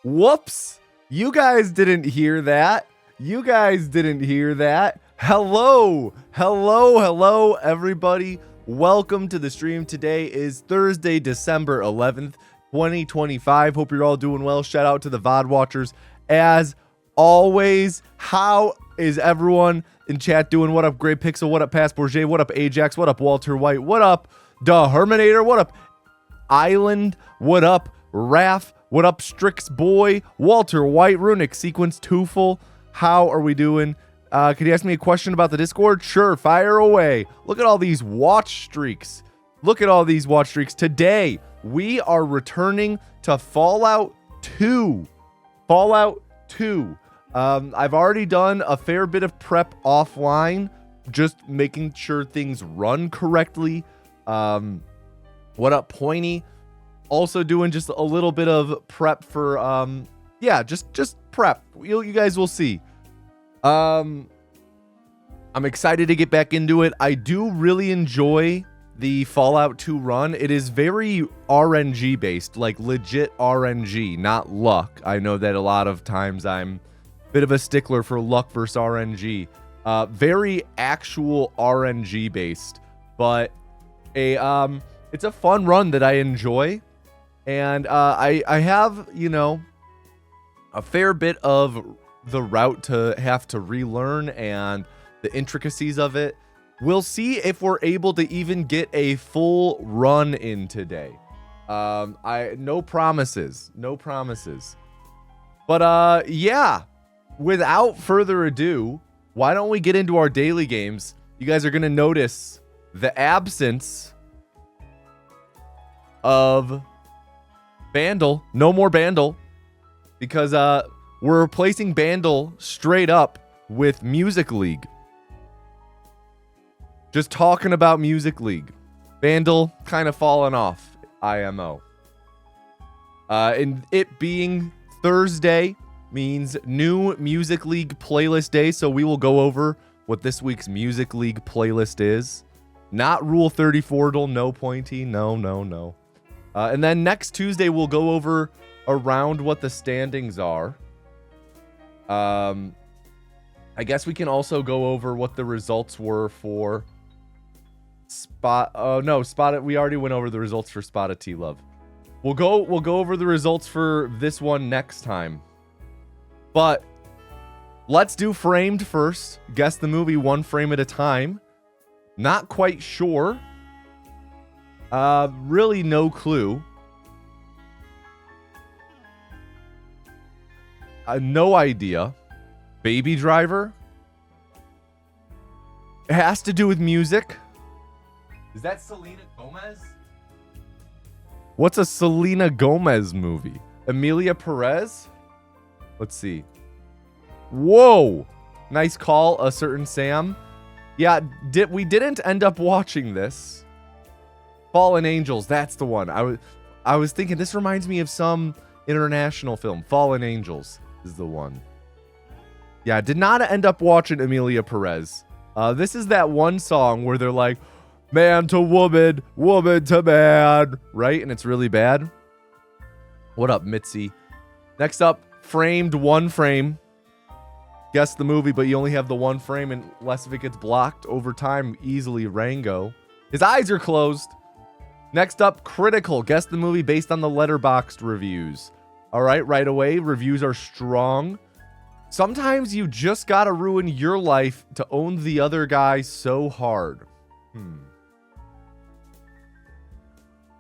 Whoops. You guys didn't hear that. You guys didn't hear that. Hello, everybody. Welcome to the stream. Today is Thursday, December 11th, 2025. Hope you're all doing well. Shout out to the VOD watchers. As always, how is everyone in chat doing? What up, Gray Pixel? What up, Passport J? What up, Ajax? What up, Walter White? What up, Da Herminator? What up, Island? What up, Raph? What up, Strix Boy? Walter White, Runic Sequence, Tufel. How are we doing? Could you ask me a question about the Discord? Sure, fire away. Look at all these watch streaks. Look at all these watch streaks. Today, we are returning to Fallout 2. Fallout 2. I've already done a fair bit of prep offline, just making sure things run correctly. What up, Pointy? Also doing just a little bit of prep for, just prep. You guys will see. I'm excited to get back into it. I do really enjoy the Fallout 2 run. It is very RNG based, like legit RNG, not luck. I know that a lot of times I'm a bit of a stickler for luck versus RNG. Very actual RNG based, but it's a fun run that I enjoy. And I have, a fair bit of the route to have to relearn and the intricacies of it. We'll see if we're able to even get a full run in today. No promises. But yeah, without further ado, why don't we get into our daily games? You guys are going to notice the absence of Bandle. No more Bandle, because we're replacing Bandle straight up with Music League. Just talking about Music League. Bandle kind of fallen off, IMO. And it being Thursday means new Music League playlist day, so we will go over what this week's Music League playlist is. Not Rule 34, no Pointy, no. And then next Tuesday, we'll go over around what the standings are. I guess we can also go over what the results were for Spotted. We already went over the results for Spotted T-Love. We'll go over the results for this one next time. But let's do Framed first. Guess the movie one frame at a time. Not quite sure. Really no clue. No idea. Baby Driver? It has to do with music. Is that Selena Gomez? What's a Selena Gomez movie? Emilia Perez? Let's see. Whoa! Nice call, a certain Sam. Yeah, we didn't end up watching this. Fallen Angels, that's the one. I was thinking this reminds me of some international film. Fallen Angels is the one. Yeah, did not end up watching Emilia Perez. This is that one song where they're like, man to woman, woman to man, right? And it's really bad. What up, Mitzi? Next up, Framed, one frame. Guess the movie, but you only have the one frame, and unless if it gets blocked over time, easily Rango. His eyes are closed. Next up, Critical. Guess the movie based on the Letterboxd reviews. All right away. Reviews are strong. Sometimes you just gotta ruin your life to own the other guy so hard.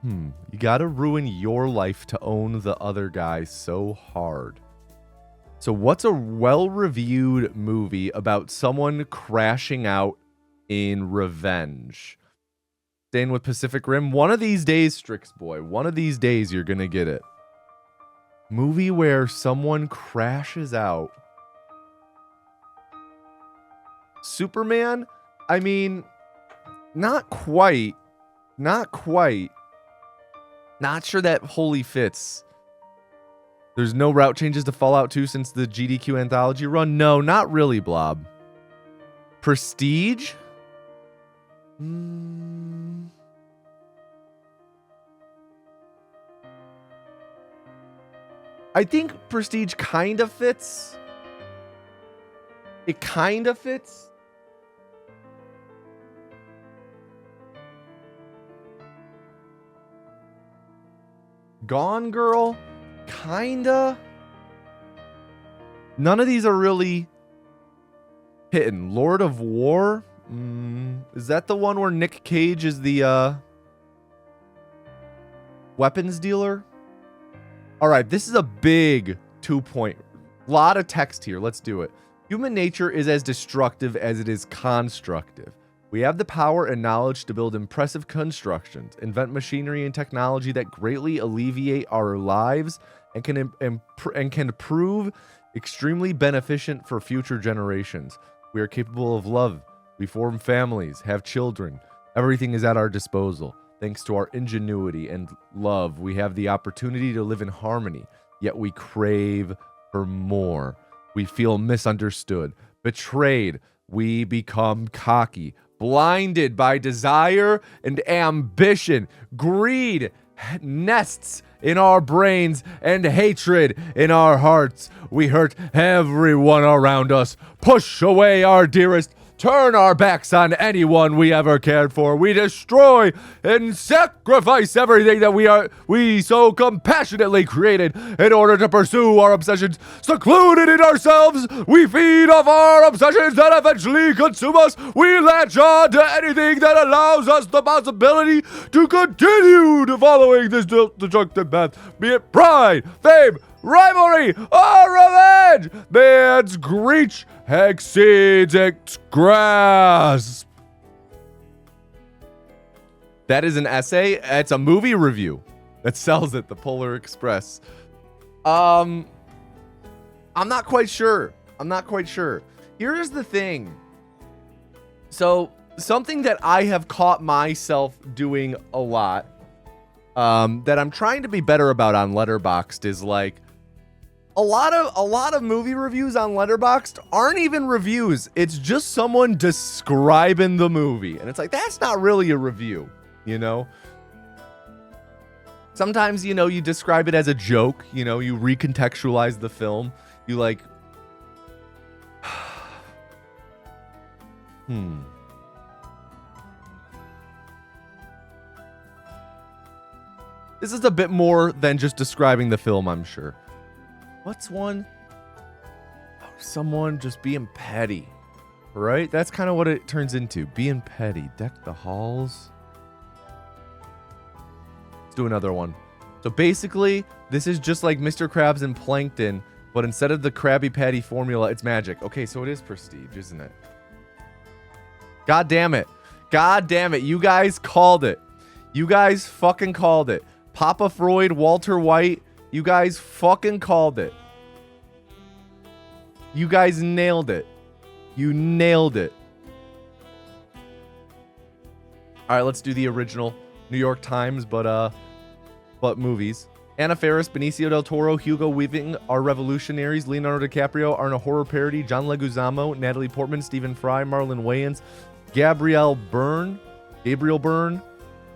You gotta ruin your life to own the other guy so hard. So what's a well-reviewed movie about someone crashing out in revenge? Staying with Pacific Rim. One of these days, Strix Boy. One of these days, you're gonna get it. Movie where someone crashes out. Superman? I mean, not quite. Not sure that wholly fits. There's no route changes to Fallout 2 since the GDQ Anthology run? No, not really, Blob. Prestige? I think Prestige kind of fits. It kind of fits. Gone Girl, kinda. None of these are really hitting. Lord of War, is that the one where Nick Cage is the weapons dealer? All right, this is a big 2-point. Lot of text here. Let's do it. Human nature is as destructive as it is constructive. We have the power and knowledge to build impressive constructions, invent machinery and technology that greatly alleviate our lives and can prove extremely beneficent for future generations. We are capable of love. We form families, have children. Everything is at our disposal. Thanks to our ingenuity and love, we have the opportunity to live in harmony, yet we crave for more. We feel misunderstood, betrayed. We become cocky, blinded by desire and ambition. Greed nests in our brains and hatred in our hearts. We hurt everyone around us, push away our dearest, turn our backs on anyone we ever cared for. We destroy and sacrifice everything that we so compassionately created in order to pursue our obsessions. Secluded in ourselves, we feed off our obsessions that eventually consume us. We latch on to anything that allows us the possibility to continue to following this destructive path, be it pride, fame, rivalry, or revenge. Man's reach exceeds its grasp. That is an essay. It's a movie review that sells it, the Polar Express. I'm not quite sure. Here's the thing. So something that I have caught myself doing a lot, that I'm trying to be better about on Letterboxd is like, a lot of movie reviews on Letterboxd aren't even reviews. It's just someone describing the movie. And it's like, that's not really a review, you know? Sometimes, you know, you describe it as a joke, you know, you recontextualize the film. You like, This is a bit more than just describing the film, I'm sure. What's one? Someone just being petty, right? That's kind of what it turns into. Being petty. Deck the halls. Let's do another one. So basically, this is just like Mr. Krabs and Plankton, but instead of the Krabby Patty formula, it's magic. Okay, so it is prestige, isn't it? God damn it. God damn it. You guys called it. You guys fucking called it. Papa Freud, Walter White, you guys fucking called it. You guys nailed it. You nailed it. All right, let's do the original New York Times, but movies. Anna Faris, Benicio del Toro, Hugo Weaving are revolutionaries. Leonardo DiCaprio are in a horror parody. John Leguizamo, Natalie Portman, Stephen Fry, Marlon Wayans, Gabriel Byrne,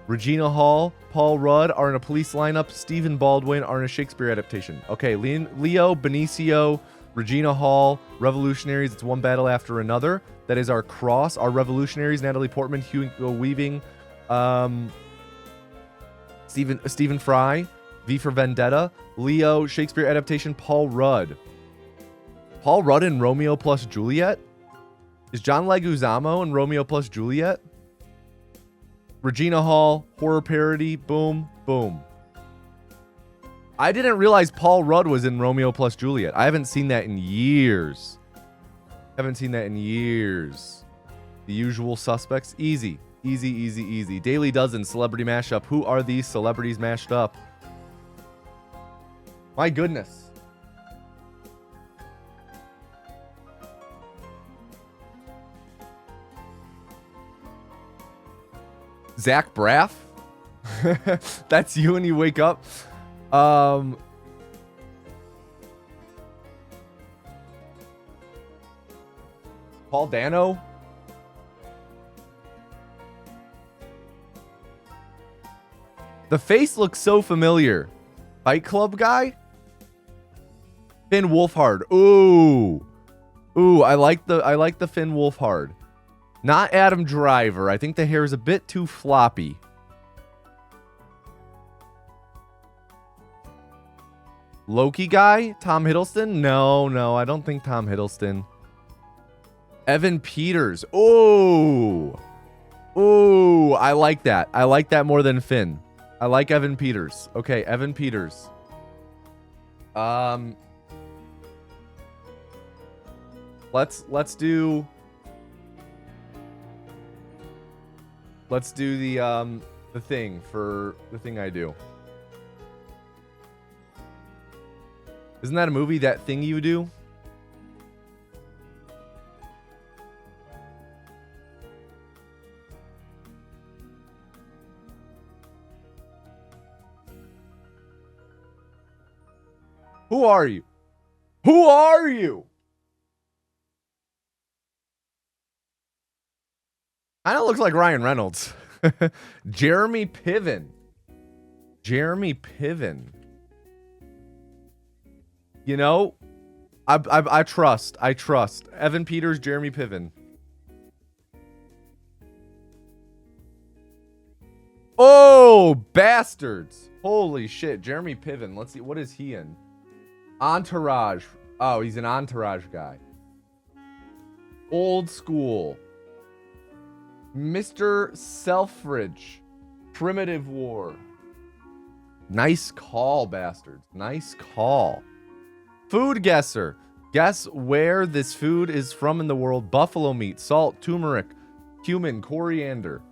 Regina Hall, Paul Rudd are in a police lineup. Stephen Baldwin are in a Shakespeare adaptation. Okay, Leo, Benicio, Regina Hall, revolutionaries. It's one battle after another. That is our cross. Our revolutionaries: Natalie Portman, Hugo Weaving, Stephen Fry, V for Vendetta. Leo, Shakespeare adaptation. Paul Rudd. Paul Rudd in Romeo plus Juliet. Is John Leguizamo in Romeo plus Juliet? Regina Hall, horror parody, boom, boom. I didn't realize Paul Rudd was in Romeo plus Juliet. I haven't seen that in years. The Usual Suspects, easy. Daily Dozen, celebrity mashup. Who are these celebrities mashed up? My goodness. Zach Braff? That's you when you wake up? Paul Dano? The face looks so familiar. Fight Club guy? Finn Wolfhard. Ooh. Ooh, I like the Finn Wolfhard. Not Adam Driver. I think the hair is a bit too floppy. Loki guy? Tom Hiddleston? No, I don't think Tom Hiddleston. Evan Peters. Ooh. Ooh, I like that. I like that more than Finn. I like Evan Peters. Okay, Evan Peters. Let's do the thing for the thing I do. Isn't that a movie, That Thing You Do? Who are you? Who are you? Kind of looks like Ryan Reynolds. Jeremy Piven. Jeremy Piven. You know, I trust. Evan Peters, Jeremy Piven. Oh, bastards. Holy shit. Jeremy Piven. Let's see. What is he in? Entourage. Oh, he's an Entourage guy. Old School. Mr. Selfridge. Primitive War. Nice call, bastards. Nice call. Food guesser. Guess where this food is from in the world. Buffalo meat, salt, turmeric, cumin, coriander,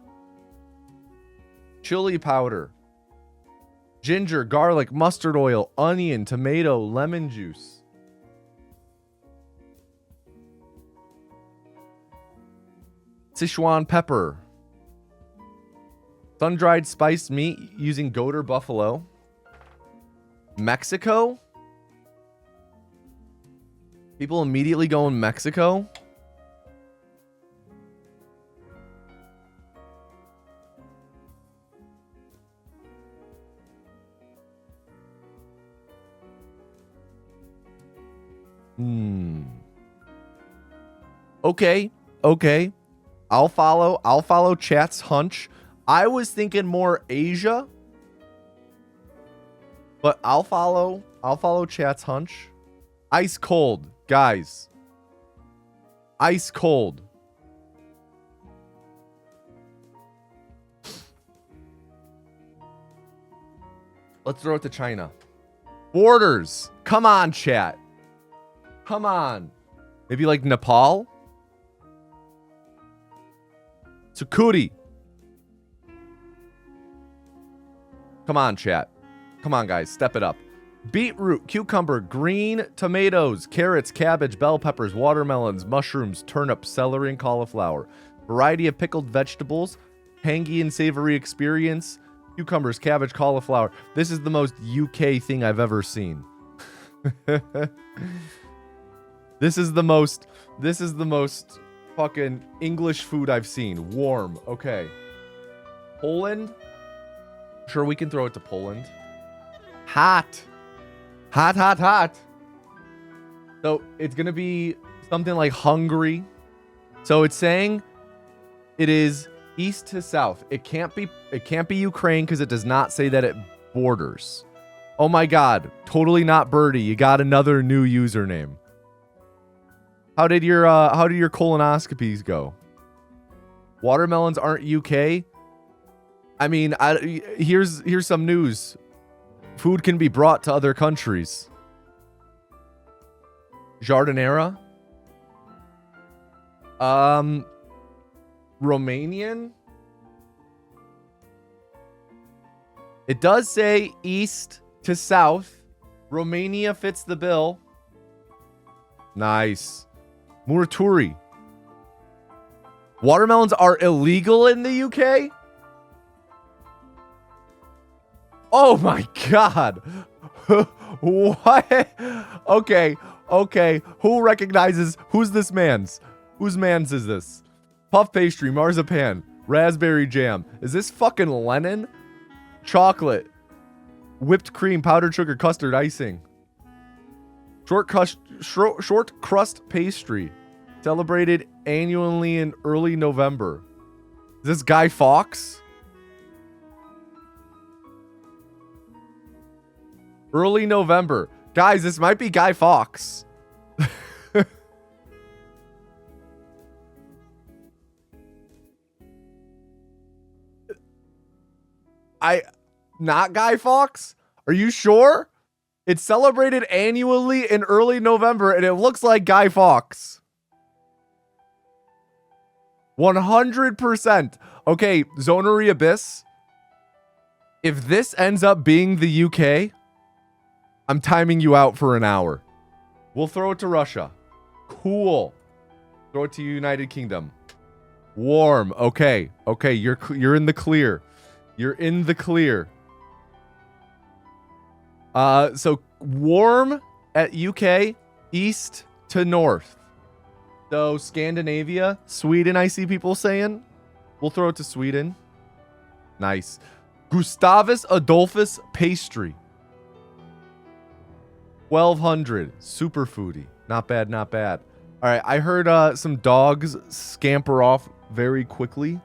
chili powder, ginger, garlic, mustard oil, onion, tomato, lemon juice. Sichuan pepper. Sun-dried spiced meat using goat or buffalo. Mexico? People immediately go in Mexico? Okay. I'll follow chat's hunch. I was thinking more Asia, but I'll follow chat's hunch. Ice cold, guys. Ice cold. Let's throw it to China. Borders. Come on, chat. Come on. Maybe like Nepal? Sukuri. Come on, chat. Come on, guys. Step it up. Beetroot, cucumber, green tomatoes, carrots, cabbage, bell peppers, watermelons, mushrooms, turnips, celery, and cauliflower. Variety of pickled vegetables. Tangy and savory experience. Cucumbers, cabbage, cauliflower. This is the most UK thing I've ever seen. This is the most fucking English food I've seen. Warm. Okay. Poland? Sure, we can throw it to Poland. Hot. Hot. So it's going to be something like Hungary. So it's saying it is east to south. It can't be Ukraine because it does not say that it borders. Oh my God. Totally not Birdie. You got another new username. How did your colonoscopies go? Watermelons aren't UK. I mean, here's some news. Food can be brought to other countries. Jardinera. Romanian. It does say east to south. Romania fits the bill. Nice. Muraturi. Watermelons are illegal in the UK? Oh my God. What? Okay. Who recognizes? Who's this man's? Whose man's is this? Puff pastry, marzipan, raspberry jam. Is this fucking Lennon? Chocolate. Whipped cream, powdered sugar, custard, icing. Short crust pastry. Celebrated annually in early November. Is this Guy Fawkes? Early November. Guys, this might be Guy Fawkes. Not Guy Fawkes? Are you sure? It's celebrated annually in early November, and it looks like Guy Fawkes. 100%. Okay, Zonery Abyss. If this ends up being the UK, I'm timing you out for an hour. We'll throw it to Russia. Cool. Throw it to United Kingdom. Warm. Okay. Okay, you're in the clear. You're in the clear. So warm at UK, east to north. So Scandinavia, Sweden, I see people saying. We'll throw it to Sweden. Nice. Gustavus Adolphus pastry. 1200. Super foodie. Not bad, not bad. All right, I heard some dogs scamper off very quickly.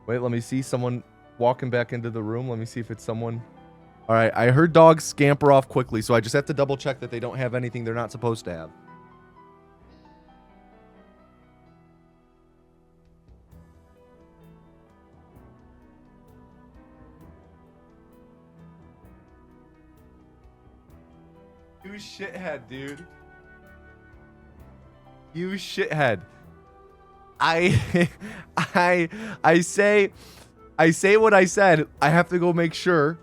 Wait, let me see someone walking back into the room. Let me see if it's someone. All right, I heard dogs scamper off quickly, so I just have to double check that they don't have anything they're not supposed to have. You shithead, dude. You shithead. I say what I said. I have to go make sure.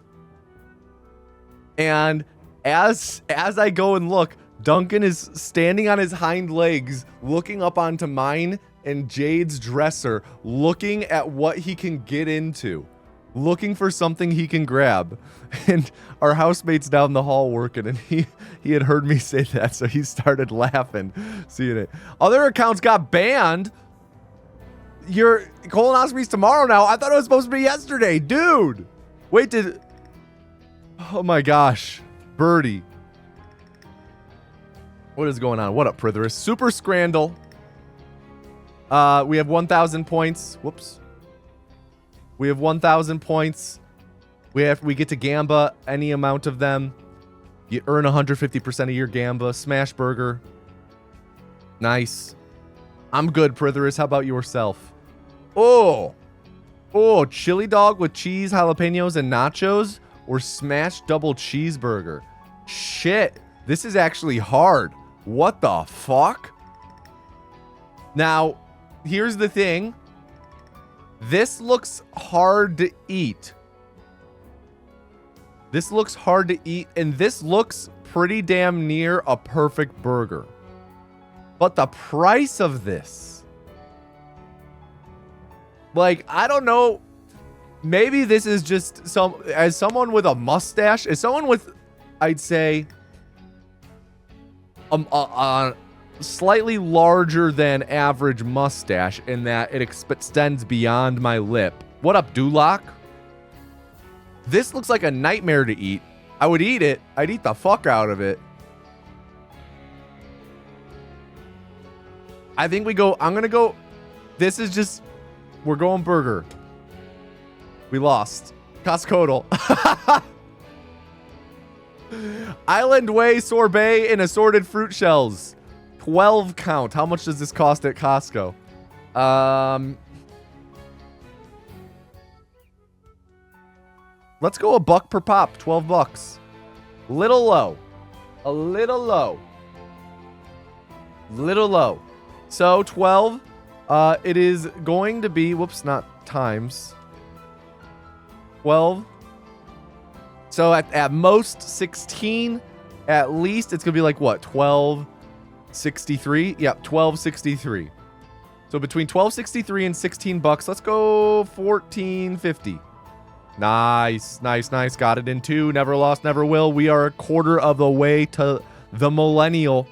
And as I go and look, Duncan is standing on his hind legs, looking up onto mine and Jade's dresser, looking at what he can get into, looking for something he can grab. And our housemate's down the hall working, and he had heard me say that, so he started laughing, seeing it. Other accounts got banned. Your colonoscopy's tomorrow now. I thought it was supposed to be yesterday, dude. Wait, oh my gosh, Birdie. What is going on? What up, Pritherus? Super Scrandle. We have 1,000 points. Whoops. We have 1,000 points. We get to Gamba, any amount of them. You earn 150% of your Gamba. Smash Burger. Nice. I'm good, Pritherus. How about yourself? Oh, chili dog with cheese, jalapenos, and nachos, or smash double cheeseburger. Shit, this is actually hard. What the fuck? Now, here's the thing. This looks hard to eat. This looks hard to eat, and this looks pretty damn near a perfect burger. But the price of this, like, I don't know. Maybe this is just as someone with a mustache, as someone with, I'd say, a slightly larger than average mustache in that it extends beyond my lip. What up, Dulak? This looks like a nightmare to eat. I would eat it. I'd eat the fuck out of it. I think we go, I'm going to go, this is just, we're going burger. We lost. Costco. Island Way sorbet and assorted fruit shells. 12 count. How much does this cost at Costco? Let's go $1 per pop. 12 bucks. Little low. A little low. Little low. So 12. It is going to be, whoops, not times. 12. So at most 16. At least it's going to be like what? 12.63. Yep, 12.63. So between 12.63 and 16 bucks, let's go 14.50. Nice, nice, nice. Got it in 2. Never lost, never will. We are a quarter of the way to the millennial.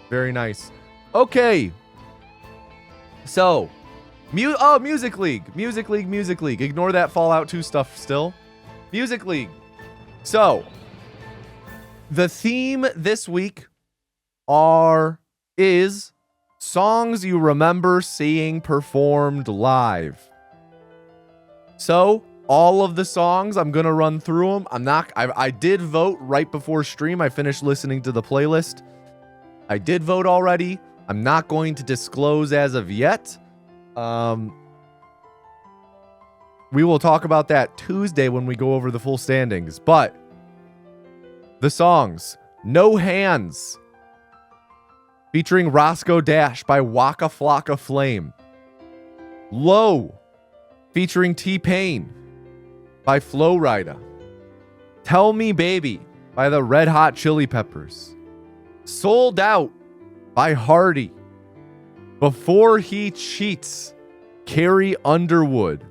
Very nice. Okay. So, Music League. Music League, Music League. Ignore that Fallout 2 stuff still. Music League. So, The theme this week is songs you remember seeing performed live. So all of the songs, I'm going to run through them. I did vote right before stream. I finished listening to the playlist. I did vote already. I'm not going to disclose as of yet. We will talk about that Tuesday when we go over the full standings. But the songs: No Hands, featuring Roscoe Dash by Waka Flocka Flame. Low, featuring T-Pain by Flo Rida. Tell Me Baby by the Red Hot Chili Peppers. Sold Out by Hardy. Before He Cheats, Carrie Underwood.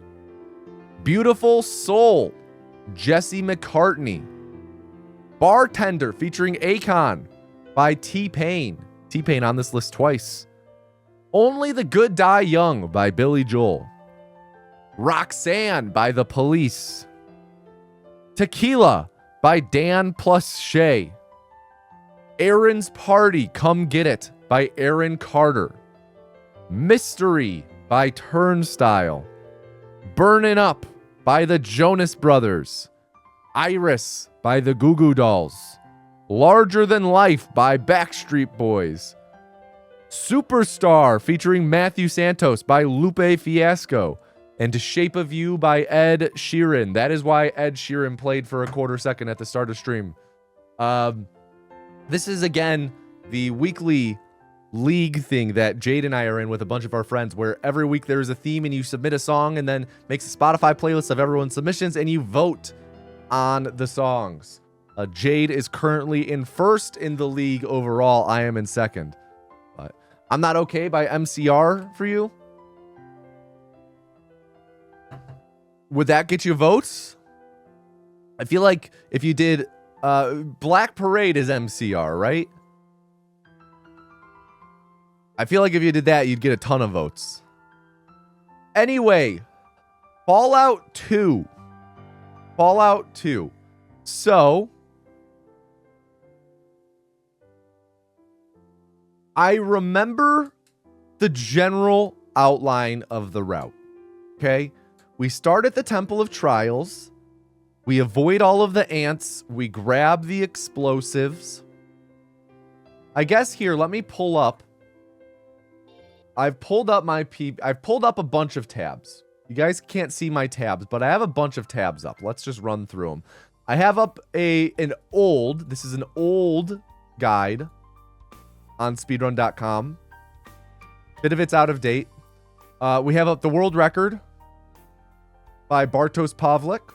Beautiful Soul, Jesse McCartney. Bartender featuring Akon by T-Pain. T-Pain on this list twice. Only the Good Die Young by Billy Joel. Roxanne by The Police. Tequila by Dan plus Shay. Aaron's Party, Come Get It by Aaron Carter. Mystery by Turnstile. Burnin' Up by the Jonas Brothers. Iris by the Goo Goo Dolls. Larger Than Life by Backstreet Boys. Superstar featuring Matthew Santos by Lupe Fiasco. And Shape of You by Ed Sheeran. That is why Ed Sheeran played for a quarter second at the start of stream. This is, again, the weekly league thing that Jade and I are in with a bunch of our friends, where every week there is a theme and you submit a song and then makes a Spotify playlist of everyone's submissions and you vote on the songs. Jade is currently in first in the league overall. I am in second. But I'm Not Okay by MCR for you. Would that get you votes? I feel like if you did Black Parade is MCR, right? I feel like if you did that, you'd get a ton of votes. Anyway, Fallout 2. Fallout 2. So, I remember the general outline of the route. Okay? We start at the Temple of Trials. We avoid all of the ants. We grab the explosives. I guess here, let me pull up. I've pulled up a bunch of tabs. You guys can't see my tabs, but I have a bunch of tabs up. Let's just run through them. I have up this is an old guide on speedrun.com. Bit of it's out of date. We have up the world record by Bartosz Pawlik.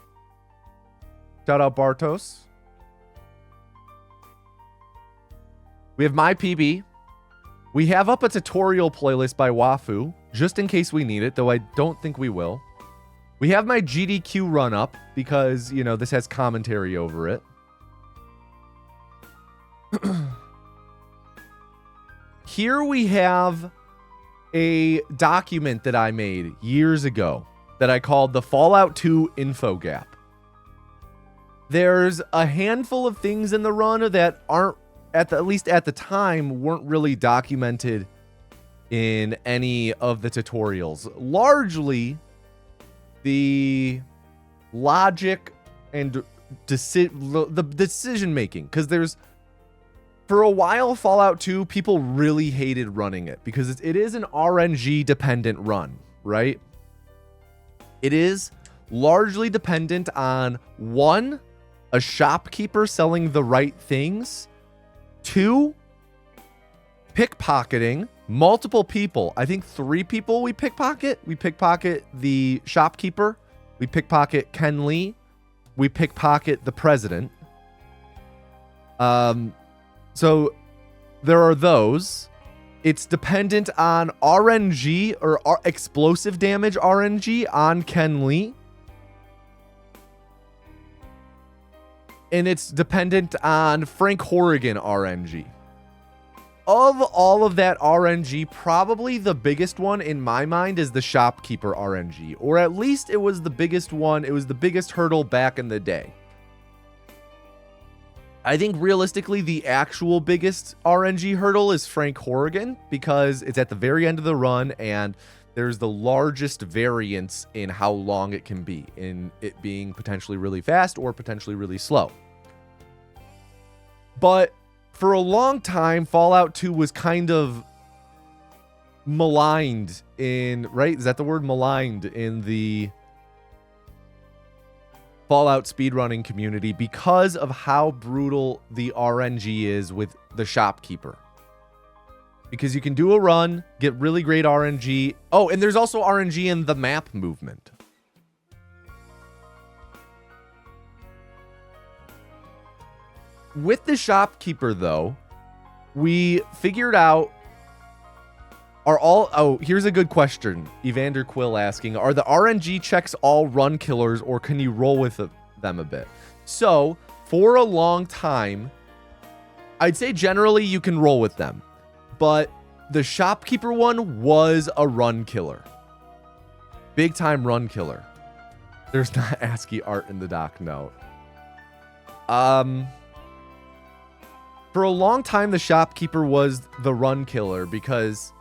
Shout out Bartosz. We have my PB. We have up a tutorial playlist by Wafu, just in case we need it, though I don't think we will. We have my GDQ run up, because, you know, this has commentary over it. Here we have a document that I made years ago that I called the Fallout 2 Info Gap. There's a handful of things in the run that aren't, at least at the time, weren't really documented in any of the tutorials. Largely, the logic and the decision making, because there's, for a while, Fallout 2, people really hated running it because it is an RNG dependent run, right? It is largely dependent on, one, a shopkeeper selling the right things. 2, pickpocketing multiple people. I think 3 people we pickpocket. We pickpocket the shopkeeper. We pickpocket Ken Lee. We pickpocket the president. So there are those. It's dependent on RNG or explosive damage RNG on Ken Lee. And it's dependent on Frank Horrigan RNG. Of all of that RNG, probably the biggest one in my mind is the shopkeeper RNG. Or at least it was the biggest one. It was the biggest hurdle back in the day. I think realistically, the actual biggest RNG hurdle is Frank Horrigan, because it's at the very end of the run and there's the largest variance in how long it can be, in it being potentially really fast or potentially really slow. But for a long time, Fallout 2 was kind of maligned in, right? Is that the word? Maligned in the Fallout speedrunning community because of how brutal the RNG is with the shopkeeper. Because you can do a run, get really great RNG. Oh, and there's also RNG in the map movement. With the shopkeeper, though, we figured out here's a good question. Evander Quill asking, are the RNG checks all run killers, or can you roll with them a bit? So, for a long time, I'd say generally you can roll with them. But the shopkeeper one was a run killer. Big time run killer. There's not ASCII art in the doc note. For a long time, the shopkeeper was the run killer because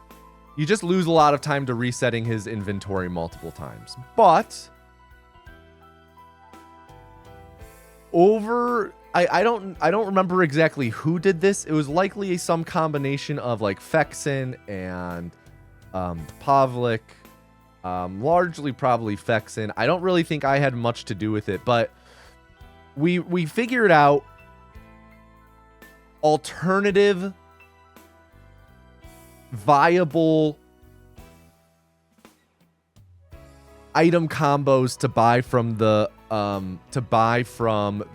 you just lose a lot of time to resetting his inventory multiple times. But I don't remember exactly who did this. It was likely some combination of like Fexen and Pavlik. Largely probably Fexen. I don't really think I had much to do with it, but we figured out alternative viable item combos to buy from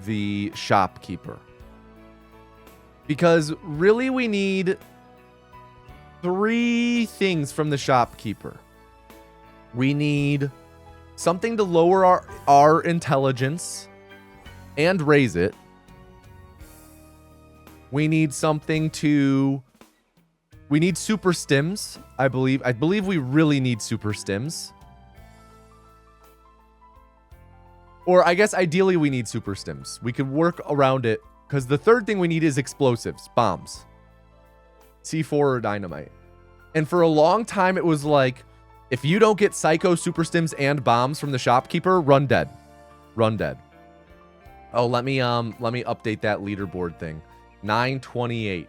the shopkeeper, because really we need 3 things from the shopkeeper. We need something to lower our intelligence and raise it. We need something to We need super stims, I believe. I believe we really need super stims. Or I guess ideally we need super stims. We could work around it, because the third thing we need is explosives, bombs. C4 or dynamite. And for a long time it was like, if you don't get psycho, super stims, and bombs from the shopkeeper, run dead. Run dead. Oh, let me update that leaderboard thing. 928.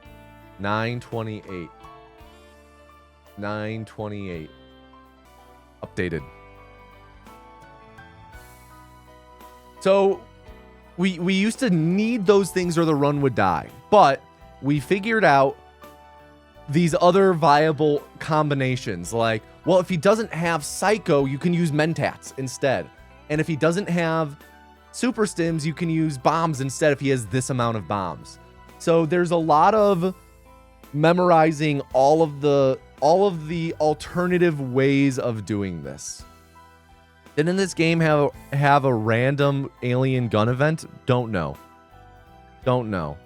928. 928. Updated. So we used to need those things or the run would die, but we figured out these other viable combinations. Like, well, if he doesn't have psycho, you can use mentats instead. And if he doesn't have super stims, you can use bombs instead if he has this amount of bombs. So there's a lot of memorizing all of the alternative ways of doing this. Didn't this game have a random alien gun event? Don't know. Don't know.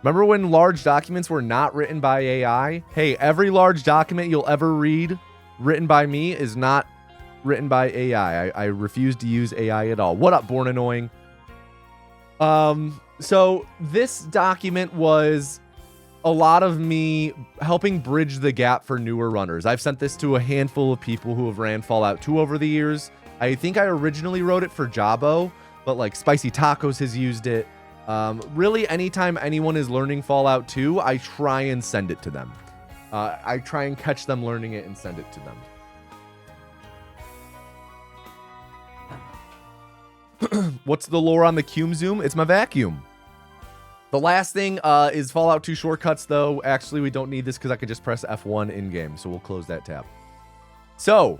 Remember when large documents were not written by AI? Hey, every large document you'll ever read written by me is not written by AI. I refuse to use AI at all. What up, Born Annoying? So this document was a lot of me helping bridge the gap for newer runners. I've sent this to a handful of people who have ran Fallout 2 over the years. I think I originally wrote it for Jabo, but like Spicy Tacos has used it. Really, anytime anyone is learning Fallout 2, I try and send it to them. I try and catch them learning it and send it to them. What's the lore on the Cume Zoom? It's my vacuum. The last thing is Fallout 2 shortcuts, though. Actually, we don't need this because I could just press F1 in-game, so we'll close that tab. So,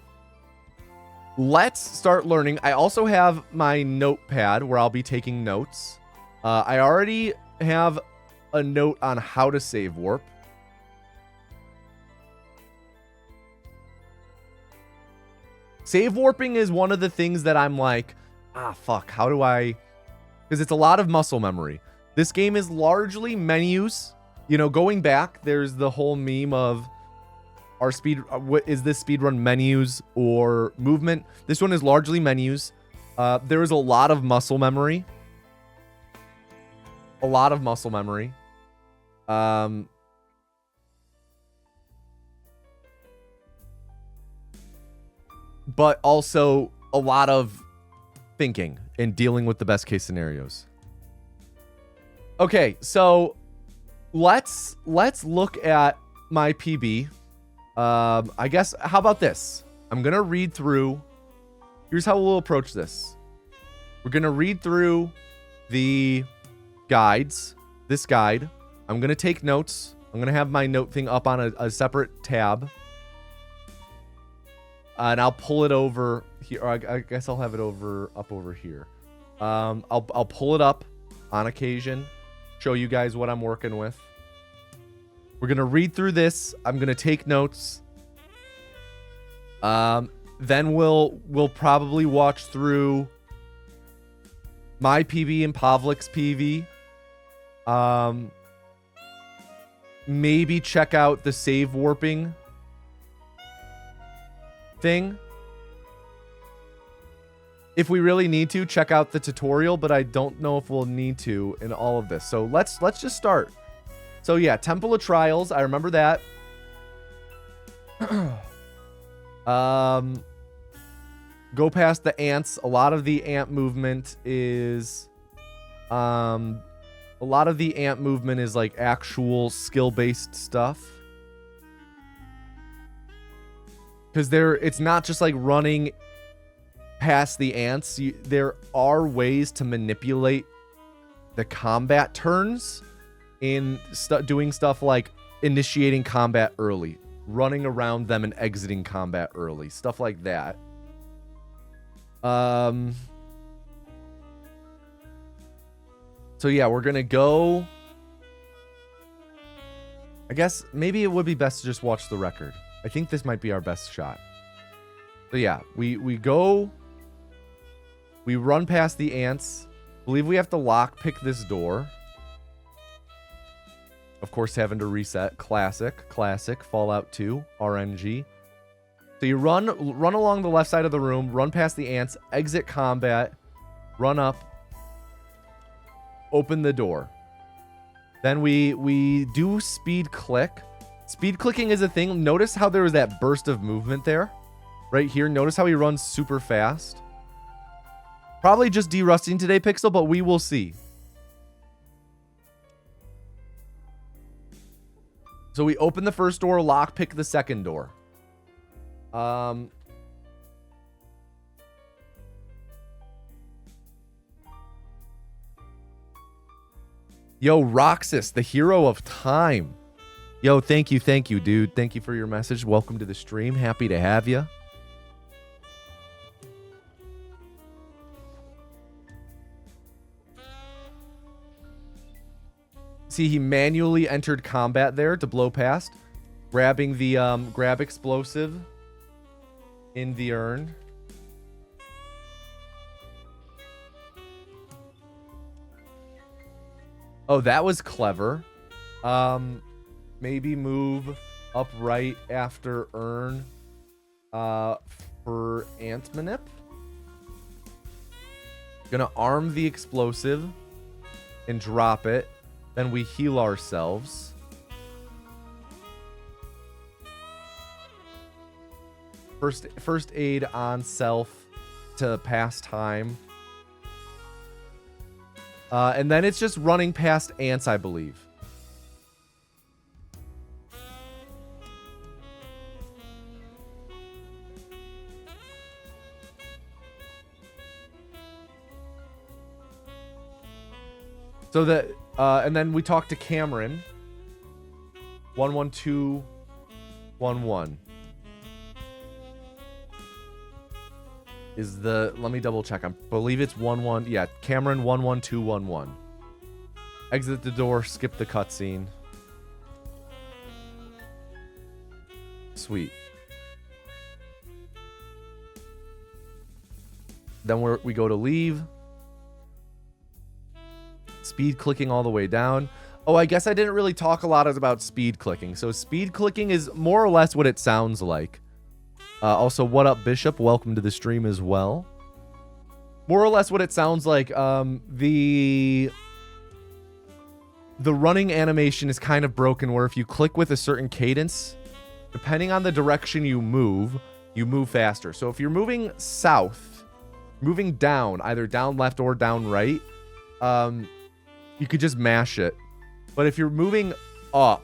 let's start learning. I also have my notepad where I'll be taking notes. I already have a note on how to save warp. Save warping is one of the things that I'm like, fuck, how do I... Because it's a lot of muscle memory. This game is largely menus. You know, going back, there's the whole meme of our speed... What is this speedrun, menus or movement? This one is largely menus. There is a lot of muscle memory. a lot of muscle memory. But also a lot of thinking and dealing with the best case scenarios. Okay, so let's look at my PB. I guess, how about this? I'm going to read through. Here's how we'll approach this. We're going to read through the guides, this guide. I'm going to take notes. I'm going to have my note thing up on a separate tab. And I'll pull it over here. Or I guess I'll have it up over here. I'll pull it up on occasion, show you guys what I'm working with. We're going to read through this. I'm going to take notes. Then we'll probably watch through my PV and Pavlik's PV. Maybe check out the save warping thing. If we really need to, check out the tutorial, but I don't know if we'll need to in all of this. So let's just start. So yeah, Temple of Trials, I remember that. Go past the ants. A lot of the ant movement is like actual skill-based stuff. Because it's not just like running past the ants. There are ways to manipulate the combat turns in doing stuff like initiating combat early, running around them and exiting combat early, stuff like that. So yeah, we're gonna go. I guess maybe it would be best to just watch the record. I think this might be our best shot. So yeah, we run past the ants. Believe we have to lockpick this door. Of course, having to reset. Classic, Fallout 2, RNG. So you run along the left side of the room, run past the ants, exit combat, run up, open the door. Then we do speed click. Speed clicking is a thing. Notice how there was that burst of movement there. Right here. Notice how he runs super fast. Probably just derusting today, Pixel, but we will see. So we open the first door, lockpick the second door. Yo, Roxas, the hero of time. Yo, thank you, dude. Thank you for your message. Welcome to the stream. Happy to have you. See, he manually entered combat there to blow past, grabbing the grab explosive in the urn. Oh, that was clever. Maybe move up right after urn for ant manip. Gonna arm the explosive and drop it. Then we heal ourselves. First aid on self to pass time. And then it's just running past ants, I believe. So that, and then we talk to Cameron. 11211. Is the, let me double check. I believe it's 11. Yeah, Cameron 11211. Exit the door, skip the cutscene. Sweet. Then we go to leave. Speed clicking all the way down. Oh, I guess I didn't really talk a lot about speed clicking. So speed clicking is more or less what it sounds like. Also, what up, Bishop? Welcome to the stream as well. More or less what it sounds like. The the running animation is kind of broken where if you click with a certain cadence, depending on the direction you move faster. So if you're moving south, moving down, either down left or down right, you could just mash it. But if you're moving up,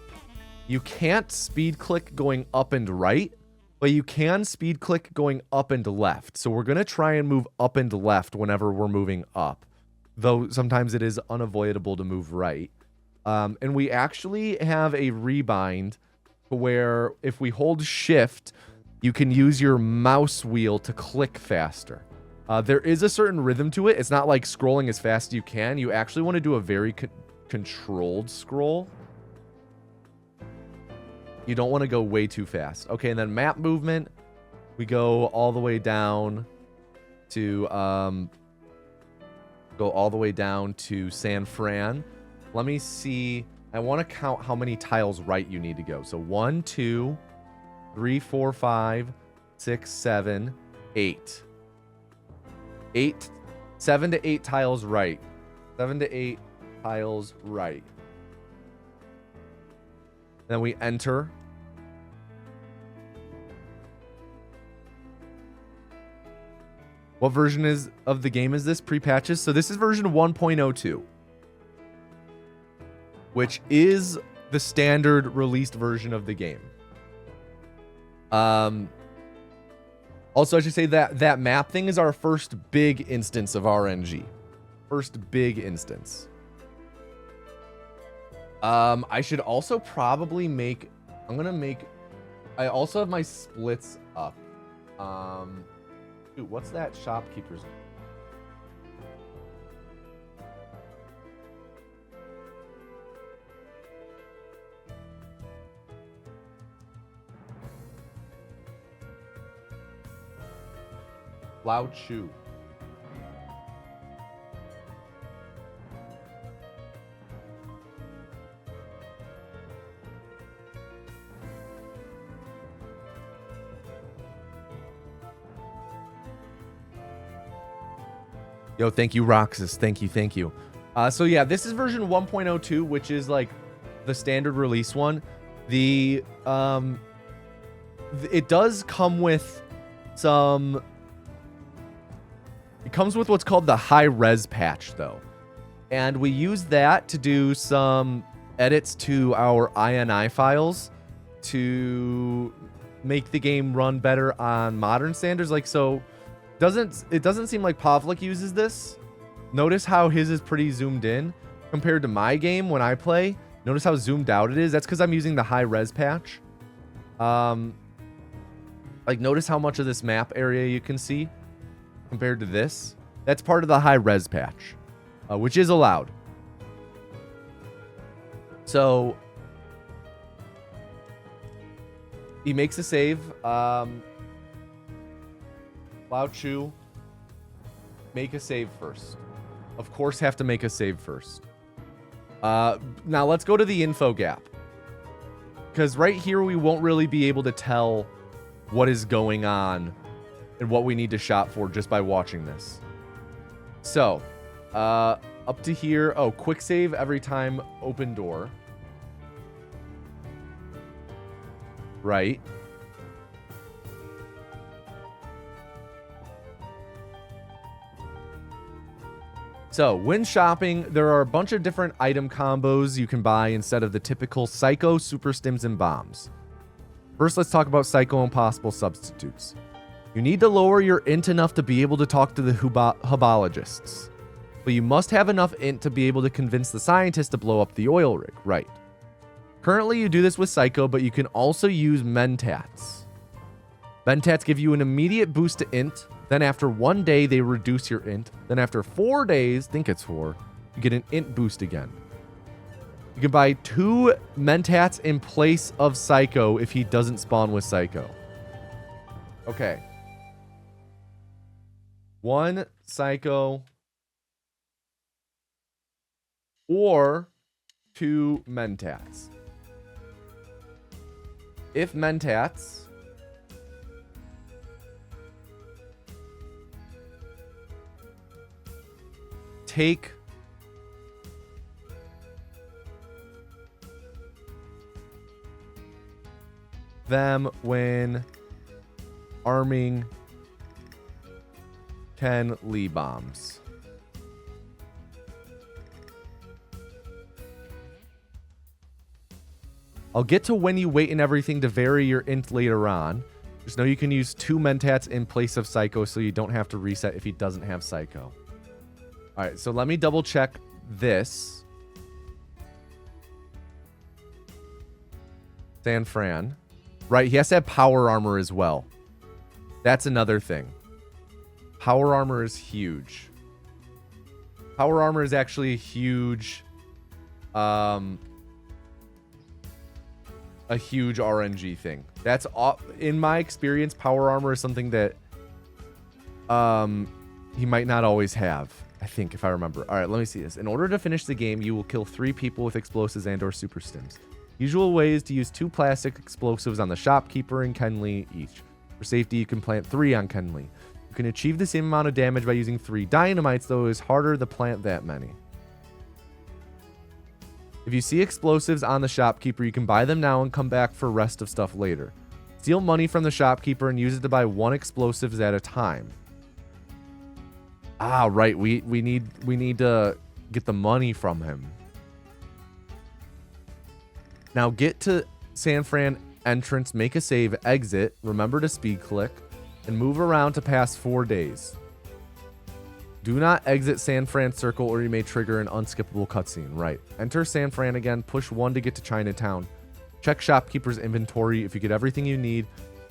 you can't speed click going up and right, but you can speed click going up and left. So we're going to try and move up and left whenever we're moving up, though sometimes it is unavoidable to move right. And we actually have a rebind where if we hold shift, you can use your mouse wheel to click faster. There is a certain rhythm to it. It's not like scrolling as fast as you can. You actually want to do a very controlled scroll. You don't want to go way too fast. Okay, and then map movement. We go all the way down to San Fran. Let me see. I want to count how many tiles right you need to go. So 1, 2, 3, 4, 5, 6, 7, 8. 7 to 8 tiles right. 7 to 8 tiles right. Then we enter. What version of the game is this? Pre-patches? So this is version 1.02. Which is the standard released version of the game. Also, I should say that map thing is our first big instance of RNG. First big instance. I should also probably make... I also have my splits up. Dude, what's that shopkeeper's... Lao Chu. Yo, thank you, Roxas. Thank you. So yeah, this is version 1.02, which is like the standard release one. It does come with some... It comes with what's called the high res patch, though. And we use that to do some edits to our INI files to make the game run better on modern standards. Like, so it doesn't seem like Pavlik uses this. Notice how his is pretty zoomed in compared to my game when I play. Notice how zoomed out it is. That's because I'm using the high res patch. Like, notice how much of this map area you can see compared to this. That's part of the high res patch, which is allowed. So he makes a save. Lao Chu, make a save first. Of course, have to make a save first. Now let's go to the info gap, because right here we won't really be able to tell what is going on and what we need to shop for just by watching this. So, up to here. Oh, quick save every time open door. Right. So, when shopping, there are a bunch of different item combos you can buy instead of the typical Psycho, Super Stims, and Bombs. First, let's talk about Psycho and possible substitutes. You need to lower your int enough to be able to talk to the hubologists. But you must have enough int to be able to convince the scientist to blow up the oil rig, right? Currently, you do this with Psycho, but you can also use Mentats. Mentats give you an immediate boost to int. Then after 1 day, they reduce your int. Then after 4 days, I think it's 4, you get an int boost again. You can buy 2 Mentats in place of Psycho if he doesn't spawn with Psycho. Okay. 1 Psycho or 2 Mentats. If Mentats take them when arming Ken Lee bombs. I'll get to when you wait and everything to vary your int later on. Just know you can use 2 mentats in place of Psycho, so you don't have to reset if he doesn't have Psycho. All right, so let me double check this. San Fran. Right, he has to have power armor as well. That's another thing. Power armor is huge. Power armor is actually a huge RNG thing. That's all, in my experience, power armor is something that he might not always have, I think, if I remember. All right, let me see this. In order to finish the game, you will kill 3 people with explosives and or super stims. Usual way is to use 2 plastic explosives on the shopkeeper and Kenley each. For safety, you can plant 3 on Kenley. You can achieve the same amount of damage by using 3 dynamites, though it is harder to plant that many. If you see explosives on the shopkeeper, you can buy them now and come back for rest of stuff later. Steal money from the shopkeeper and use it to buy 1 explosives at a time. Ah, right. We need to get the money from him. Now get to San Fran entrance, make a save, exit, remember to speed click, and move around to pass 4 days. Do not exit San Fran Circle or you may trigger an unskippable cutscene. Right. Enter San Fran again, push 1 to get to Chinatown. Check shopkeeper's inventory. If you get everything you need,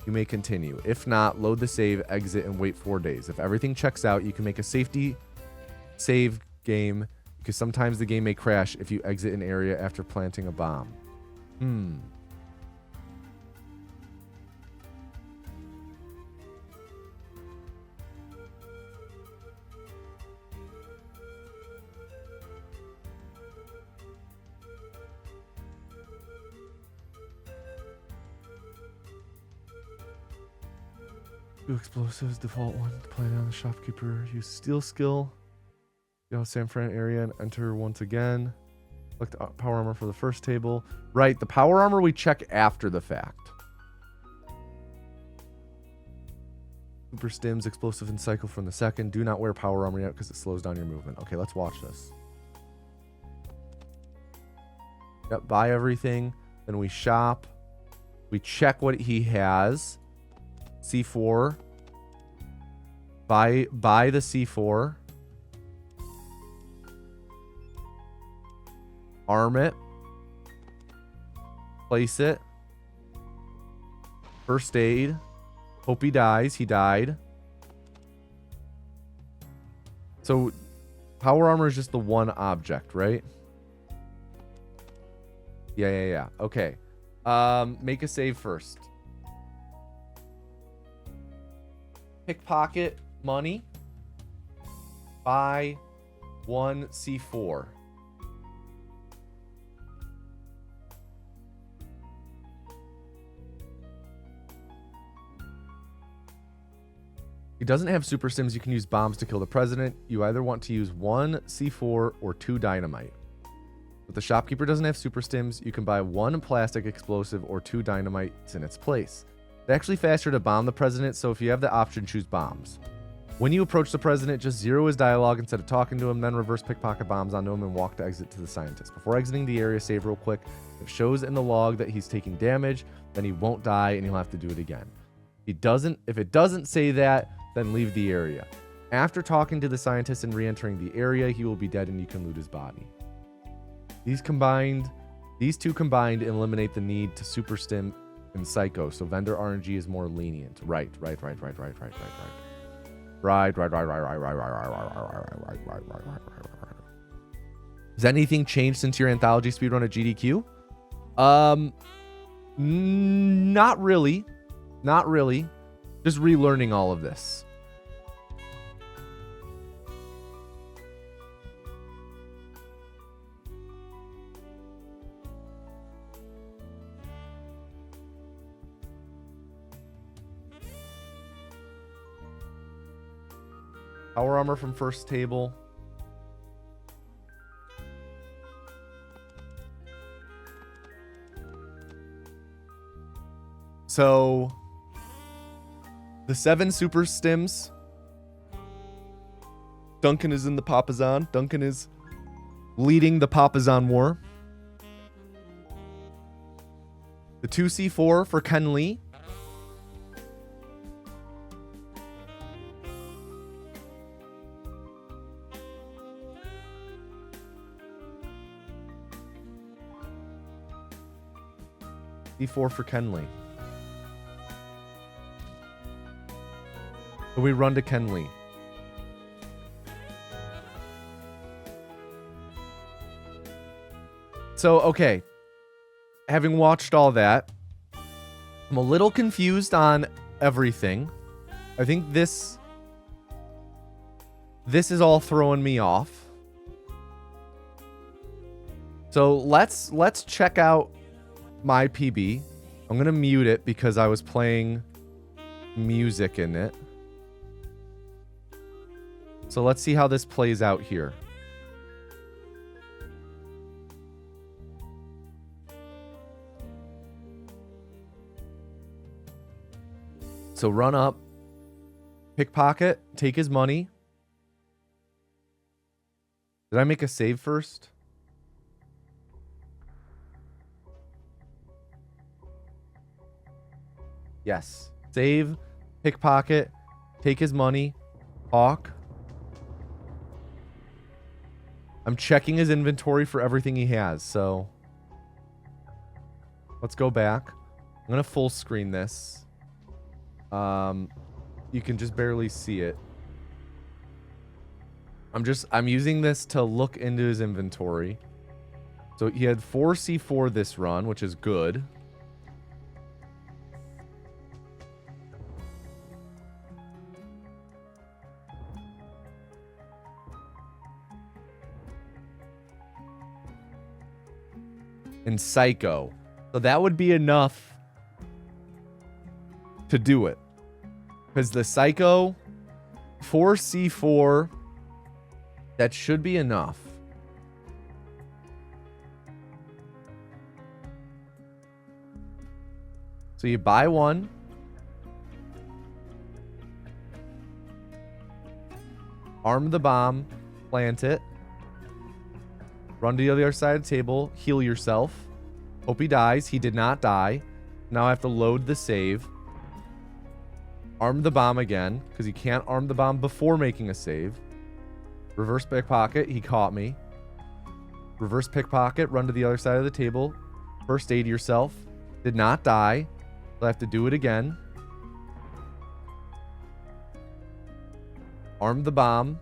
you may continue. If not, load the save, exit, and wait 4 days. If everything checks out, you can make a safety save game, because sometimes the game may crash if you exit an area after planting a bomb. Do explosives, default 1, plant on the shopkeeper, use steal skill, go to San Fran area and enter once again. Select power armor for the first table. Right, the power armor we check after the fact. Super stims, explosive, and cycle from the second. Do not wear power armor yet because it slows down your movement. Okay, let's watch this. Yep, buy everything. Then we shop. We check what he has. C4. Buy the C4. Arm it. Place it. First aid. Hope he dies. He died. So power armor is just the one object, right? Yeah. Okay. Make a save first. Pickpocket money. Buy 1 C4. He doesn't have super stims. You can use bombs to kill the president. You either want to use 1 C4 or 2 dynamite. But the shopkeeper doesn't have super stims. You can buy 1 plastic explosive or 2 dynamites in its place. It's actually faster to bomb the president, so if you have the option, choose bombs. When you approach the president, just zero his dialogue instead of talking to him, then reverse pickpocket bombs onto him and walk to exit to the scientist. Before exiting the area, save real quick. If it shows in the log that he's taking damage, then he won't die and he'll have to do it again. If it doesn't say that, then leave the area. After talking to the scientist and re-entering the area, he will be dead and you can loot his body. These two combined eliminate the need to super stim and psycho, so vendor RNG is more lenient. Right. Has anything changed since your anthology speedrun at GDQ? Not really. Just relearning all of this. Power armor from first table. So the 7 super stims. Duncan is in the Papazon. Duncan is leading the Papazon war. The 2C4 for Ken Lee. D4 for Kenley. So we run to Kenley. So, okay. Having watched all that, I'm a little confused on everything. I think this is all throwing me off. So let's check out my PB. I'm gonna mute it because I was playing music in it. So let's see how this plays out here. So run up, pickpocket, take his money. Did I make a save first? Yes. Save, pickpocket, take his money, hawk. I'm checking his inventory for everything he has, so let's go back. I'm gonna full screen this. You can just barely see it. I'm using this to look into his inventory. So he had 4C4 this run, which is good. And Psycho. So that would be enough to do it. Because the Psycho 4C4, that should be enough. So you buy one. Arm the bomb. Plant it. Run to the other side of the table. Heal yourself. Hope he dies. He did not die. Now I have to load the save. Arm the bomb again, because you can't arm the bomb before making a save. Reverse pickpocket. He caught me. Reverse pickpocket. Run to the other side of the table. First aid yourself. Did not die. So I have to do it again. Arm the bomb.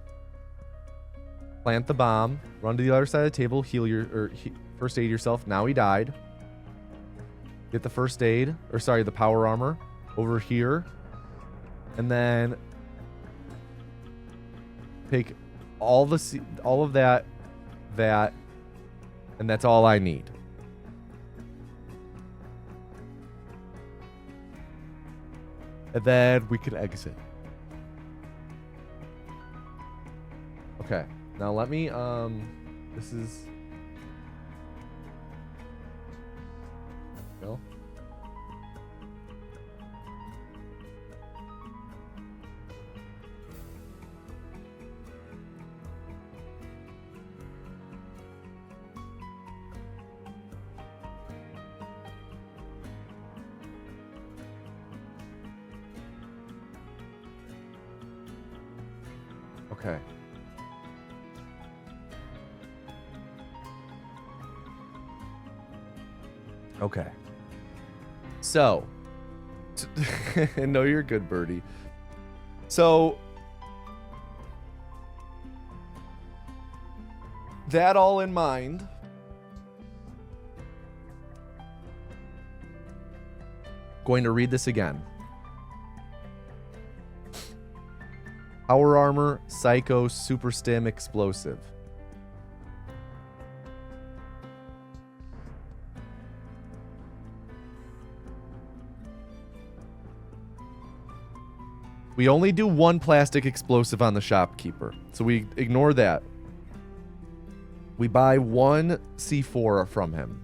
Plant the bomb. Run to the other side of the table. Heal your first aid yourself. Now he died. Get the first aid, or sorry, the power armor over here, and then take all of that, and that's all I need. And then we can exit. Okay. Now let me, this is, go. Okay. Okay. So, no, you're good, Birdie. So, that all in mind, going to read this again. Power armor, psycho, super stim, explosive. We only do one plastic explosive on the shopkeeper, so we ignore that. We buy one C4 from him.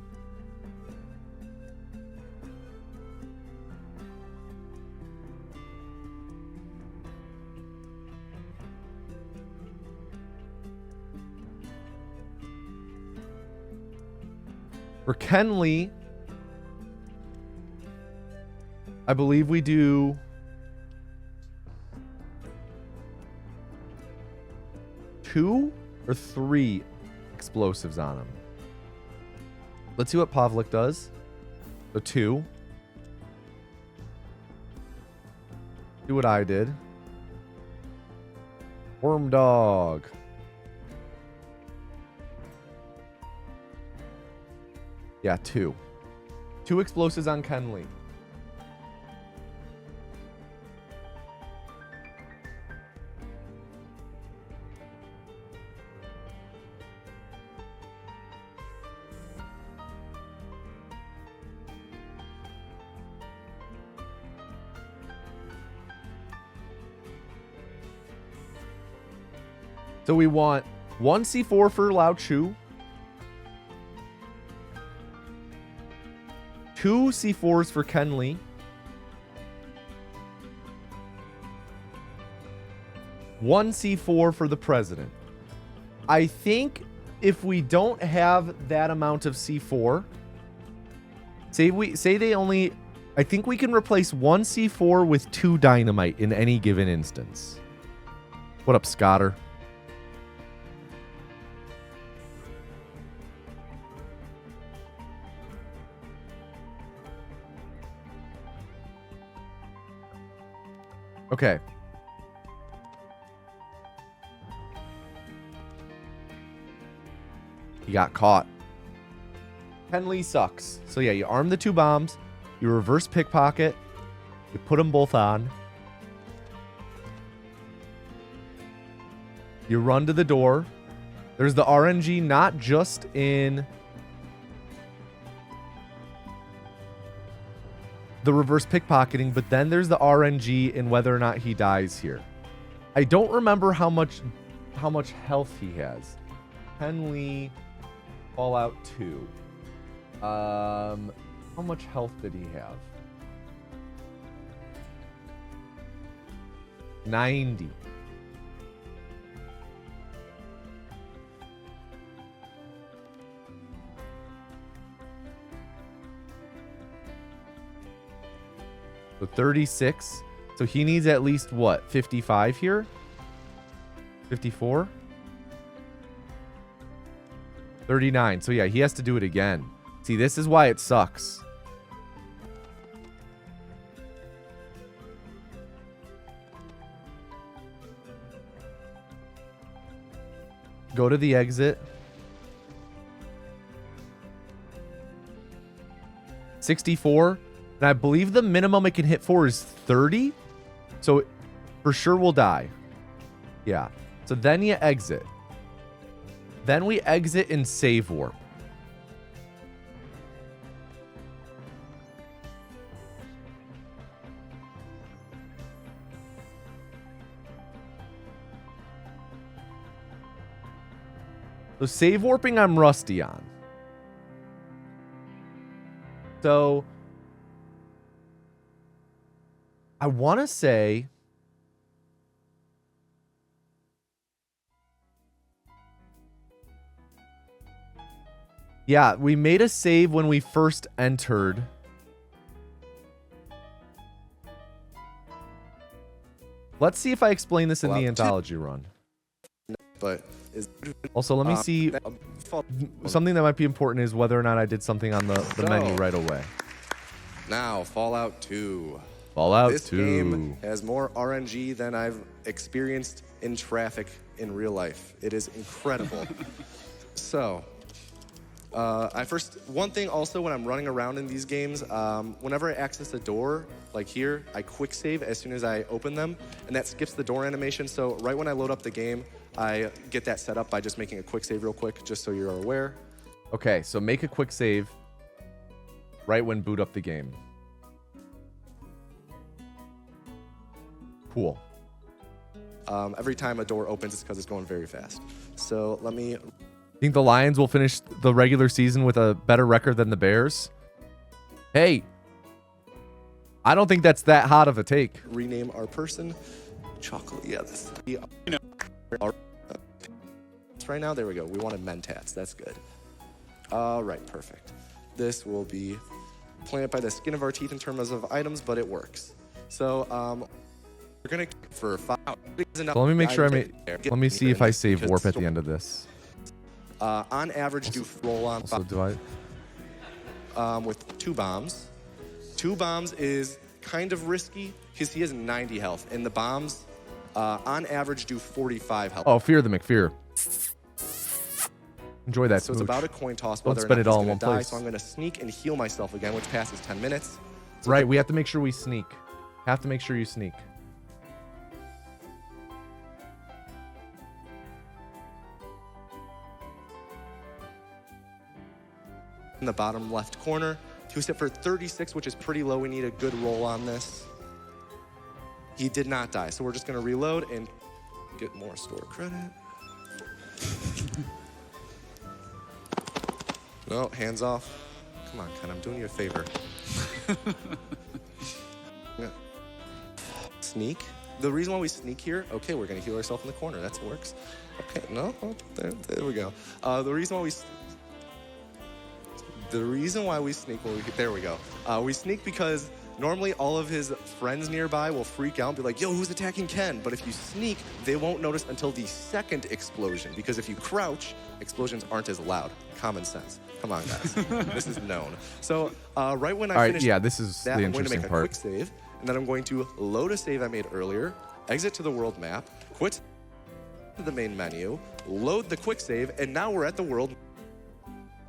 For Kenley, I believe we do 2 or 3 explosives on him. Let's see what Pavlik does. So 2. Do what I did. Worm dog. Yeah, 2. 2 explosives on Kenley. So we want 1 C4 for Lao Chu, 2 C4s for Kenley, 1 C4 for the president. I think if we don't have that amount of C4, I think we can replace 1 C4 with 2 dynamite in any given instance. What up, Scotter? Okay. He got caught. Kenley sucks. So yeah, you arm the 2 bombs, you reverse pickpocket, you put them both on, you run to the door. There's the RNG not just in the reverse pickpocketing, but then there's the RNG in whether or not he dies here. I don't remember how much health he has. Kenley, Fallout 2. How much health did he have? 90. So 36. So he needs at least what? 55 here? 54? 39. So yeah, he has to do it again. See, this is why it sucks. Go to the exit. 64. And I believe the minimum it can hit for is 30. So for sure we'll die. Yeah. So then you exit. Then we exit and save warp. So save warping I'm rusty on. So I want to say yeah, we made a save when we first entered. Let's see if I explain this in the anthology run. But also, let me see. Something that might be important is whether or not I did something on the menu right away. Now, Fallout 2. Fallout 2. This game has more RNG than I've experienced in traffic in real life. It is incredible. So, one thing also when I'm running around in these games, whenever I access a door, like here, I quick save as soon as I open them, and that skips the door animation. So right when I load up the game, I get that set up by just making a quick save real quick, just so you're aware. Okay, so make a quick save right when boot up the game. Cool. Every time a door opens, it's because it's going very fast. So let me... Think the Lions will finish the regular season with a better record than the Bears? Hey, I don't think that's that hot of a take. Rename our person. Chocolate, yeah. This, right now, there we go. We wanted Mentats. That's good. All right, perfect. this will be playing it by the skin of our teeth in terms of items, but it works. So we're gonna for 5 hours. So let me make sure let me see if I save warp at the end of this. On average, do roll on Also, do I? with 2 bombs. 2 bombs is kind of risky because he has 90 health, and the bombs on average do 45 health. Oh, fear the McFear. Enjoy that. So smooch. it's about a coin toss Don't whether or spend not it he's all in gonna one die. place. So I'm gonna sneak and heal myself again, which passes 10 minutes. So Right, we have to make sure we sneak. Have to make sure you sneak. in the bottom left corner. He was hit for 36, which is pretty low. We need a good roll on this. He did not die, so we're just gonna reload and get more store credit. No, hands off. Come on, Ken, I'm doing you a favor. Yeah. Sneak. The reason why we sneak here, okay, we're gonna heal ourselves in the corner. That works. Okay, no, oh, there we go. The reason why we sneak, there we go. We sneak because normally all of his friends nearby will freak out and be like, yo, who's attacking Ken? But if you sneak, they won't notice until the second explosion, because if you crouch, explosions aren't as loud. Common sense. Come on, guys. This is known. So right when I finish this is that, the I'm going to interesting make a part. quick save, and then I'm going to load a save I made earlier, exit to the world map, quit to the main menu, load the quick save, and now we're at the world.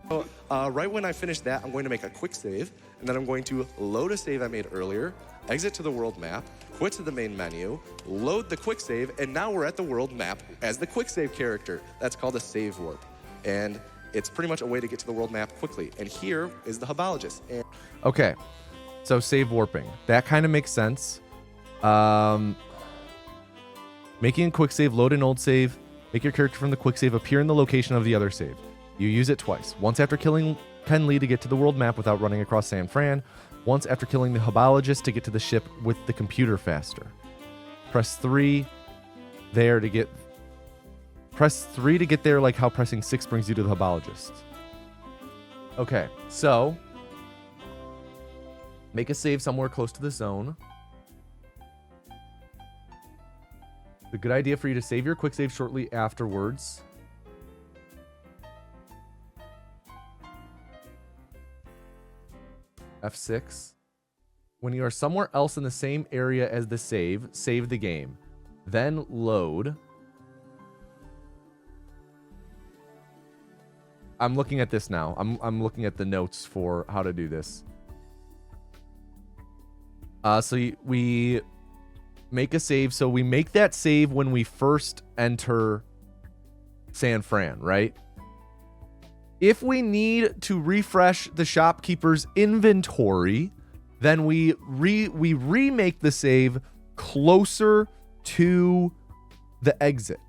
So right when I finish that, I'm going to make a quick save, and then I'm going to load a save I made earlier, exit to the world map, quit to the main menu, load the quick save, and now we're at the world map as the quick save character. That's called a save warp. And it's pretty much a way to get to the world map quickly. And here is the Hubologist. And Okay, so save warping. That kind of makes sense. Making a quick save, load an old save, make your character from the quick save appear in the location of the other save. You use it twice. Once after killing Ken Lee to get to the world map without running across San Fran. Once after killing the Hubologist to get to the ship with the computer faster. Press 3 there to get... Press 3 to get there like how pressing 6 brings you to the Hubologist. Okay, so... Make a save somewhere close to the zone. It's a good idea for you to save your quick save shortly afterwards. F6. When you are somewhere else in the same area as the save the game. Then load. I'm looking at this now. I'm looking at the notes for how to do this. So we make a save. So we make that save when we first enter San Fran, right? If we need to refresh the shopkeeper's inventory, then we remake the save closer to the exit,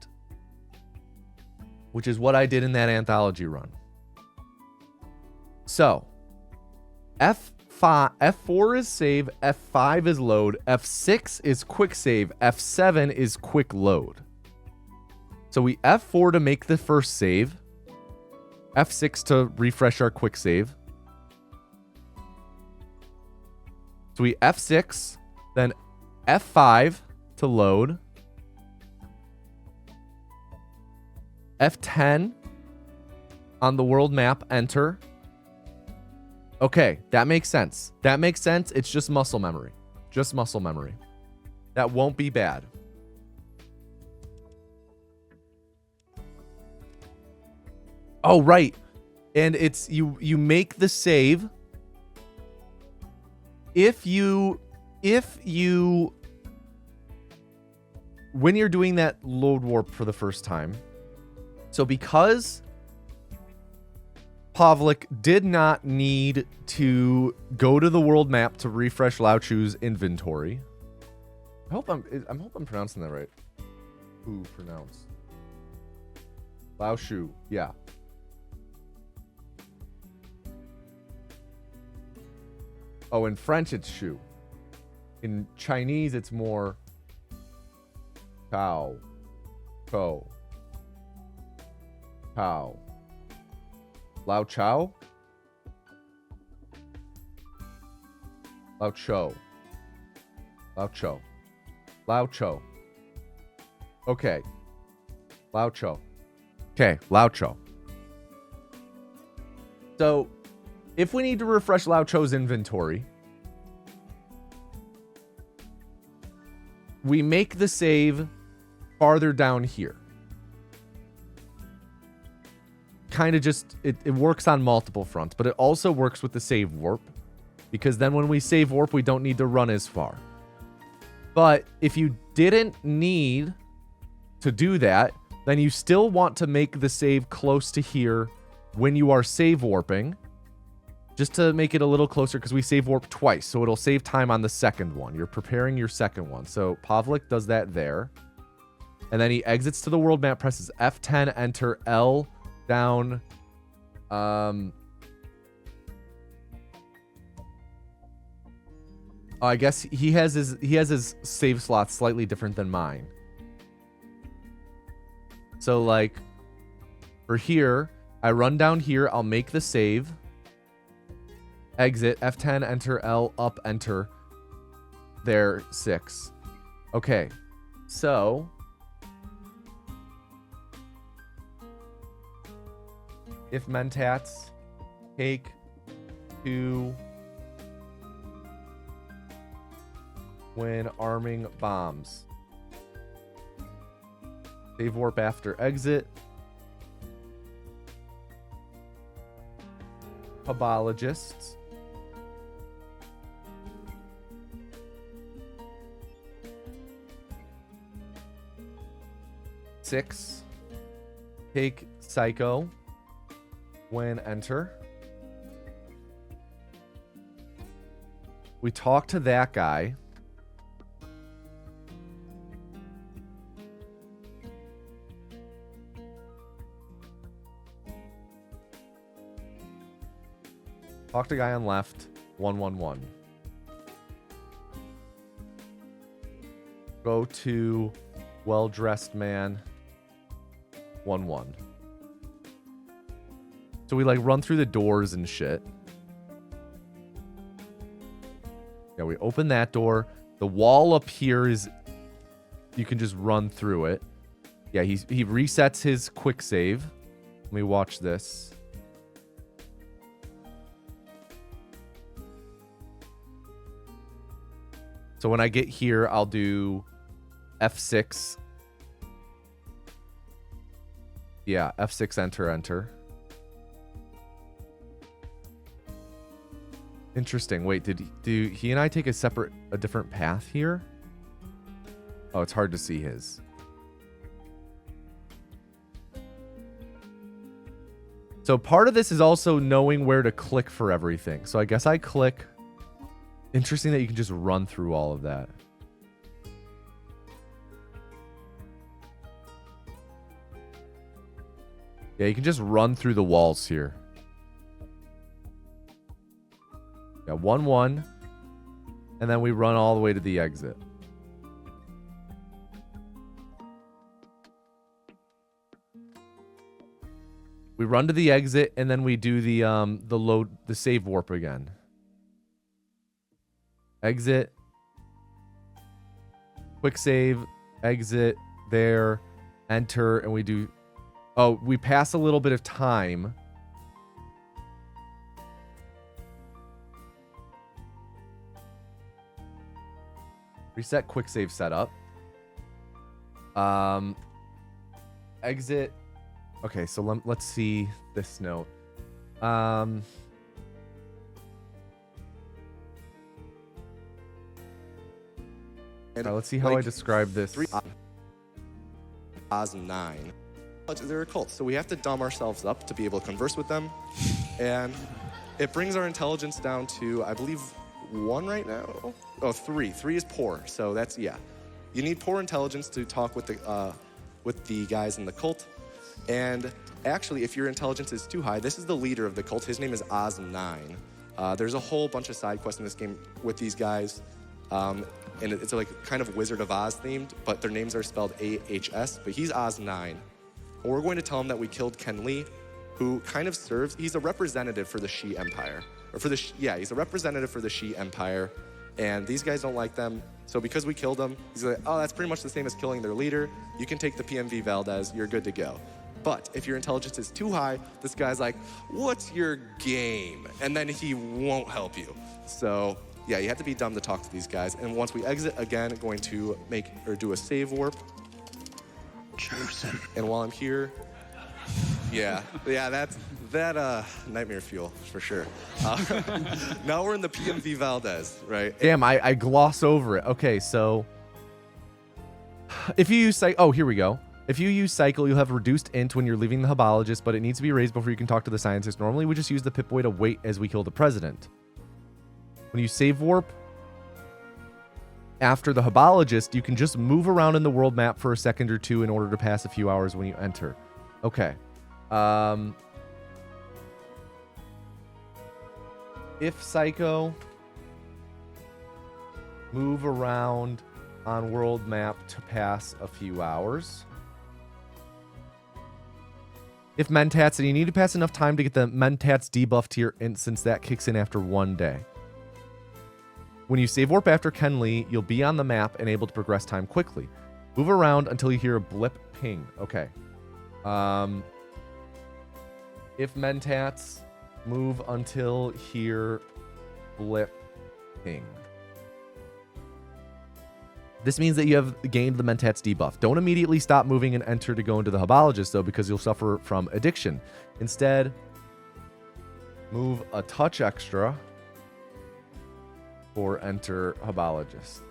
which is what I did in that anthology run. So F4 is save, F5 is load, F6 is quick save, F7 is quick load. So we F4 to make the first save, F6 to refresh our quick save. So we F6, then F5 to load, F10 on the world map, enter. Okay, that makes sense. That makes sense. It's just muscle memory. Just muscle memory. That won't be bad. Oh, right. And it's you make the save if you when you're doing that load warp for the first time. So because Pavlik did not need to go to the world map to refresh Lao Chu's inventory. I hope I'm pronouncing that right. Who pronounce? Lao Chu, yeah. Oh, in French it's Shu. In Chinese it's more Kao. Ko. Kao. Lao Chao? Lao Cho. Lao Cho. Lao Cho. Okay. Lao Cho. Okay, Lao Cho. So, if we need to refresh Lao Cho's inventory, we make the save farther down here. Kind of just, it works on multiple fronts, but it also works with the save warp, because then when we save warp, we don't need to run as far. But if you didn't need to do that, then you still want to make the save close to here when you are save warping, just to make it a little closer, because we save warp twice, so it'll save time on the second one. You're preparing your second one. So Pavlik does that there. And then he exits to the world map, presses F10, enter L, down. I guess he has his save slots slightly different than mine. So like for here, I run down here, I'll make the save. Exit, F10, enter L, up, enter. There, 6. Okay. So if mentats take 2 when arming bombs. Save warp after exit. Pubologists. Six. Take psycho when enter. We talk to that guy. Talk to guy on left. 111. Go to well-dressed man. 11. So we like run through the doors and shit. Yeah, we open that door. The wall up here is, you can just run through it. Yeah, he resets his quick save. Let me watch this. So when I get here, I'll do F6. Yeah, F6, enter. Interesting. Wait, do he and I take a different path here? Oh, it's hard to see his. So part of this is also knowing where to click for everything. So I guess I click. Interesting that you can just run through all of that. Yeah, you can just run through the walls here. Yeah, 1-1. And then we run all the way to the exit. We run to the exit and then we do the save warp again. Exit. Quick save. Exit. There. Enter. And we do... Oh, we pass a little bit of time. Reset quick save setup. Exit. Okay, so let's see this note. Let's see how I describe this. Oz 9. They're a cult, so we have to dumb ourselves up to be able to converse with them. And it brings our intelligence down to, I believe, 1 right now? Oh, 3. 3 is poor, so that's, yeah. You need poor intelligence to talk with the guys in the cult. And actually, if your intelligence is too high, this is the leader of the cult. His name is Oz 9. There's a whole bunch of side quests in this game with these guys. And it's like kind of Wizard of Oz themed, but their names are spelled AHS, but he's Oz 9. And we're going to tell him that we killed Ken Lee, who kind of serves, he's a representative for the Shi Empire. Or for the, yeah, he's a representative for the Shi Empire. and these guys don't like them. So because we killed them, he's like, oh, that's pretty much the same as killing their leader. You can take the PMV Valdez, you're good to go. But if your intelligence is too high, this guy's like, what's your game? And then he won't help you. So yeah, you have to be dumb to talk to these guys. And once we exit, again, going to do a save warp. Chosen. And while I'm here, yeah, that's nightmare fuel for sure. Now we're in the PMV Valdez, right? Damn, I gloss over it. Okay, so if you use here we go. If you use cycle, you'll have reduced int when you're leaving the Hebologist, but it needs to be raised before you can talk to the scientist. Normally, we just use the Pip-Boy to wait as we kill the president. When you save warp after the Hebologist, you can just move around in the world map for a second or two in order to pass a few hours when you enter. Okay. If Psycho, move around on world map to pass a few hours. If Mentats, and you need to pass enough time to get the Mentats debuff to your int, since that kicks in after 1 day. When you save warp after Kenley, you'll be on the map and able to progress time quickly. Move around until you hear a blip ping. Okay. If Mentats, move until hear blip ping. This means that you have gained the Mentats debuff. Don't immediately stop moving and enter to go into the Hebologist, though, because you'll suffer from addiction. Instead, move a touch extra or enter Hebologist.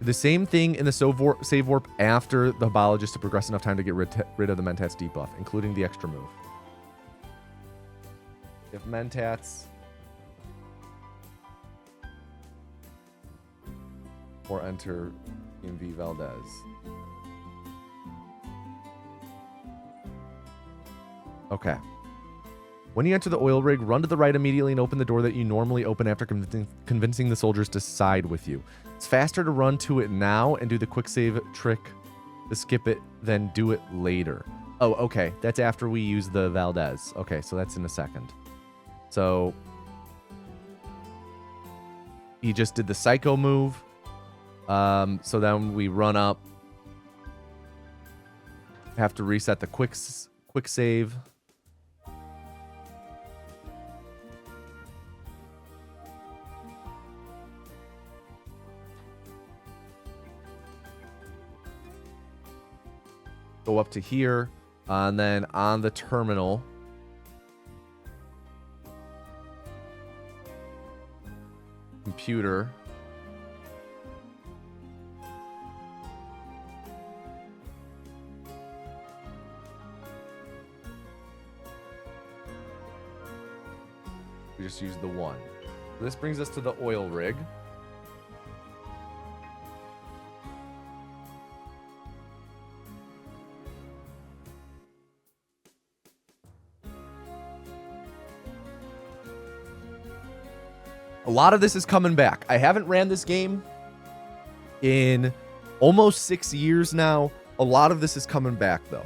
The same thing in the save warp after the Hebologist to progress enough time to get rid of the Mentats debuff, including the extra move. If Mentats or enter PMV Valdez. Okay. When you enter the oil rig, run to the right immediately and open the door that you normally open after convincing the soldiers to side with you. It's faster to run to it now and do the quick save trick to skip it than do it later. Oh, okay. That's after we use the Valdez. Okay, so that's in a second. So he just did the Psycho move. So then we run up. Have to reset the quick save. Go up to here, and then on the terminal, computer. We just use the 1. This brings us to the oil rig. A lot of this is coming back. I haven't ran this game in almost 6 years now. A lot of this is coming back, though.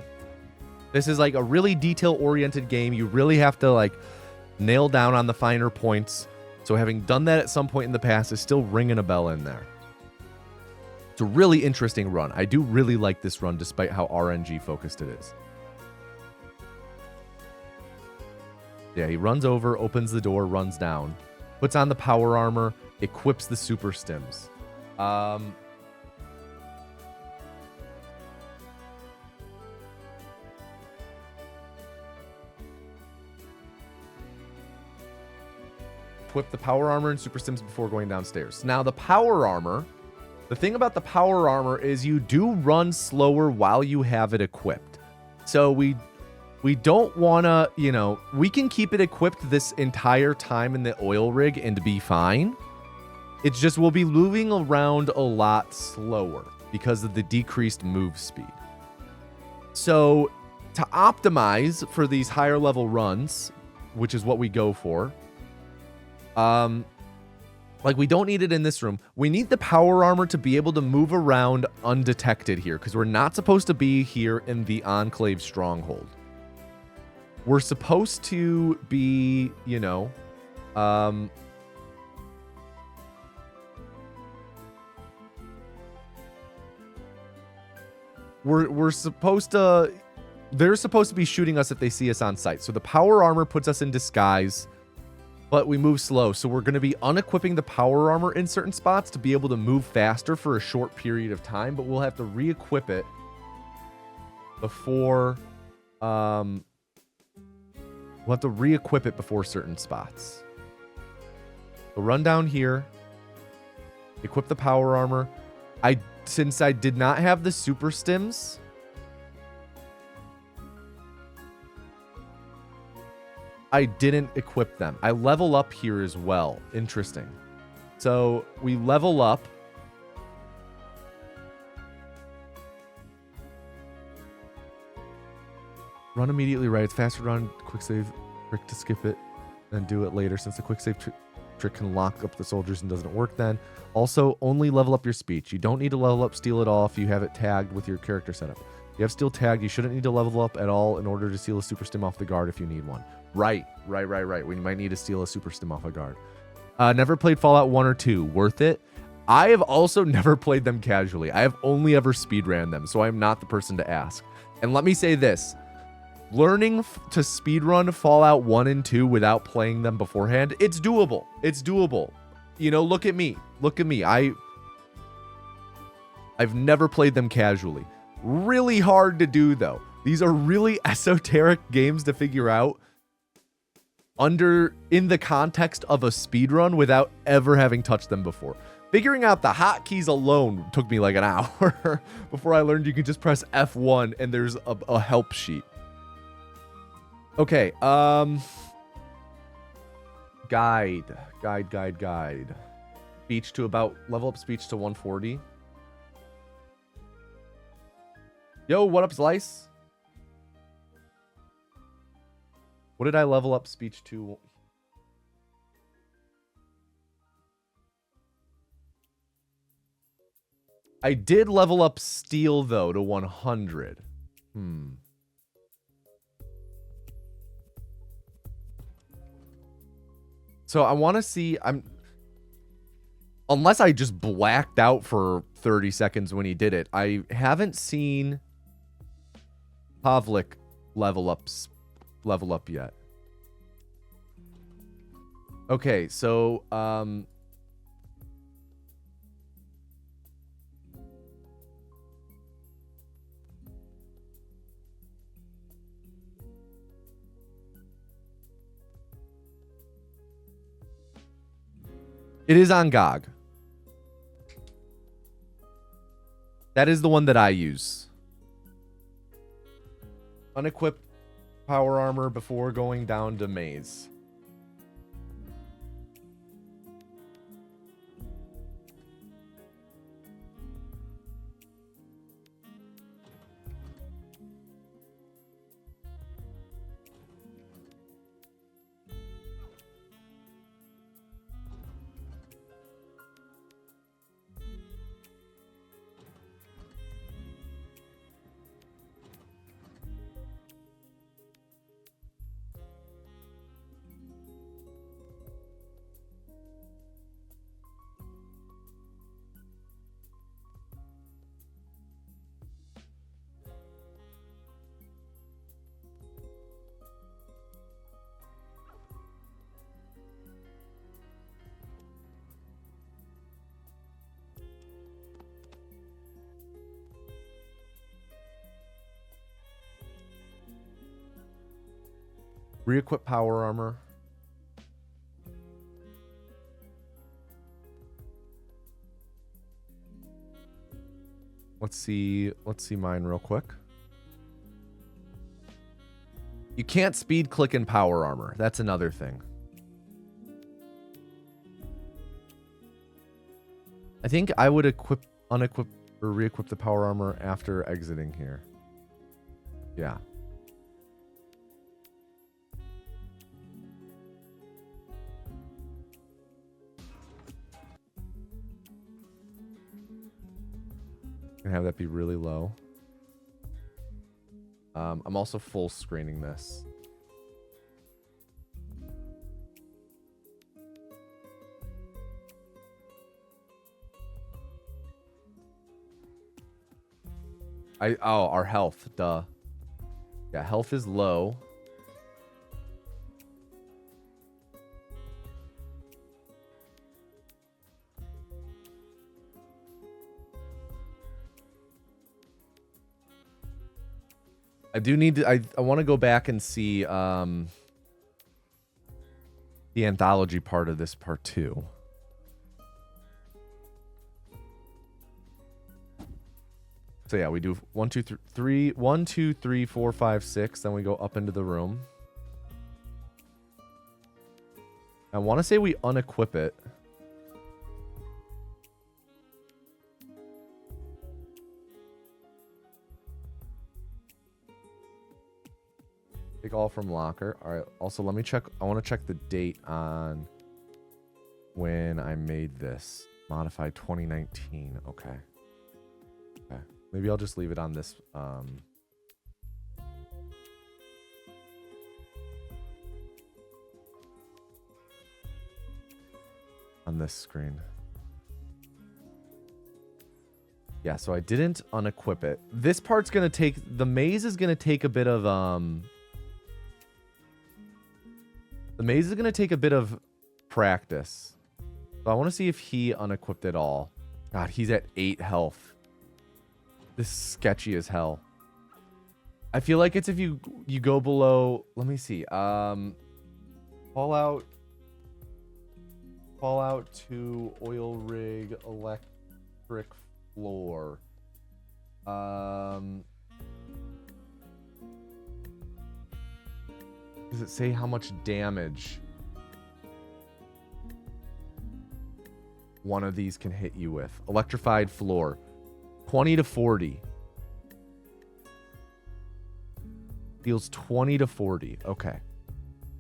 This is like a really detail-oriented game. You really have to like nail down on the finer points. So having done that at some point in the past is still ringing a bell in there. It's a really interesting run. I do really like this run despite how RNG focused it is. Yeah, he runs over, opens the door, runs down, puts on the power armor, equips the super stims. Equip the power armor and super stims before going downstairs. Now, the power armor, the thing about the power armor is you do run slower while you have it equipped. So we don't want to, we can keep it equipped this entire time in the oil rig and be fine. It's just we'll be moving around a lot slower because of the decreased move speed. So to optimize for these higher level runs, which is what we go for, like we don't need it in this room. We need the power armor to be able to move around undetected here because we're not supposed to be here in the Enclave stronghold. We're supposed to be, we're supposed to, they're supposed to be shooting us if they see us on sight. So the power armor puts us in disguise, but we move slow. So we're going to be unequipping the power armor in certain spots to be able to move faster for a short period of time, but we'll have to re-equip it before, we'll have to re-equip it before certain spots. So run down here, equip the power armor. Since I did not have the super stims, I didn't equip them. I level up here as well. Interesting. So we level up. Run immediately right. It's faster run. Quick save. Trick to skip it. Then do it later. Since the quick save trick can lock up the soldiers and doesn't work then. Also, only level up your speech. You don't need to level up steal at all if you have it tagged with your character setup. If you have steal tagged, you shouldn't need to level up at all in order to steal a super stim off the guard if you need one. Right. We might need to steal a super stim off a guard. Never played Fallout 1 or 2. Worth it? I have also never played them casually. I have only ever speedran them, so I am not the person to ask. And let me say this. Learning to speedrun Fallout 1 and 2 without playing them beforehand, it's doable. It's doable. You know, look at me. Look at me. I've never played them casually. Really hard to do, though. These are really esoteric games to figure out in the context of a speedrun without ever having touched them before. Figuring out the hotkeys alone took me like an hour before I learned you could just press F1 and there's a help sheet. Okay, guide. Speech to level up speech to 140. Yo, what up, Slice? What did I level up speech to? I did level up steal, though, to 100. So I want to see, unless I just blacked out for 30 seconds when he did it, I haven't seen Pavlik level up yet. Okay, so it is on GOG. That is the one that I use. Unequip power armor before going down to maze. Re-equip power armor. Let's see mine real quick. You can't speed click in power armor. That's another thing. I think I would unequip or re-equip the power armor after exiting here. Yeah. And have that be really low. I'm also full screening this. Our health, duh. Yeah, health is low. I do need to, I want to go back and see the anthology part of this part 2. So yeah, we do 1, 2, 3, 1, 2, 3, 4, 5, 6. Then we go up into the room. I want to say we unequip it. Take all from locker. All right. Also, let me check. I want to check the date on when I made this. Modified 2019. Okay. Okay. Maybe I'll just leave it on this. On this screen. Yeah, so I didn't unequip it. This part's going to take... The maze is going to take a bit of... The maze is going to take a bit of practice. So I want to see if he unequipped it all. God, he's at 8 health. This is sketchy as hell. I feel like it's if you go below... Let me see. Fallout 2 oil rig electric floor. Does it say how much damage one of these can hit you with? Electrified floor. 20 to 40. Deals 20 to 40. Okay.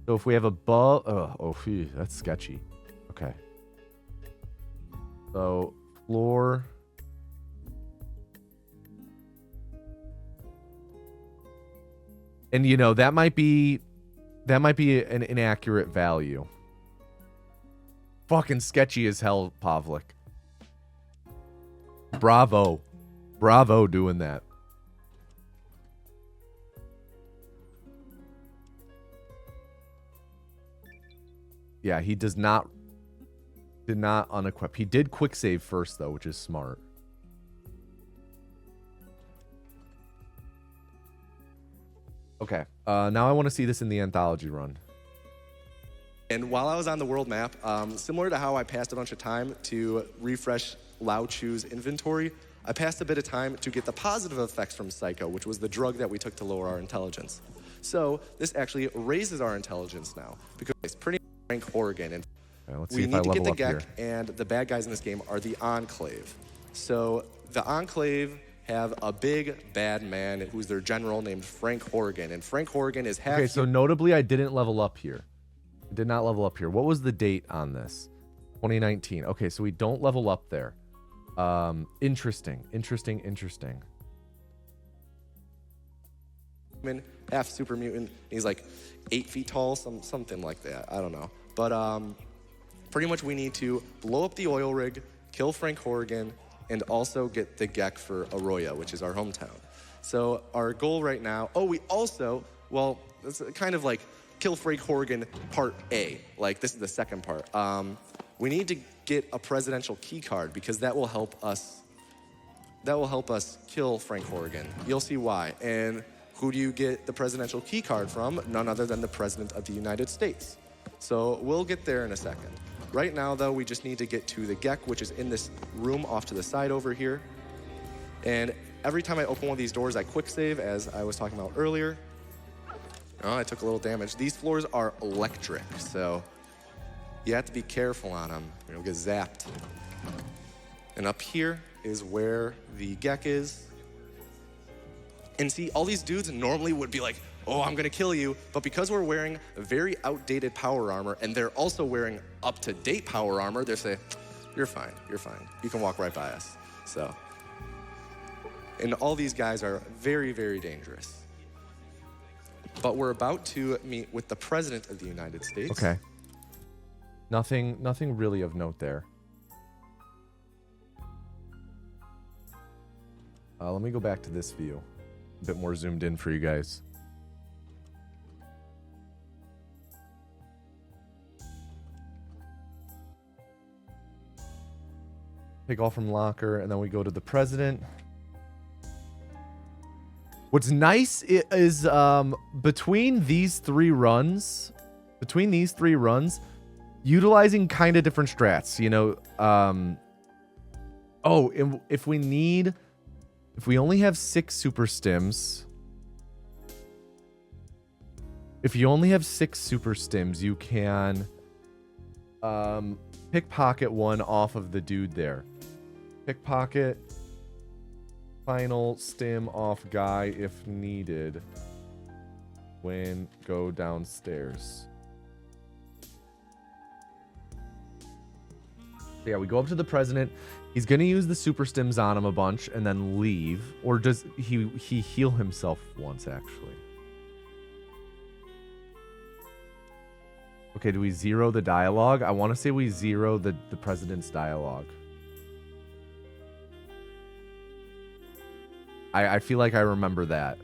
So if we have above... Oh, phew, that's sketchy. Okay. So, floor... And, you know, that might be an inaccurate value. Fucking sketchy as hell, Pavlik. Bravo. Bravo doing that. Yeah, he did not unequip. He did quick save first, though, which is smart. Okay, now I want to see this in the anthology run. And while I was on the world map, similar to how I passed a bunch of time to refresh Lao Chu's inventory, I passed a bit of time to get the positive effects from Psycho, which was the drug that we took to lower our intelligence. So this actually raises our intelligence now, because it's pretty Frank Horrigan. And okay, let's see we if need I to get level the up Gek, here. and the bad guys in this game are the Enclave. So the Enclave have a big bad man who's their general named Frank Horrigan. And Frank Horrigan is half... Okay, so notably, I didn't level up here. I did not level up here. What was the date on this? 2019. Okay, so we don't level up there. Interesting. Half super mutant. He's like 8 feet tall, something like that. I don't know. But pretty much we need to blow up the oil rig, kill Frank Horrigan, and also get the Gek for Arroyo, which is our hometown. So our goal right now... Oh, we also... Well, it's kind of like kill Frank Horrigan part A. Like, this is the second part. We need to get a presidential key card because that will help us kill Frank Horrigan. You'll see why. And who do you get the presidential key card from? None other than the President of the United States. So we'll get there in a second. Right now, though, we just need to get to the Gek, which is in this room off to the side over here. And every time I open one of these doors, I quick save, as I was talking about earlier. Oh, I took a little damage. These floors are electric, so you have to be careful on them. You'll get zapped. And up here is where the Gek is. And see, all these dudes normally would be like, oh, I'm gonna kill you. But because we're wearing very outdated power armor and they're also wearing up-to-date power armor, they say, you're fine. You can walk right by us. So, and all these guys are very, very dangerous. But we're about to meet with the President of the United States. Okay. Nothing really of note there. Let me go back to this view. A bit more zoomed in for you guys. Take off from locker, and then we go to the president. What's nice is between these three runs, utilizing kind of different strats, you know. If we only have 6 super stims, you can pickpocket one off of the dude there. Pickpocket, final stim off guy if needed. When go downstairs. So yeah, we go up to the president. He's gonna use the super stims on him a bunch and then leave. Or does he heal himself once actually? Okay, do we zero the dialogue? I want to say we zero the president's dialogue. I feel like I remember that.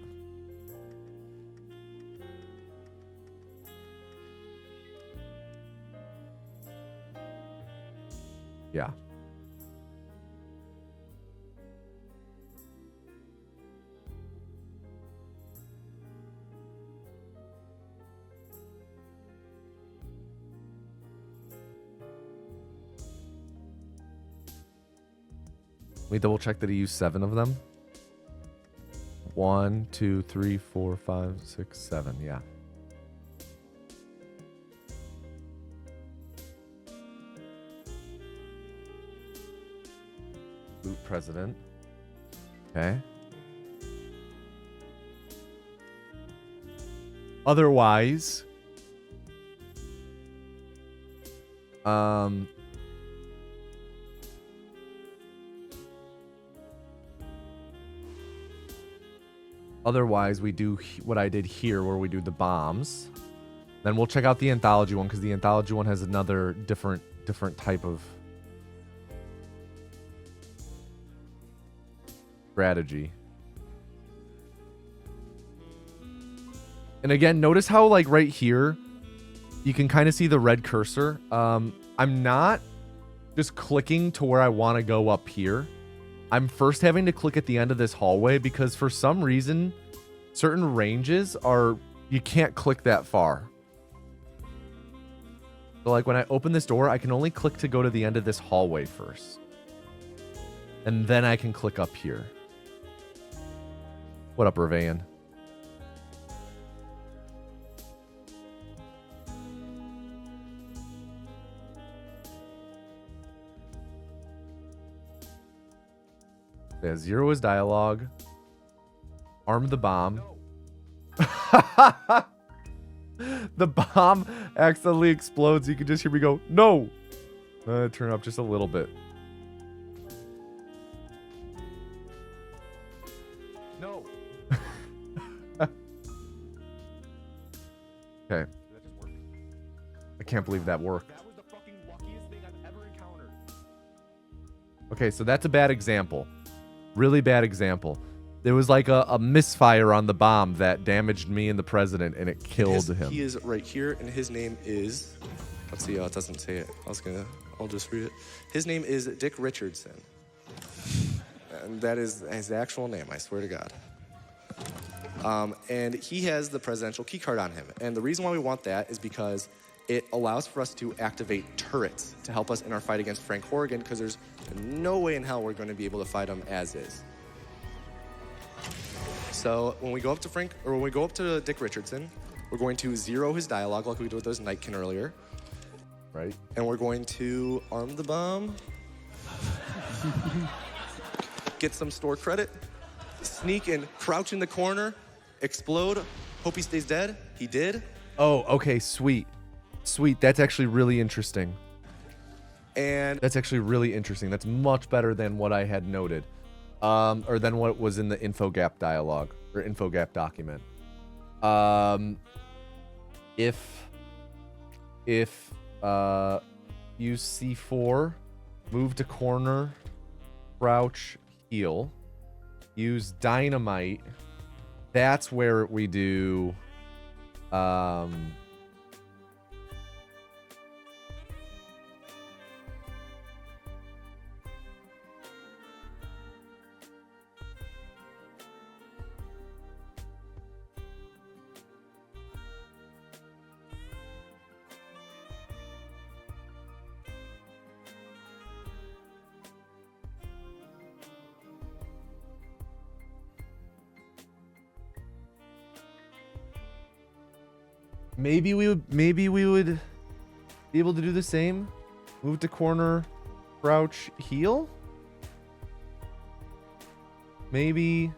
Yeah. Let me double check that he used 7 of them. 1, 2, 3, 4, 5, 6, 7. Yeah. Loot president. Okay. Otherwise, we do what I did here, where we do the bombs. Then we'll check out the anthology one, because the anthology one has another different type of strategy. And again, notice how like right here, you can kind of see the red cursor. I'm not just clicking to where I want to go up here. I'm first having to click at the end of this hallway because for some reason, certain ranges you can't click that far. So like when I open this door, I can only click to go to the end of this hallway first. And then I can click up here. What up, Revain? Yeah, zero is dialogue. Arm the bomb. The bomb accidentally explodes. You can just hear me go, no. Turn up just a little bit. No. Okay. That just worked. I can't believe that worked. That was the fucking luckiest thing I've ever encountered. Okay, so that's a bad example. Really bad example. There was like a misfire on the bomb that damaged me and the president, and it killed him. He is right here, and his name is... Let's see, it doesn't say it. I'll just read it. His name is Dick Richardson. And that is his actual name, I swear to God. And he has the presidential key card on him. And the reason why we want that is because it allows for us to activate turrets to help us in our fight against Frank Horrigan, because there's no way in hell we're going to be able to fight him as is. So when we go up to Dick Richardson, we're going to zero his dialogue like we did with those Nightkin earlier. Right. And we're going to arm the bomb. Get some store credit. Sneak and crouch in the corner. Explode. Hope he stays dead. He did. Oh, okay, sweet. Sweet, that's actually really interesting. And that's actually really interesting. That's much better than what I had noted. Or than what was in the infogap dialogue or infogap document. If use C4, move to corner, crouch, heal. use dynamite. That's where we do maybe we would be able to do the same. Move to corner, crouch, heal. Maybe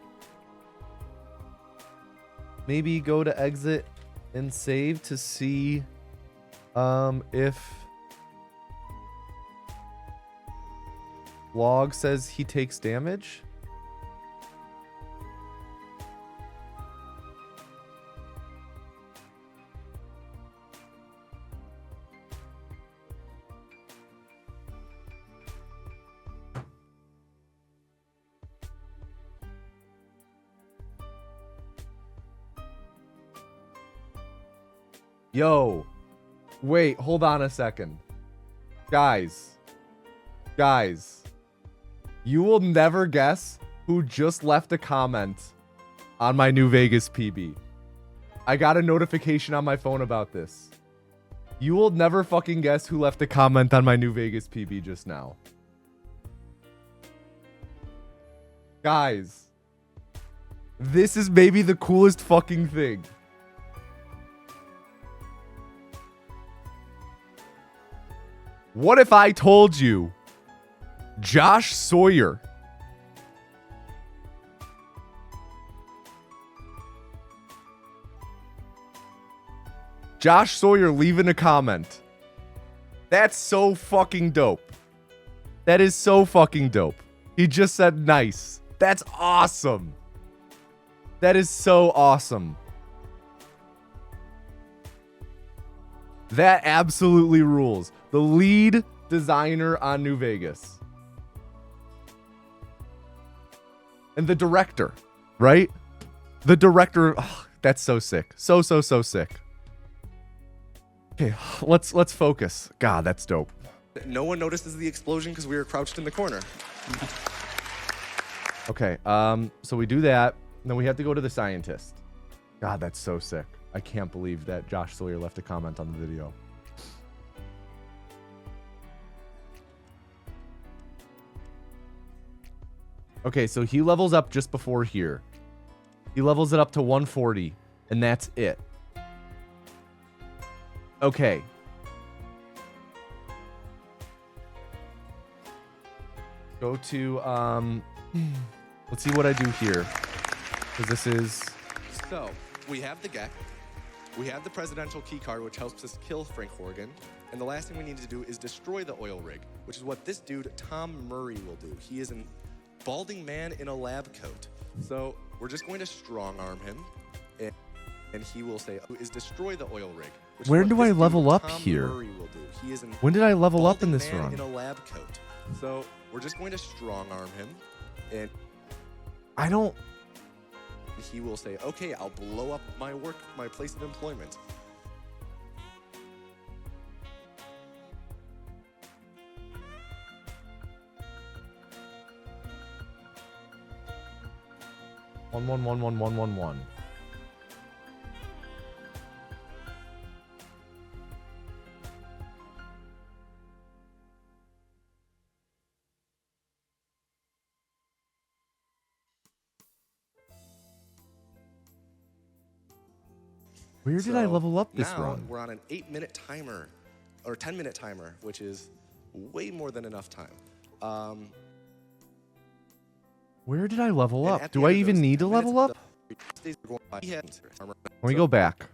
go to exit and save to see if log says he takes damage. Yo, wait, hold on a second. Guys, you will never guess who just left a comment on my New Vegas PB. I got a notification on my phone about this. You will never fucking guess who left a comment on my New Vegas PB just now. Guys, this is maybe the coolest fucking thing. What if I told you Josh Sawyer leaving a comment? That's so fucking dope. That is so fucking dope. He just said nice. That's awesome. That is so awesome. That absolutely rules. The lead designer on New Vegas. And the director, right? The director, oh, that's so sick. So sick. Okay, let's focus. God, that's dope. No one notices the explosion because we were crouched in the corner. Okay, so we do that. Then we have to go to the scientist. God, that's so sick. I can't believe that Josh Sawyer left a comment on the video. Okay, so he levels up just before here. He levels it up to 140, and that's it. Okay. Go to, let's see what I do here. Because this is... So, we have the Gek. We have the presidential key card, which helps us kill Frank Horgan. And the last thing we need to do is destroy the oil rig, which is what this dude, Tom Murray, will do. He is an balding man in a lab coat. So we're just going to strong arm him, and he will say, "Is destroy the oil rig." Where do I level up here? He is when did I level up in this run? In a lab coat. So we're just going to strong arm him, and I don't. He will say, "Okay, I'll blow up my place of employment." One. Where did I level up this run? We're on an 8-minute timer, or 10-minute timer, which is way more than enough time. Where did I level up? Do I even need to level up? Let me go back.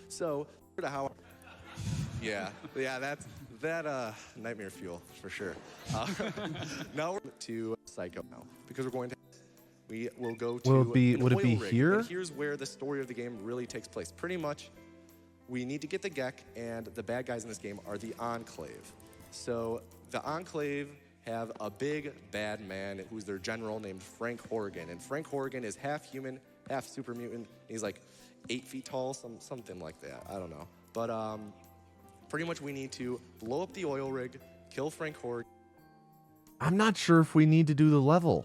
So, yeah, that's nightmare fuel for sure. Now we're to Psycho now because we're going to. We will go to. Would it be here? And here's where the story of the game really takes place. Pretty much, we need to get the Gek, and the bad guys in this game are the Enclave. So the Enclave have a big bad man who's their general named Frank Horrigan. And Frank Horrigan is half human, half super mutant. He's like 8 feet tall, something like that. I don't know. But pretty much we need to blow up the oil rig, kill Frank Horrigan. I'm not sure if we need to do the level.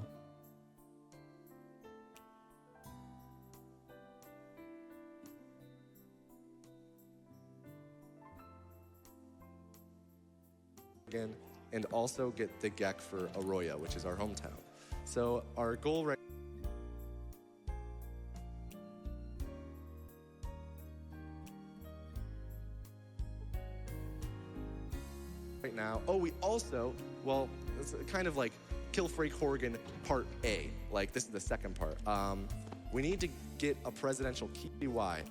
And also get the Gek for Arroyo, which is our hometown. So our goal right now. Oh, we also, well, it's kind of like Kill Frank Horrigan Part A. Like, this is the second part. We need to get a presidential key. Why?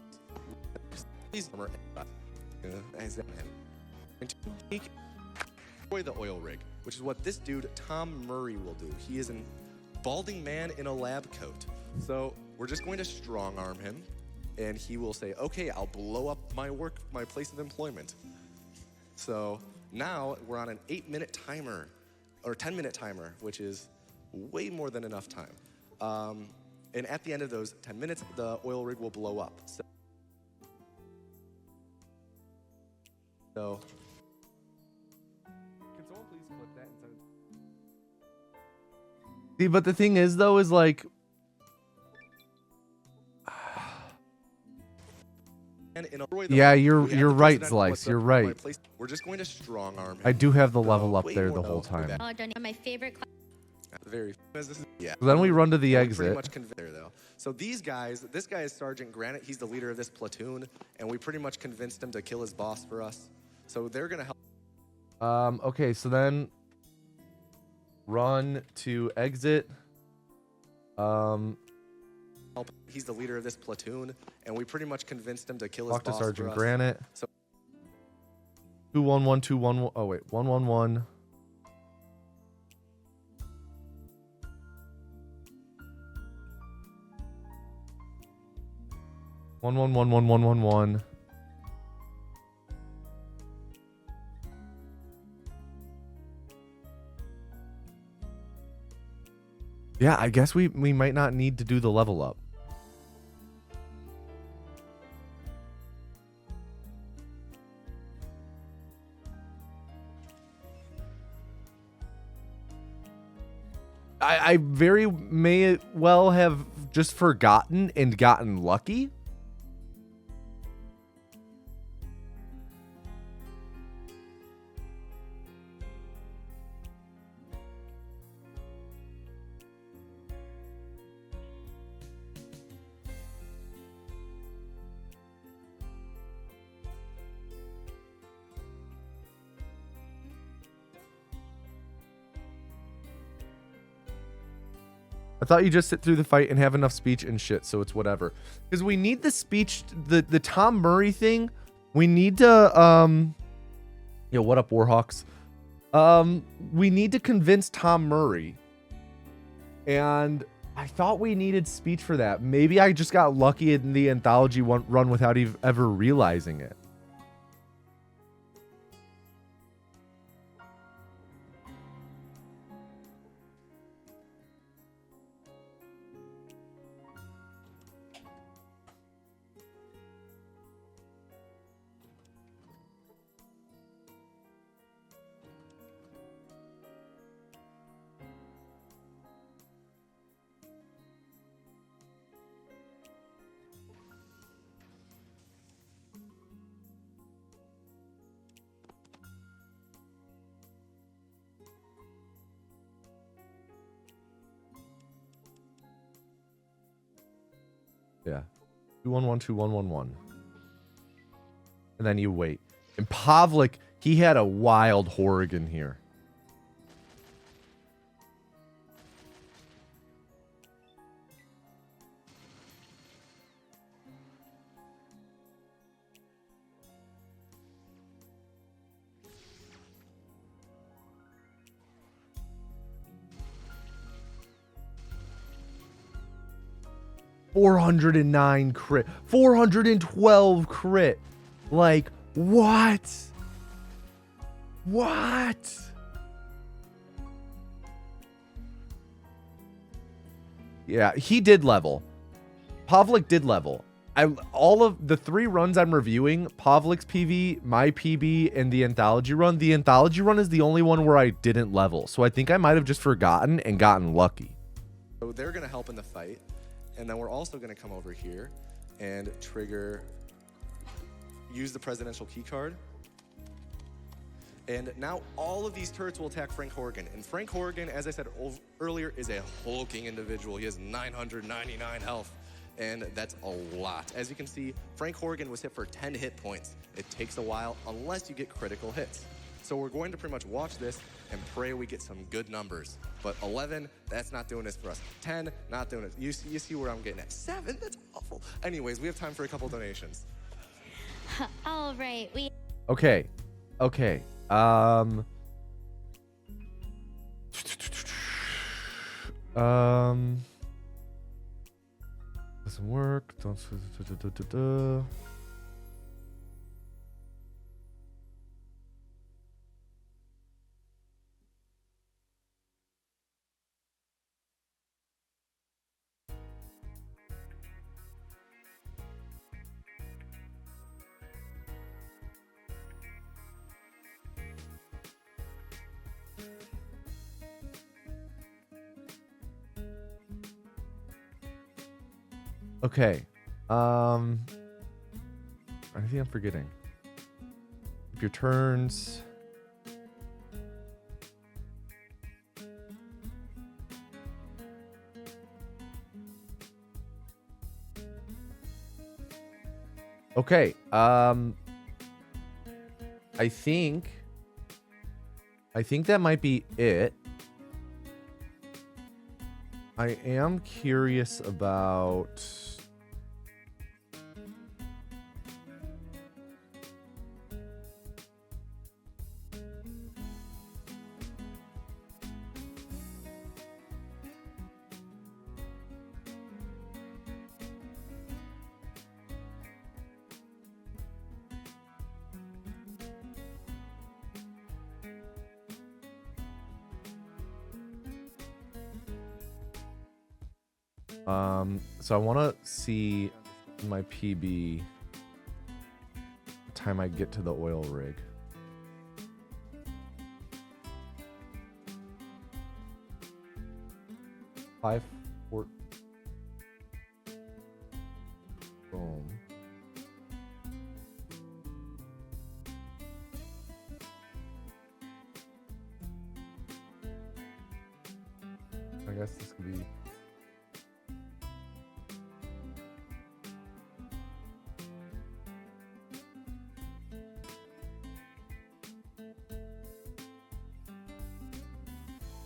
And to destroy the oil rig, which is what this dude, Tom Murray, will do. He is a balding man in a lab coat. So we're just going to strong arm him, and he will say, okay, I'll blow up my place of employment. So now we're on an 8-minute timer, or 10-minute timer, which is way more than enough time. And at the end of those 10 minutes, the oil rig will blow up. So can someone please clip that and send it? See, but the thing is, though, is like, yeah, you're right, Slice. You're right. We're just going to strong arm him. I do have the level up there the whole time. My favorite class. Very. Yeah. So then we run to the Pretty exit. much there though. So these guys, this guy is Sergeant Granite. He's the leader of this platoon, and we pretty much convinced him to kill his boss for us. So they're gonna help. Okay, so then run to exit. He's the leader of this platoon, and we pretty much convinced him to kill his Talk to boss Sergeant for us. Granite. So 211 211. Oh wait, 111. One one one one one one one. Yeah, I guess we might not need to do the level up. I very may well have just forgotten and gotten lucky. I thought you just sit through the fight and have enough speech and shit, so it's whatever. Because we need the speech, the Tom Murray thing. We need to, yo, what up, Warhawks? We need to convince Tom Murray. And I thought we needed speech for that. Maybe I just got lucky in the anthology run without ever realizing it. Yeah. 2112111. And then you wait. And Pavlik, he had a wild Horrigan here. $409 crit, 412 crit. Like, what? What? Yeah, he did level. Pavlik did level. All of the 3 runs I'm reviewing, Pavlik's PV, my PB, and the Anthology run. The Anthology run is the only one where I didn't level. So I think I might have just forgotten and gotten lucky. So they're going to help in the fight. And then we're also going to come over here and trigger, use the presidential key card. And now all of these turrets will attack Frank Horgan. And Frank Horgan, as I said earlier, is a hulking individual. He has 999 health. And that's a lot. As you can see, Frank Horgan was hit for 10 hit points. It takes a while unless you get critical hits. So we're going to pretty much watch this and pray we get some good numbers. But 11, that's not doing this for us. 10, not doing it. You see where I'm getting at. 7, that's awful. Anyways, we have time for a couple donations. All right, Okay. Doesn't work. Don't. Okay. I think I'm forgetting. If your turns. Okay. I think that might be it. I am curious about so I want to see my PB the time I get to the oil rig. Boom. I guess this could be.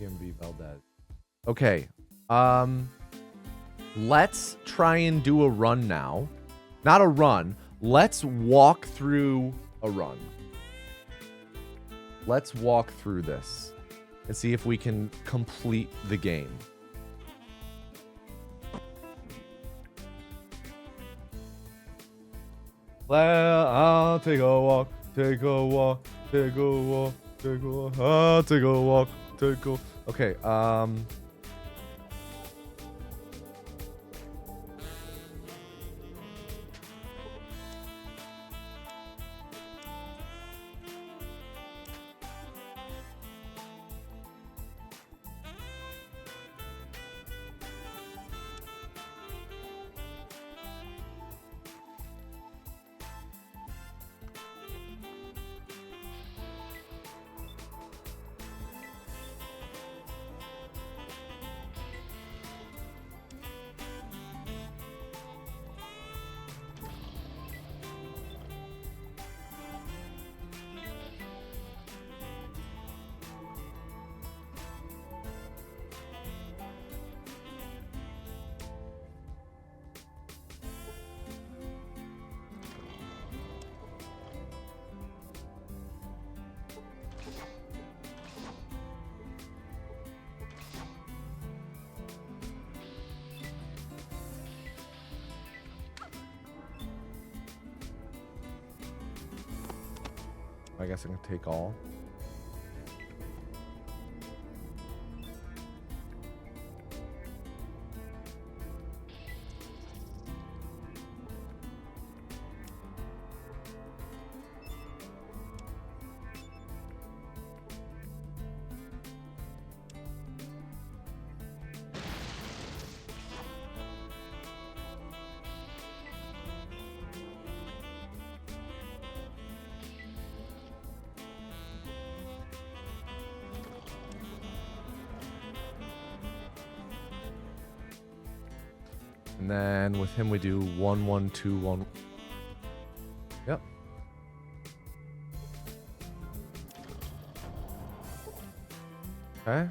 PMV Valdez. Okay. Let's try and do a run now. Not a run. Let's walk through a run. Let's walk through this and see if we can complete the game. I'll take a walk, take a walk, take a walk, take a walk, I'll take a walk, take a. Okay, I guess I can take all. And then with him we do 1, 1, 2, 1. Yep. Okay.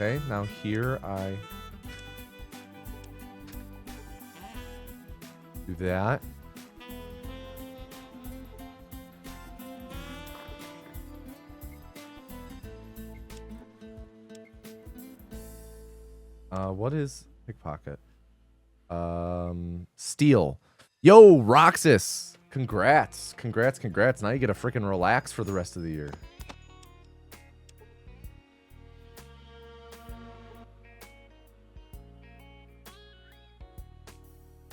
Okay, now here I do that. What is pickpocket? Steal. Yo, Roxas! Congrats. Congrats. Now you get to freaking relax for the rest of the year.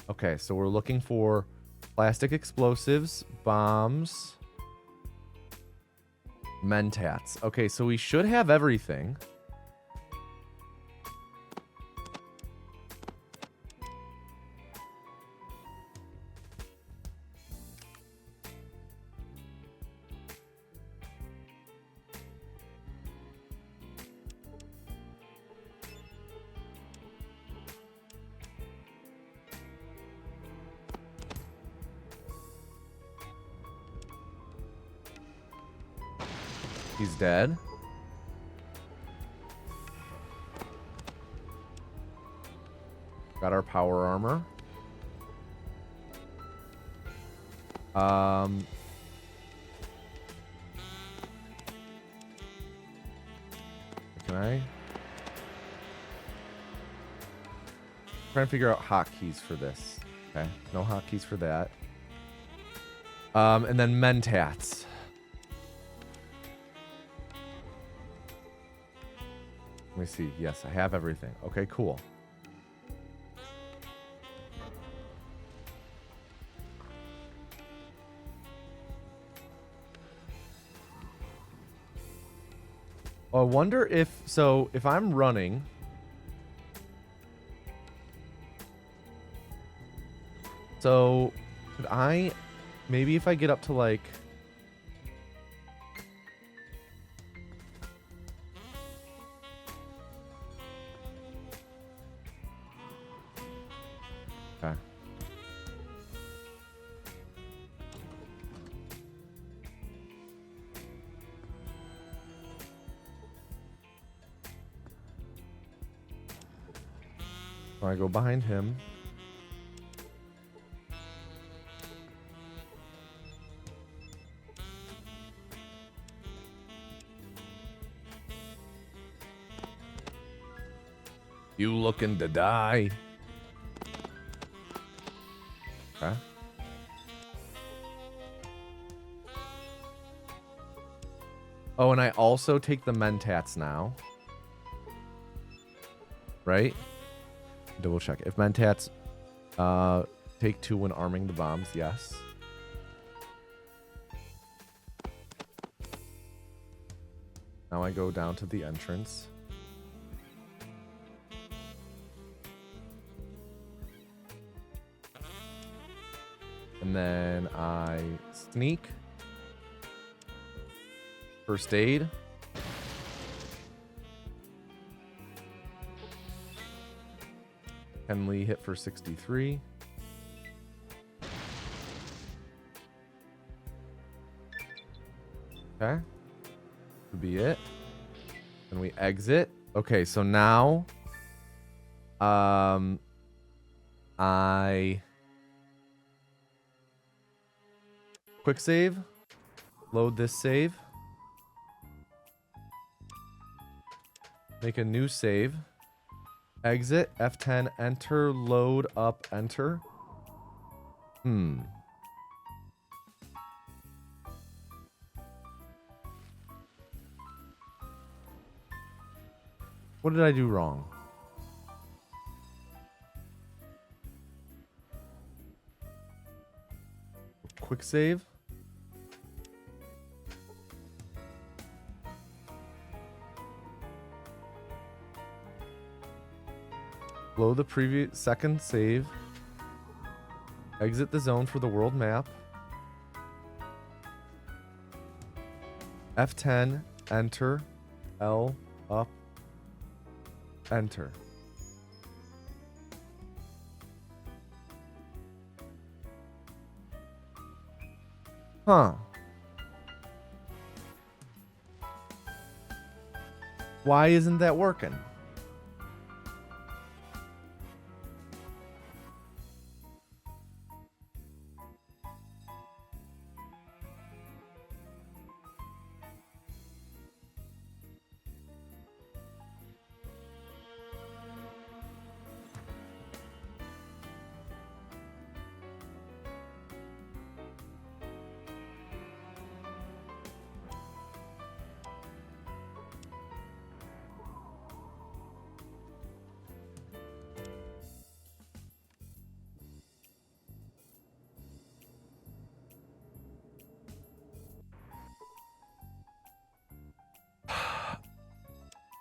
Okay, so we're looking for plastic explosives, bombs, mentats. Okay, so we should have everything. He's dead. Got our power armor. Can I? Trying to figure out hotkeys for this. Okay, no hotkeys for that. And then mentats. Let me see. Yes, I have everything. Okay, cool. I wonder if, so if I'm running, so could I, maybe if I get up to like, okay. So I go behind him. You looking to die? Okay. Oh, and I also take the mentats now. Right? Double check. If mentats take 2 when arming the bombs, yes. Now I go down to the entrance. And then I sneak. First aid. Henley hit for 63. Okay. Could be it. And we exit. Okay, so now I quick save. Load this save. Make a new save. Exit, F10, enter, load up, enter. What did I do wrong? Quick save. Load the previous second save. Exit the zone for the world map. F10, enter, L, up, enter. Huh. Why isn't that working?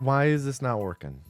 Why is this not working?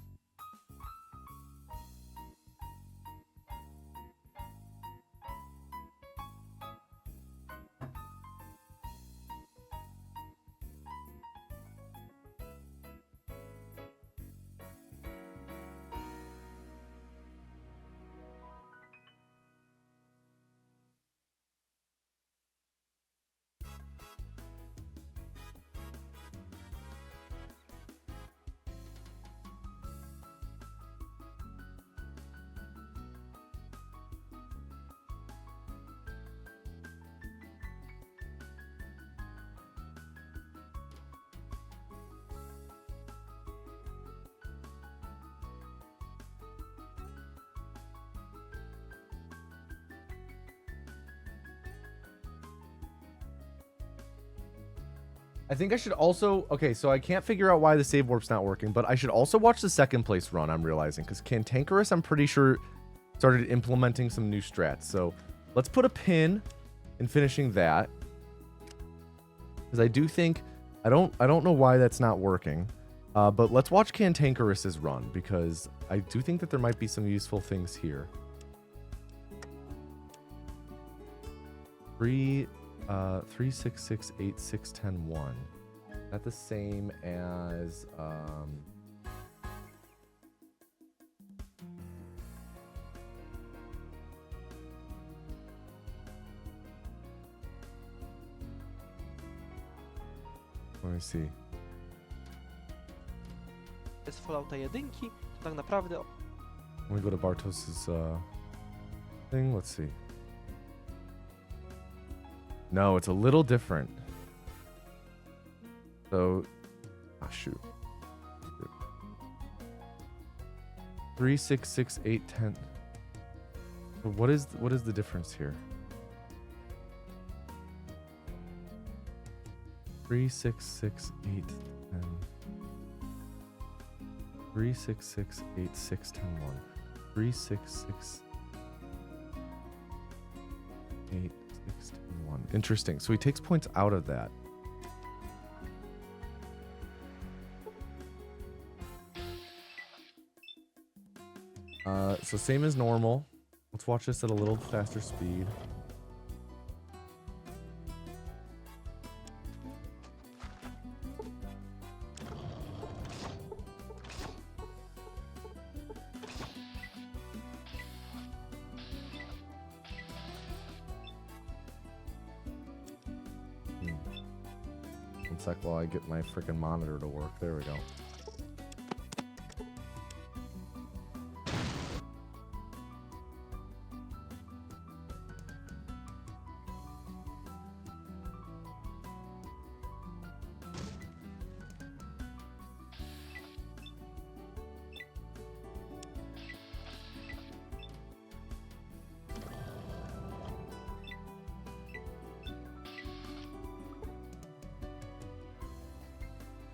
I think I should also... Okay, so I can't figure out why the save warp's not working, but I should also watch the second place run, I'm realizing, because Cantankerous, I'm pretty sure, started implementing some new strats. So let's put a pin in finishing that. Because I do think... I don't know why that's not working. But let's watch Cantankerous's run, because I do think that there might be some useful things here. 3668610-1. Is that the same as let me see. Z Fallouta 1, to tak naprawdę... Let me go to Bartos's thing. Let's see. No, it's a little different. So, shoot. 3668110. What is the difference here? 3668110. 3668610-1. 3668610-1. Interesting. So he takes points out of that. So same as normal. Let's watch this at a little faster speed. One sec while I get my freaking monitor to work. There we go.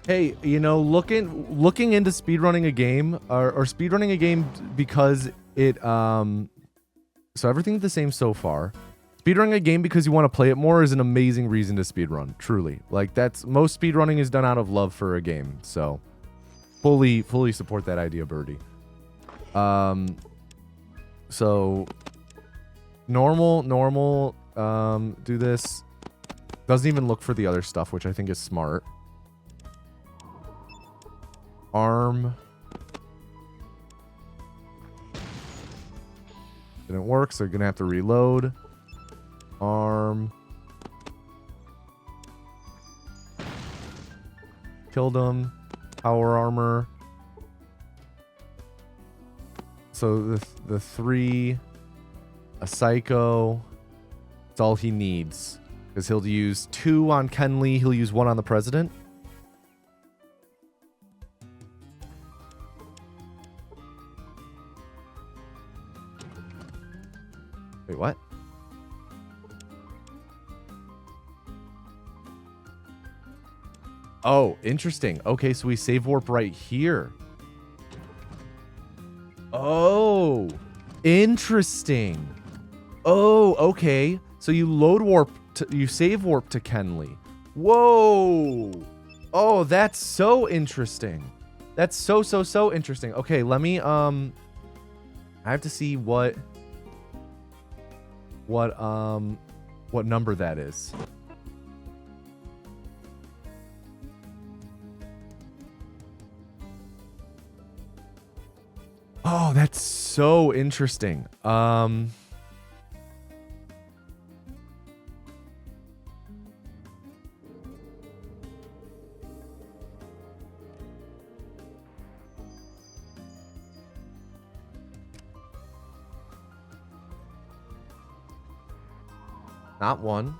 Hey, you know, looking into speedrunning a game or speedrunning a game because it so everything's the same so far. Speedrunning a game because you want to play it more is an amazing reason to speedrun, truly. Like that's most speedrunning is done out of love for a game. So fully support that idea, Birdie. So normal, do this. Doesn't even look for the other stuff, which I think is smart. Arm. Didn't work, so you're gonna have to reload. Arm. Killed him. Power armor. So the 3, a psycho. That's all he needs. Because he'll use 2 on Kenley. He'll use 1 on the president. Wait, what? Oh, interesting. Okay, so we save warp right here. Oh, interesting. Oh, okay. So you load warp, you save warp to Kenley. Whoa. Oh, that's so interesting. That's so interesting. Okay, let me, I have to see what number that is. Oh, that's so interesting. Not 1.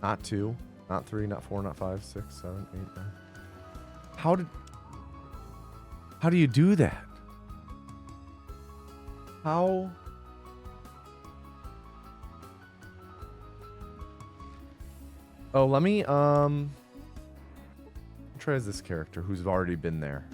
Not 2. Not 3, not 4, not 5, 6, 7, 8, 9. How do you do that? How? Oh, let me try as this character who's already been there.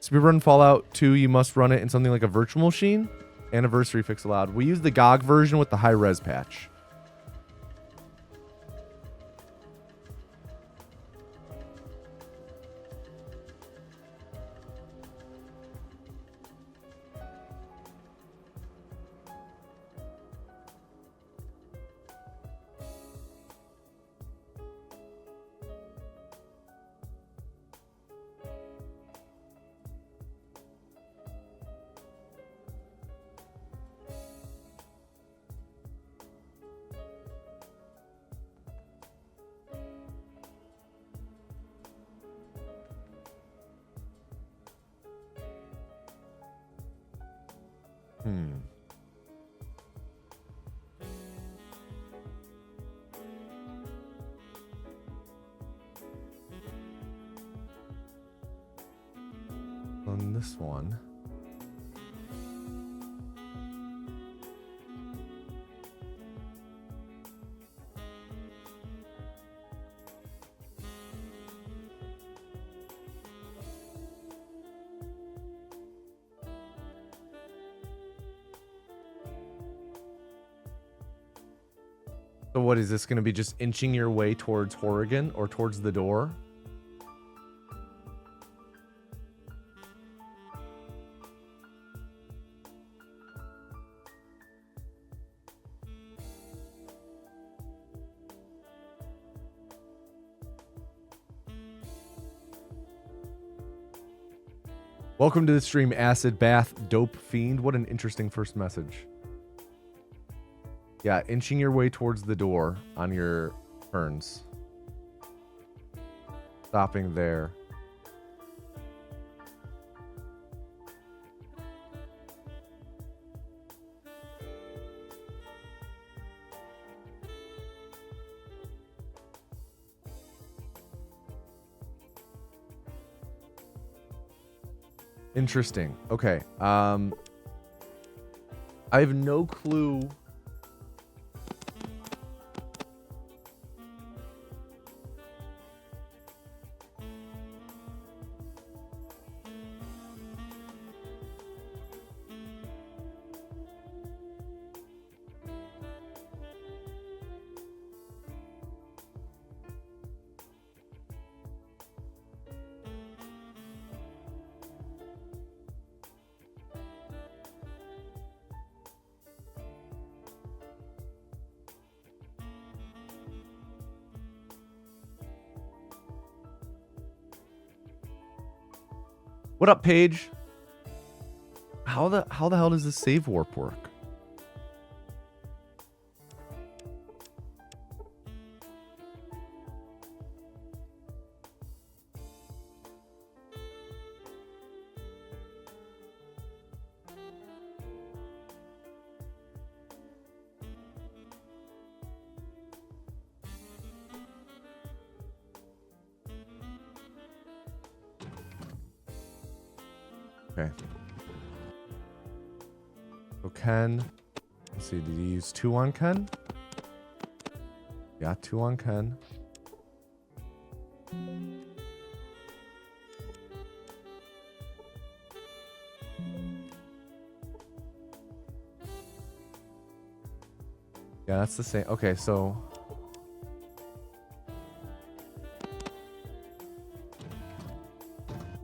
Speedrun Fallout 2, you must run it in something like a virtual machine. Anniversary fix allowed. We use the GOG version with the high res patch. On this one. So what is this going to be, just inching your way towards Horrigan or towards the door? Welcome to the stream, Acid Bath Dope Fiend. What an interesting first message. Yeah, inching your way towards the door on your turns. Stopping there. Interesting. Okay. I have no clue. What up, Paige? How the hell does this save warp work? Okay. So Ken, let's see, did he use 2 on Ken? Yeah, 2 on Ken. Yeah, that's the same. Okay, so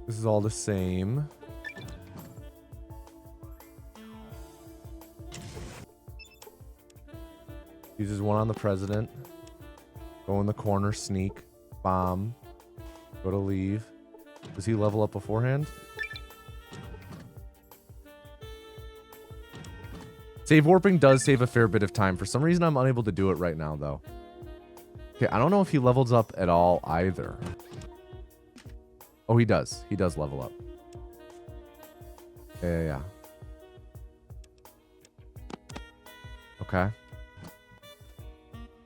this is all the same. Uses 1 on the president. Go in the corner, sneak, bomb, go to leave. Does he level up beforehand? Save warping does save a fair bit of time. For some reason, I'm unable to do it right now, though. Okay, I don't know if he levels up at all either. Oh, he does. He does level up. Yeah. Okay.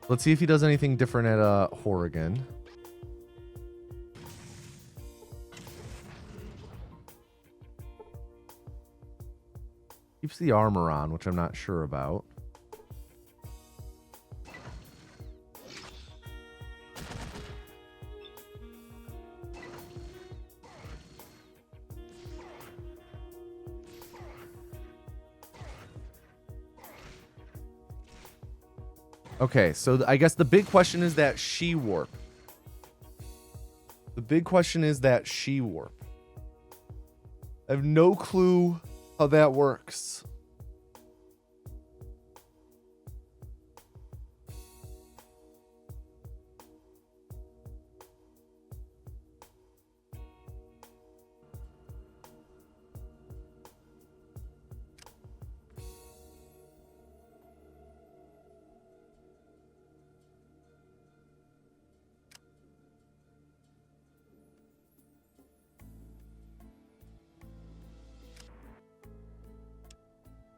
Let's see if he does anything different at Horrigan. Keeps the armor on, which I'm not sure about. Okay, so I guess the big question is that she-warp. The big question is that she-warp. I have no clue how that works.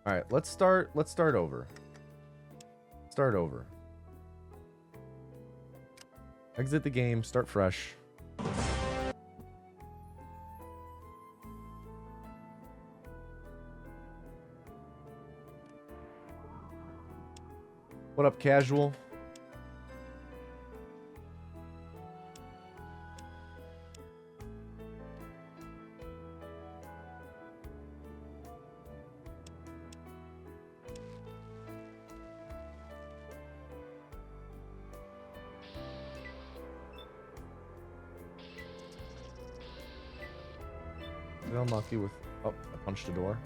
All right, let's start over. Start over. Exit the game, start fresh. What up, casual? Unlucky with... Oh, I punched the door.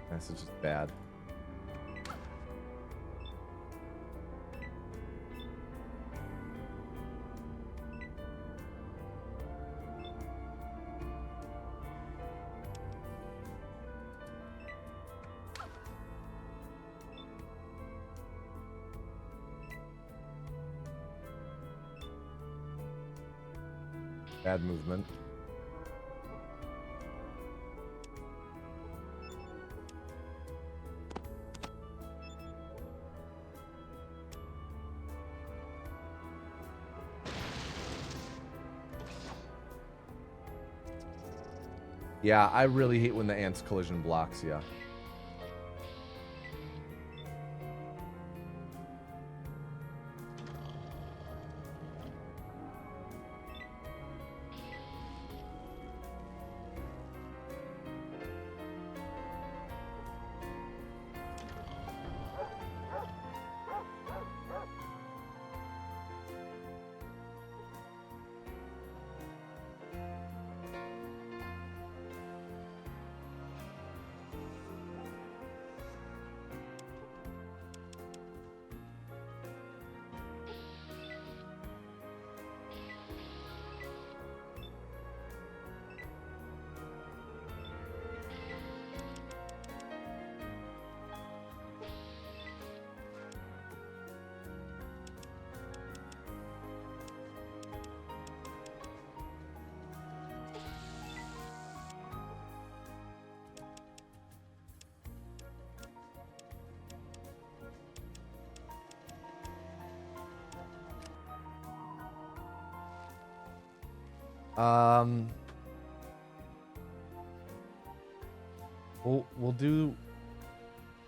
This is just bad. Bad movement. Yeah, I really hate when the ants collision blocks, yeah.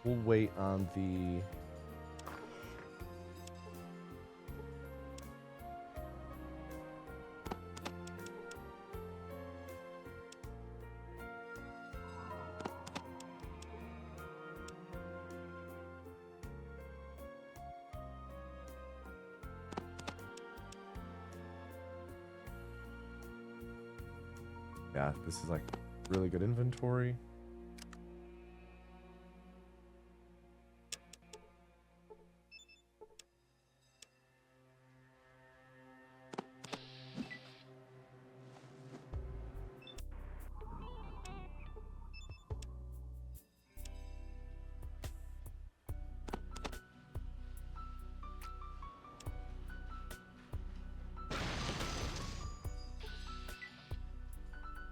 We'll wait on the yeah, this is like really good inventory.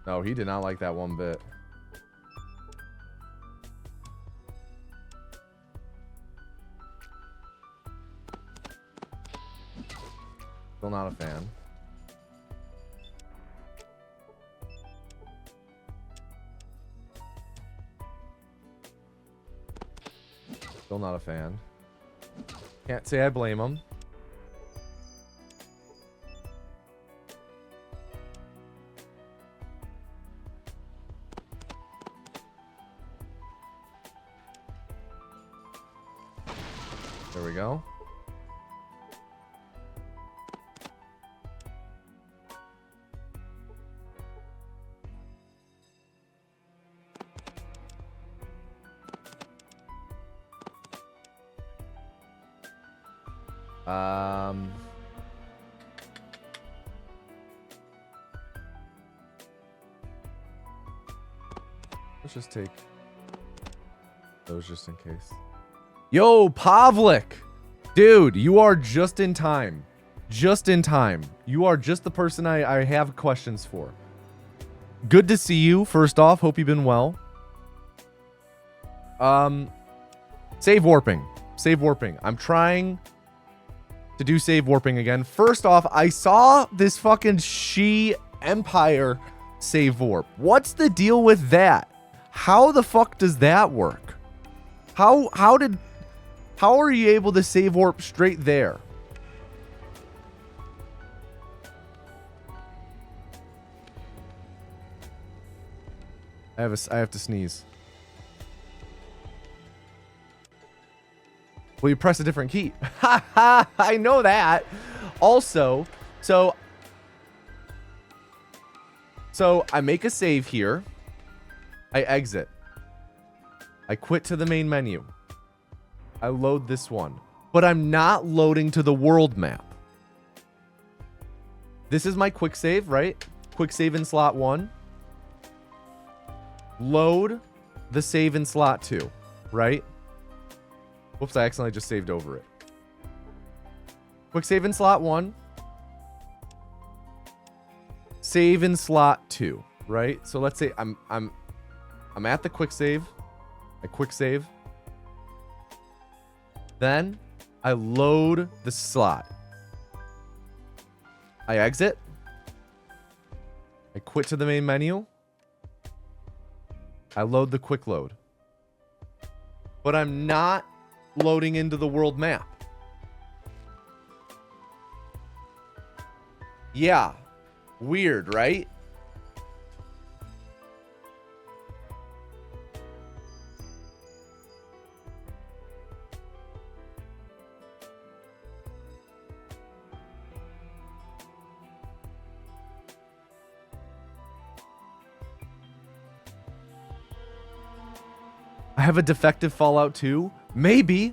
No, he did not like that one bit. Still not a fan. Still not a fan. Can't say I blame him. There we go. Let's just take those just in case. Yo, Pavlik! Dude, you are just in time. Just in time. You are just the person I have questions for. Good to see you, first off. Hope you've been well. Save warping. Save warping. I'm trying to do save warping again. First off, I saw this fucking She Empire save warp. What's the deal with that? How the fuck does that work? How are you able to save warp straight there? I have to sneeze. Well, you press a different key. Ha ha! I know that. Also, so I make a save here. I exit. I quit to the main menu. I load this one. But I'm not loading to the world map. This is my quick save, right? Quick save in slot 1. Load the save in slot 2, right? Whoops, I accidentally just saved over it. Quick save in slot 1. save in slot 2, right? So let's say I'm at the quick save. I quick save. Then I load the slot. I exit. I quit to the main menu. I load the quick load. But I'm not loading into the world map. Yeah. Weird, right? I have a defective Fallout 2? Maybe.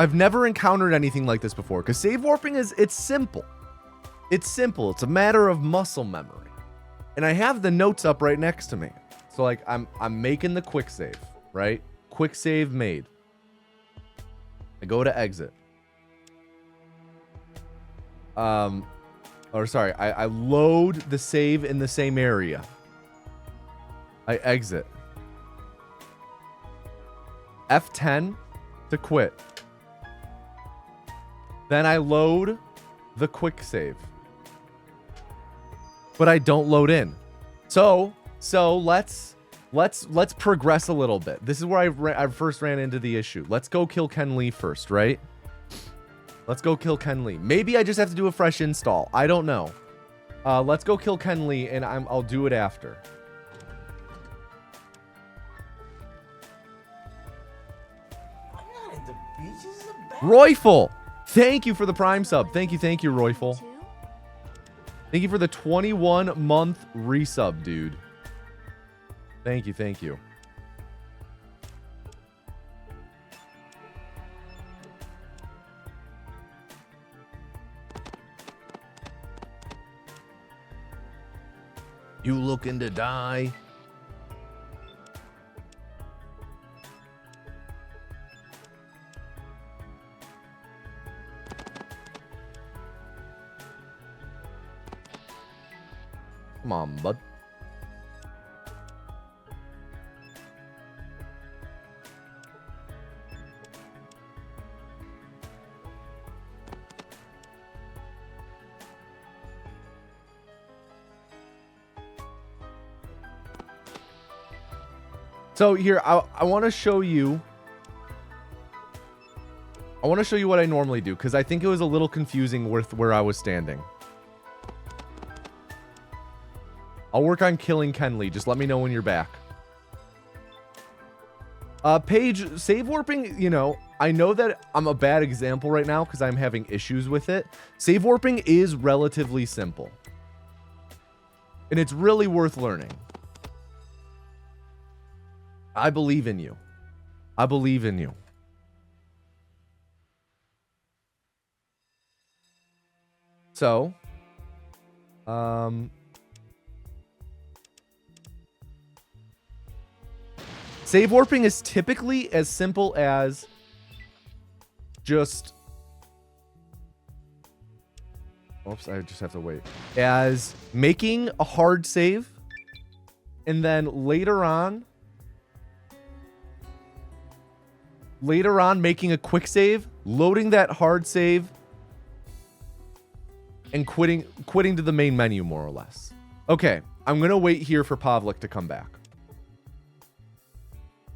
I've never encountered anything like this before because save warping it's simple. It's simple. It's a matter of muscle memory. And I have the notes up right next to me. So like I'm making the quick save, right? Quick save made. I go to exit. Or sorry, I load the save in the same area. I exit. F10 to quit. Then I load the quick save. But I don't load in. So let's progress a little bit. This is where I first ran into the issue. Let's go kill Ken Lee first, right? Let's go kill Ken Lee. Maybe I just have to do a fresh install. I don't know. Let's go kill Ken Lee, and I'll do it after. I'm not at the beach. This is a bad. Royful! Thank you for the Prime sub. Thank you, Royful. Thank you for the 21-month resub, dude. Thank you. You looking to die? Come on, bud. So here, I want to show you. I want to show you what I normally do because I think it was a little confusing with where I was standing. I'll work on killing Ken Lee. Just let me know when you're back. Paige, save warping, you know, I know that I'm a bad example right now because I'm having issues with it. Save warping is relatively simple. And it's really worth learning. I believe in you. I believe in you. So, save warping is typically as simple as just... Oops, I just have to wait. As making a hard save, and then later on making a quick save, loading that hard save, and quitting to the main menu, more or less. Okay, I'm gonna wait here for Pavlik to come back.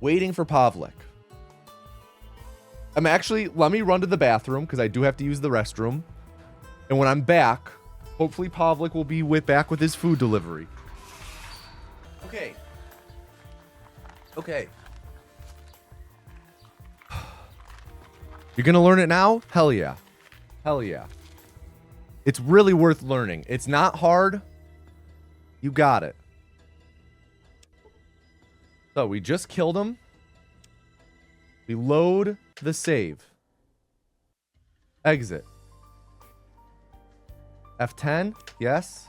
Waiting for Pavlik. Let me run to the bathroom because I do have to use the restroom. And when I'm back, hopefully Pavlik will be back with his food delivery. Okay. You're gonna learn it now? Hell yeah. It's really worth learning. It's not hard. You got it. So we just killed him. We load the save. Exit. F10, yes.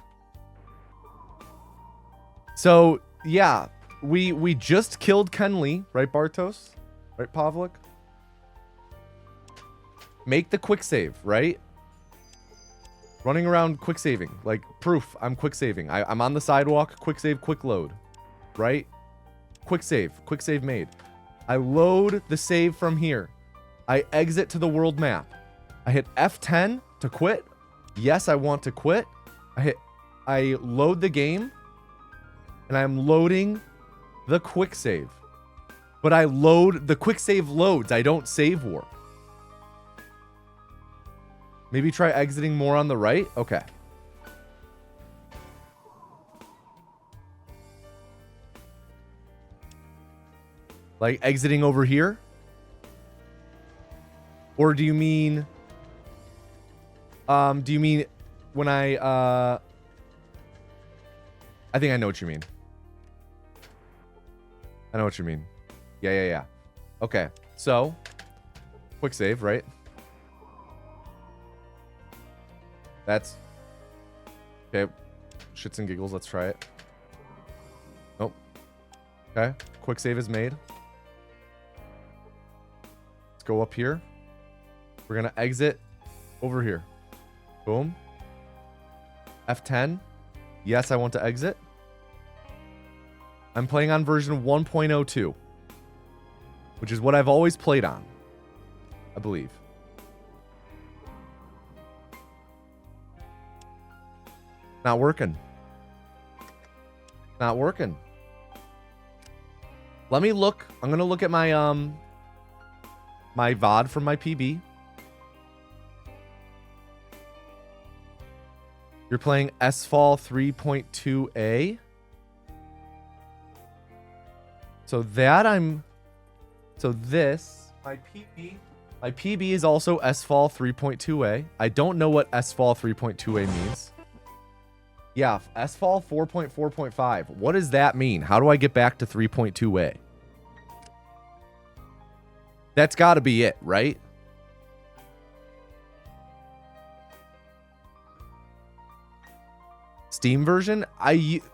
So yeah, we just killed Ken Lee, right, Bartos? Right, Pavlik? Make the quick save, right? Running around quick saving. Like, proof, I'm quick saving. I'm on the sidewalk, quick save, quick load. Right? Quick save made. I load the save from here. I exit to the world map. I hit F10 to quit. Yes, I want to quit. I load the game, and I'm loading the quick save. But I load, the quick save loads. I don't save warp. Maybe try exiting more on the right? Okay. Like exiting over here? Or do you mean when I think I know what you mean. I know what you mean. Yeah. Okay. So, quick save, right? That's okay. Shits and giggles. Let's try it. Nope. Okay. Quick save is made. Let's go up here. We're going to exit over here. Boom. F10. Yes, I want to exit. I'm playing on version 1.02, which is what I've always played on, I believe. Not working. Not working. Let me look. I'm going to look at my my VOD from my PB. You're playing SFall 3.2a. So this, my PB is also SFall 3.2a. I don't know what SFall 3.2a means. Yeah, SFall 4.4.5. What does that mean? How do I get back to 3.2a? That's got to be it, right? Steam version?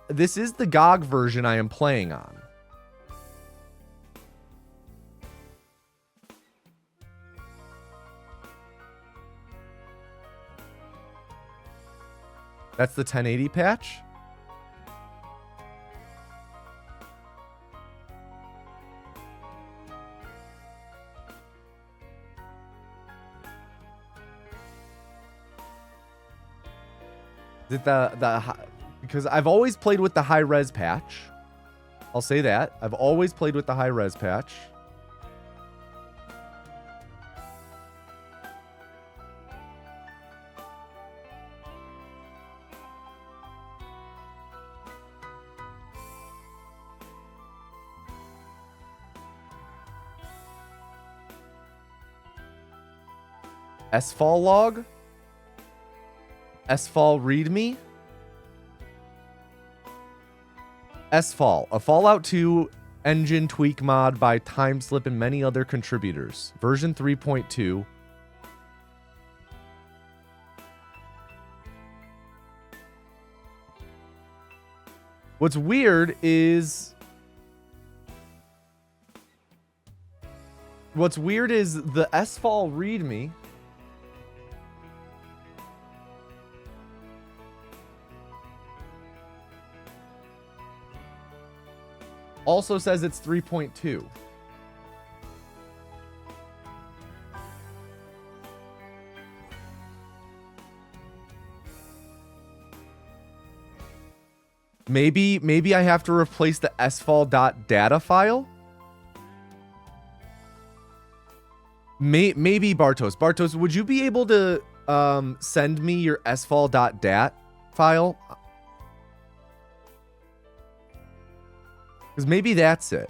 This is the GOG version I am playing on. That's the 1080 patch? Is it because I've always played with the high res patch. I'll say that. I've always played with the high res patch. SFall log? SFall readme? SFall, a Fallout 2 engine tweak mod by Timeslip and many other contributors. Version 3.2. What's weird is the SFall readme also says it's 3.2. Maybe I have to replace the sfall.data file. Maybe Bartos. Bartos, would you be able to send me your sfall.dat file? Because maybe that's it.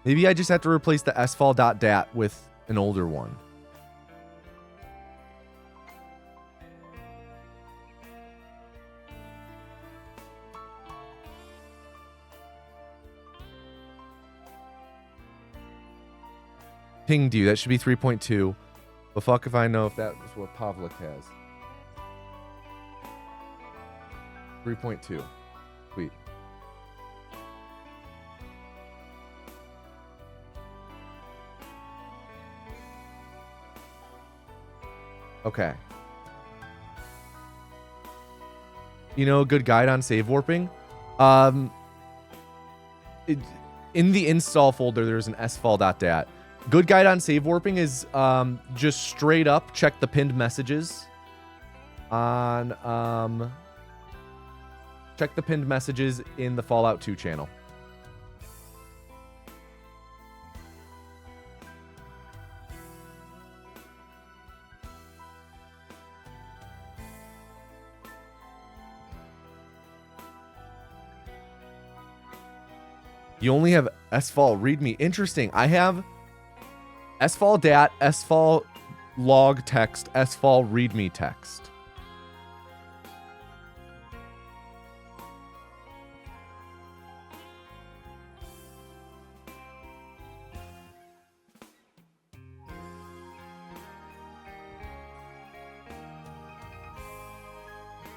Maybe I just have to replace the sfall.dat with an older one. Pinged you. That should be 3.2. But fuck if I know if that was what Pavlik has. 3.2. Sweet. Okay. You know, a good guide on save warping. In the install folder, there's an sfall.dat. Good guide on save warping is just straight up check the pinned messages on check the pinned messages in the Fallout 2 channel. You only have sfall readme. Interesting. I have sfall dat, sfall log text, sfall readme text.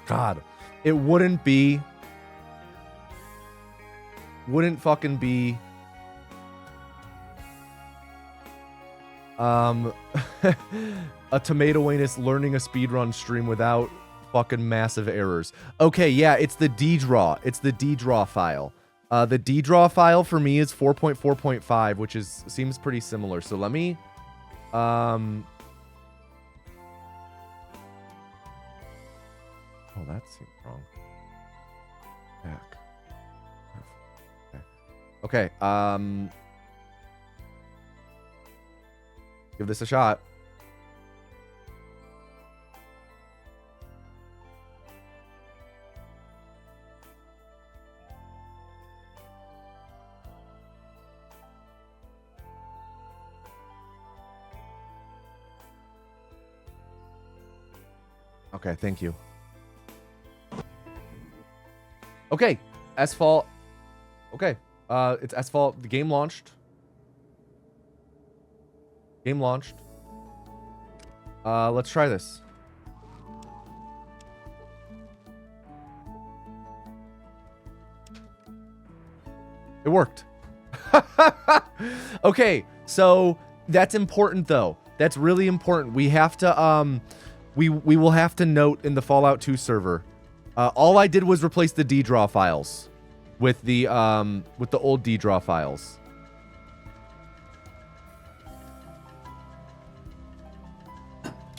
God, it wouldn't fucking be a tomato anus learning a speedrun stream without fucking massive errors. Okay, yeah, it's the ddraw. It's the ddraw file. The ddraw file for me is 4.4.5, which seems pretty similar. So let me oh, that seems wrong. Back. Okay, give this a shot. Okay, thank you. Okay, sfall. Okay. It's sfall. The game launched. Game launched. Let's try this. It worked. Okay, so that's important though. That's really important. We have to we will have to note in the Fallout 2 server. All I did was replace the ddraw files with the old ddraw files.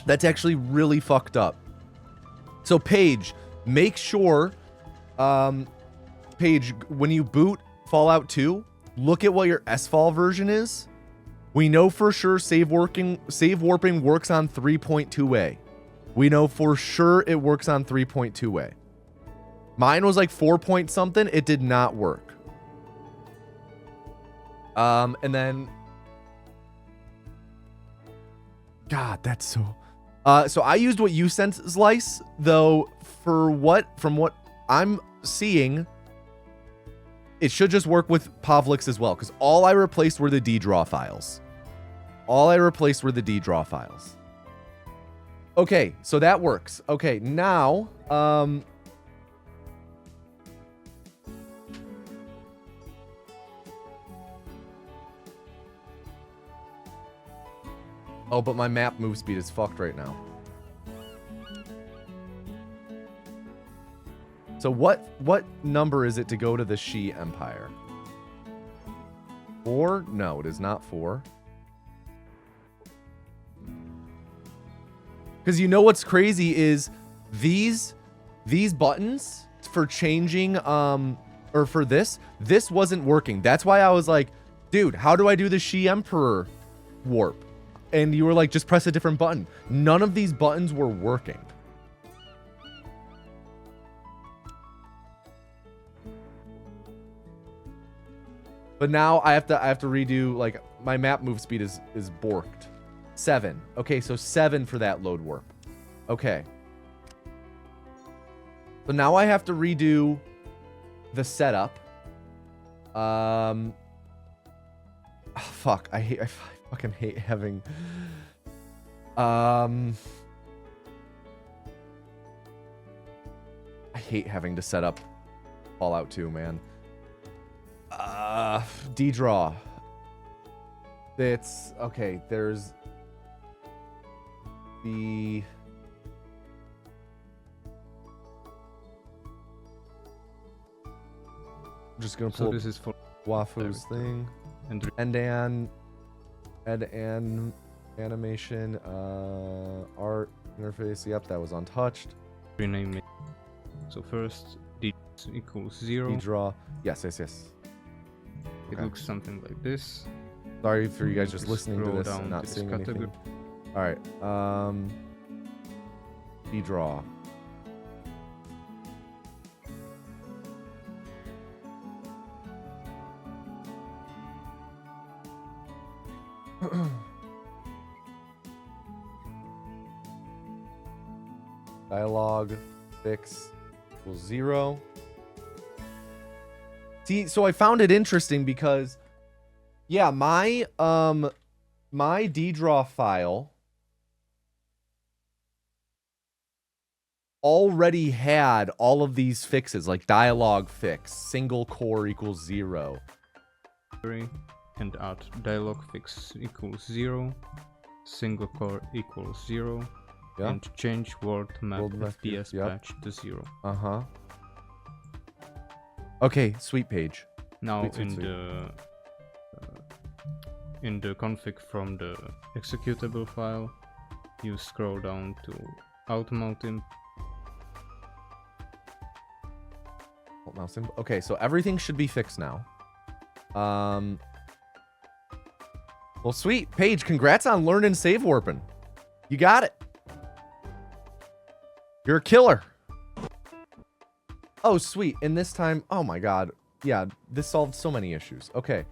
That's actually really fucked up. So Paige, make sure Paige, when you boot Fallout 2, look at what your sfall version is. We know for sure save warping works on 3.2a. We know for sure it works on 3.2a. Mine was like 4 point something. It did not work. And then, God, that's so. So I used what you sent, Slice, though. From what I'm seeing, it should just work with Pavlik's as well, because all I replaced were the ddraw files. Okay, so that works. Okay, now, oh, but my map move speed is fucked right now. So what number is it to go to the She Empire? 4? No, it is not 4. Because you know what's crazy is these buttons for changing or for this wasn't working. That's why I was like, dude, how do I do the She Emperor warp? And you were like, just press a different button. None of these buttons were working. But now I have to redo, like, my map move speed is borked. 7. Okay, so 7 for that load warp. Okay. So now I have to redo the setup. Oh, fuck. I fucking hate having I hate having to set up Fallout 2, man. D-draw. It's okay. There's the I'm just gonna pull So this is for Wafu's thing. and and animation, art interface. Yep, that was untouched. rename it. So first d equals 0. D-draw. Yes. It Okay. looks something like this. Sorry for you guys just Just listening to scroll this down and not to this seeing anything. category. All right. D-draw. Dialogue fix equals 0. See, so I found it interesting because yeah, my D-draw file already had all of these fixes, like dialogue fix, single core equals 0. And add dialog fix equals 0. Single core equals 0. Yeah. And change world map World map, FPS yep. patch to 0. Uh-huh. Okay, sweet page. Now Sweet, sweet, sweet. In the config from the executable file, you scroll down to automount Alt mouse input. Okay, so everything should be fixed now. Well, sweet. Paige, congrats on learning save warping. You got it. You're a killer. Oh, sweet. And this time, oh my god. Yeah, this solved so many issues. Okay.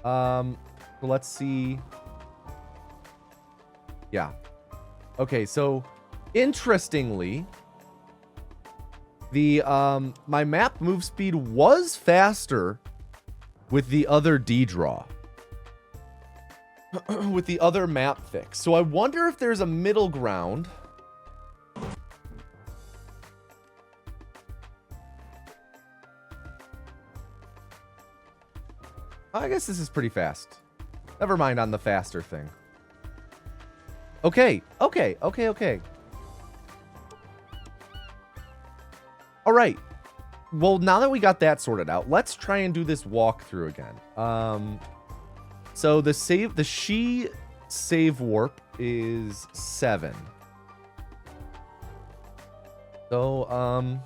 So let's see. Yeah. Okay, so interestingly, the my map move speed was faster with the other D-draw. With the other map fix. So I wonder if there's a middle ground. I guess this is pretty fast. Never mind on the faster thing. Okay. All right. Well, now that we got that sorted out, let's try and do this walkthrough again. So the she save warp is 7. So,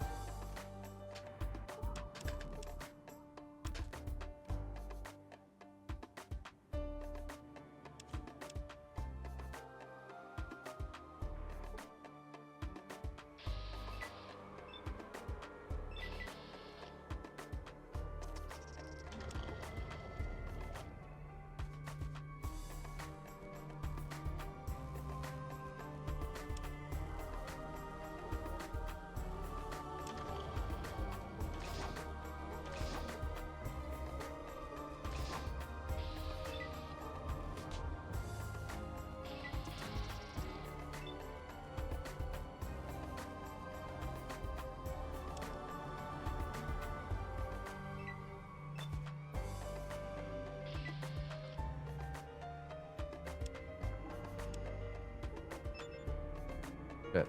shit.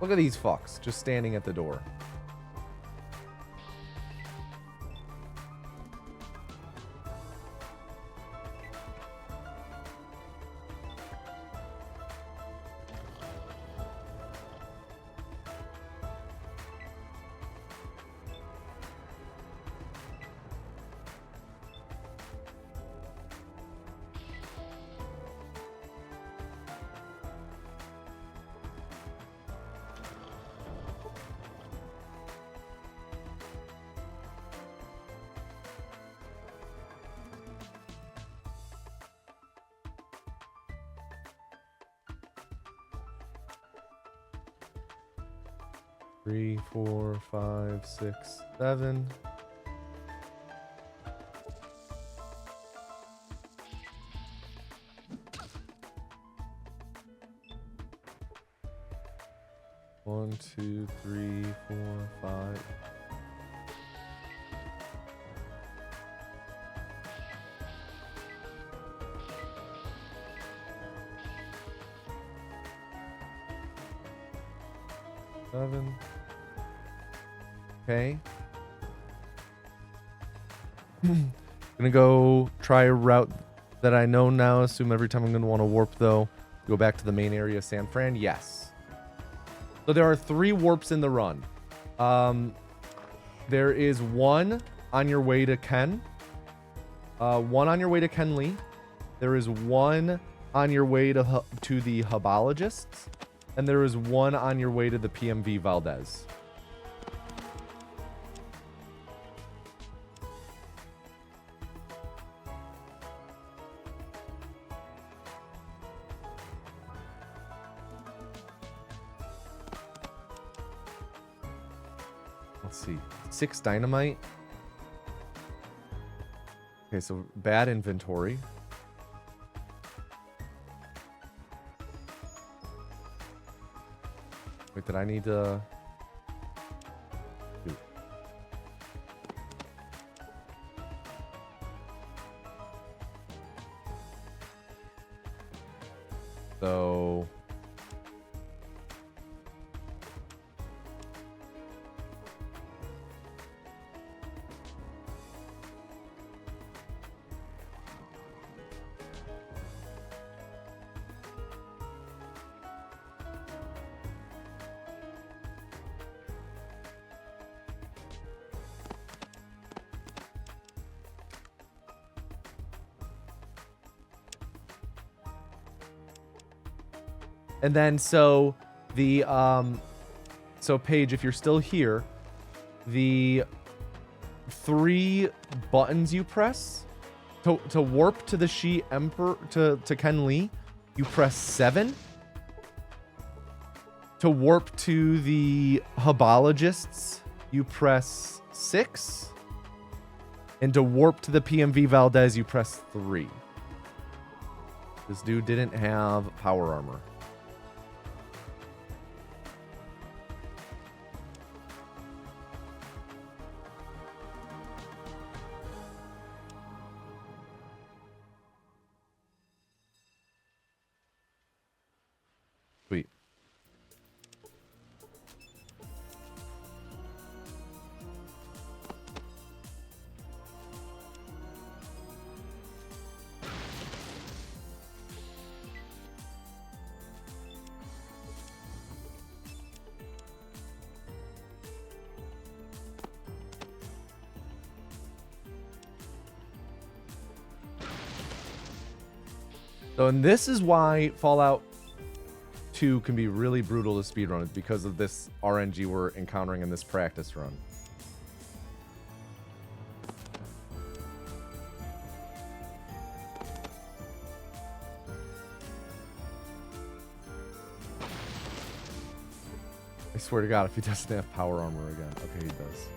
Look at these fucks just standing at the door. 3, 4, 5, 6, 7. One, two, 3, 4, 5. Seven. Okay. Gonna go try a route that I know now. Assume every time I'm gonna want to warp though. Go back to the main area of San Fran. Yes. So there are 3 warps in the run. There is one on your way to Ken. One on your way to Ken Lee. There is one on your way to the Hubologists. And there is one on your way to the PMV Valdez. Let's see. 6 dynamite. Okay, so bad inventory. Wait, did I need to... Shoot. So... And then so the so Paige, if you're still here, the 3 buttons you press to warp to the She Emperor to Ken Lee, you press 7. To warp to the Hubologists, you press 6. And to warp to the PMV Valdez, you press 3. This dude didn't have power armor. Sweet. So, and this is why Fallout 2 can be really brutal to speedrun, is because of this RNG we're encountering in this practice run. I swear to God, if he doesn't have power armor again. Okay, he does.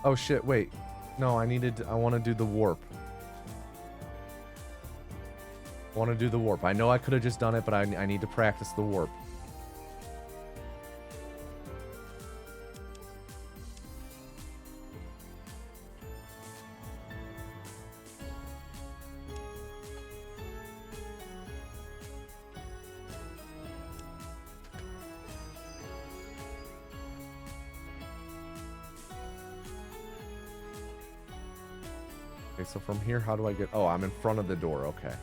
Oh shit, wait. No, I want to do the warp. I want to do the warp. I know I could have just done it, but I need to practice the warp. Okay, so from here, how do I get... Oh, I'm in front of the door. Okay.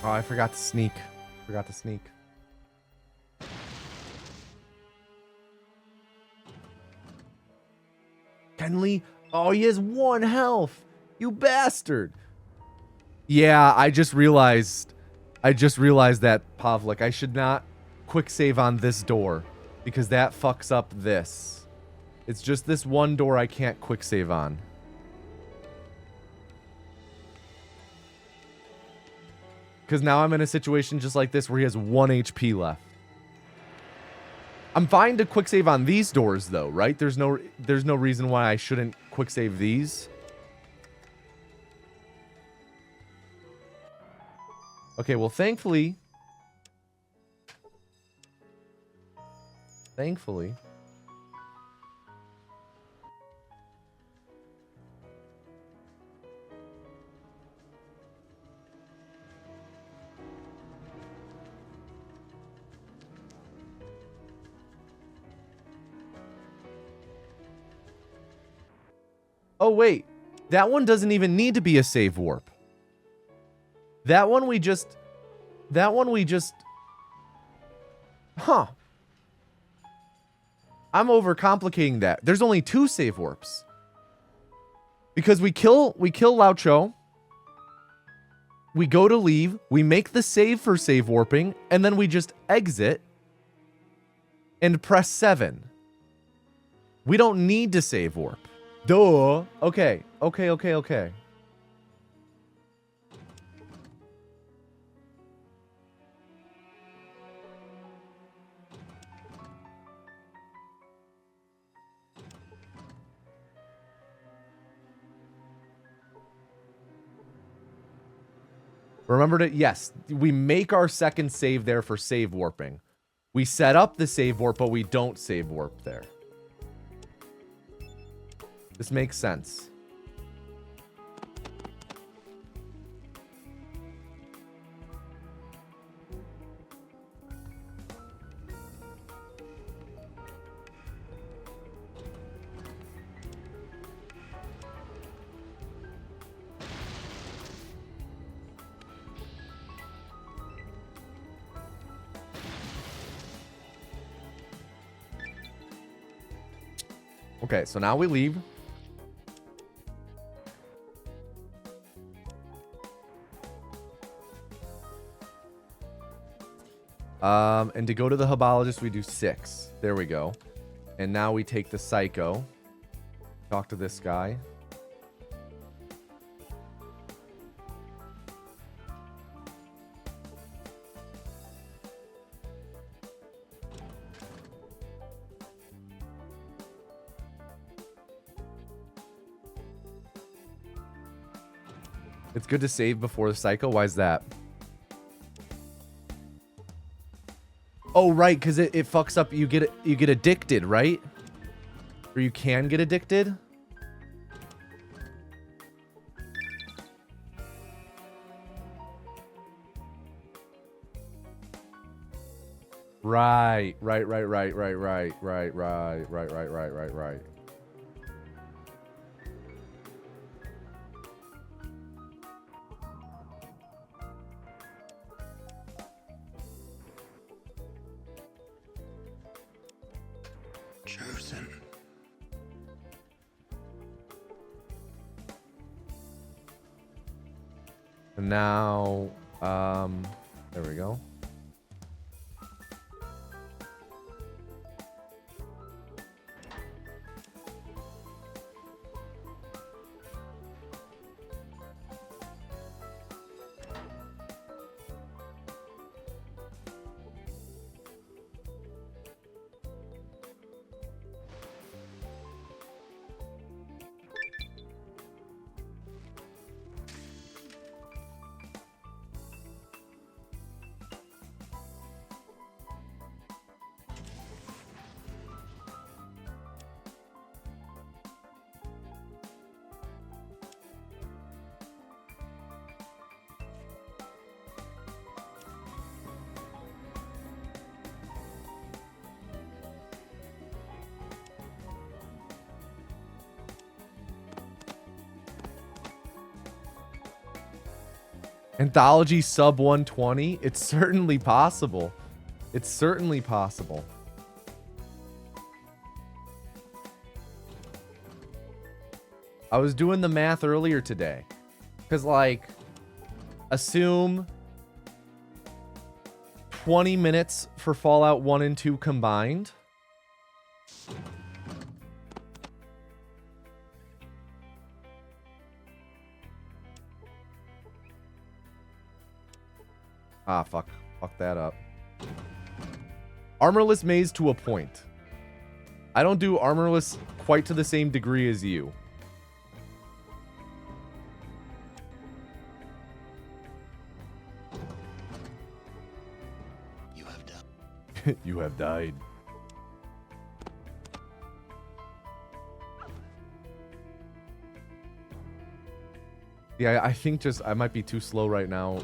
Oh, I forgot to sneak. Forgot to sneak. Kenley? Oh, he has 1 health. You bastard. Yeah, I just realized that, Pavlik, I should not quick save on this door because that fucks up this. It's just this one door I can't quick save on. Because now I'm in a situation just like this where he has 1 HP left. I'm fine to quick save on these doors though, right? There's no reason why I shouldn't quick save these. Okay, well thankfully. Oh wait, that one doesn't even need to be a save warp. That one we just... Huh. I'm overcomplicating that. There's only 2 save warps. Because we kill Lao Cho. We go to leave. We make the save for save warping. And then we just exit. And press 7. We don't need to save warp. Duh. Okay. Remember to, yes, we make our second save there for save warping. We set up the save warp, but we don't save warp there. This makes sense. Okay, so now we leave. And to go to the Hubologist, we do 6. There we go. And now we take the Psycho. Talk to this guy. It's good to save before the Psycho. Why is that? Oh, right, because it fucks up. You get addicted, right? Or you can get addicted. Right. Chosen. And now, there we go. Anthology sub 120? It's certainly possible. It's certainly possible. I was doing the math earlier today. Because, like, assume 20 minutes for Fallout 1 and 2 combined. Ah, fuck. Fuck that up. Armorless maze to a point. I don't do armorless quite to the same degree as you. You have died. You have died. Yeah, I think just I might be too slow right now.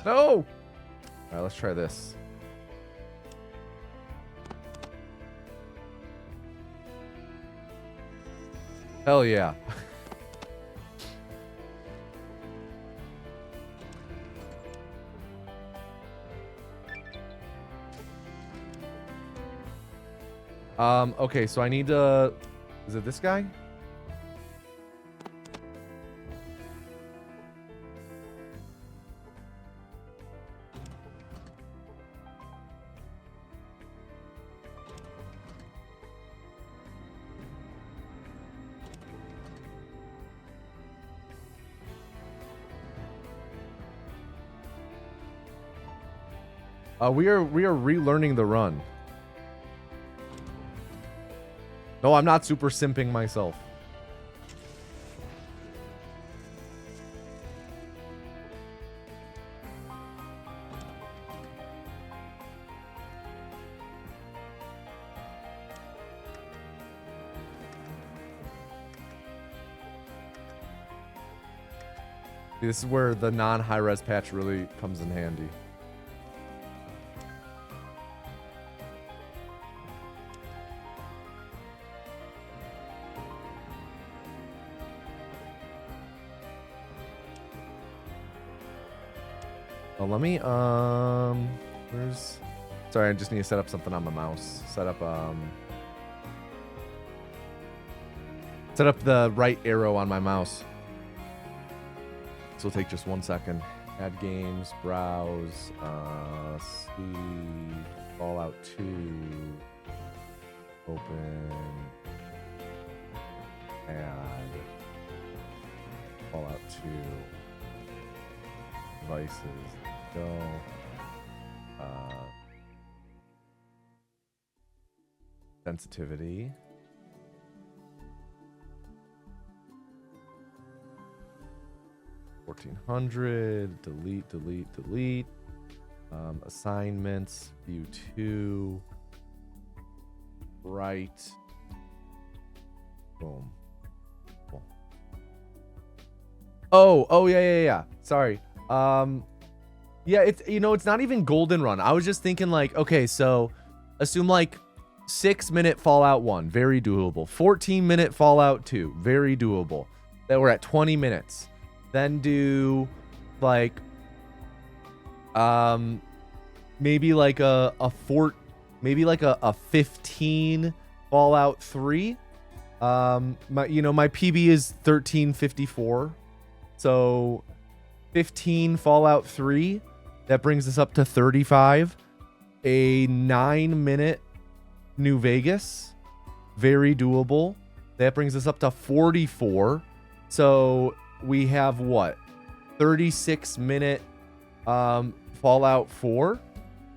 No! All right, let's try this. Hell yeah. Okay, so I need to... Is it this guy? We are relearning the run. No, I'm not super simping myself. This is where the non-high-res patch really comes in handy. Oh, let me, where's... Sorry, I just need to set up something on my mouse. Set up the right arrow on my mouse. This will take just 1 second. Add games, browse, see, Fallout 2, open, add, Fallout 2, devices, go, sensitivity. $1,400, delete. Assignments, view 2, right. Boom. Cool. Oh, yeah. Sorry. Yeah, it's, you know, it's not even Golden Run. I was just thinking like, okay, so assume like 6-minute Fallout 1, very doable. 14-minute Fallout 2, very doable. Then we're at 20 minutes. Then do like maybe like a 15 Fallout 3. My PB is 1354. So 15 Fallout 3, that brings us up to 35. A 9-minute New Vegas, very doable. That brings us up to 44. So we have what? 36-minute Fallout 4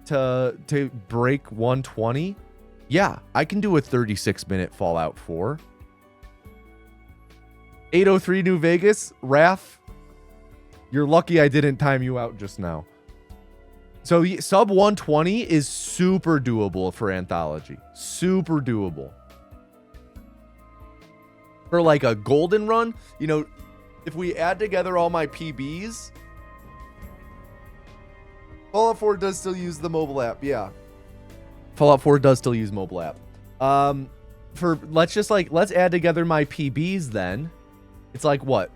to break 120. Yeah, I can do a 36-minute Fallout 4. 803 New Vegas, Raph. You're lucky I didn't time you out just now. So sub 120 is super doable for Anthology. Super doable. For like a golden run, you know, if we add together all my PBs, Fallout 4 does still use the mobile app. Yeah. Fallout 4 does still use mobile app. Let's add together my PBs then. It's like what?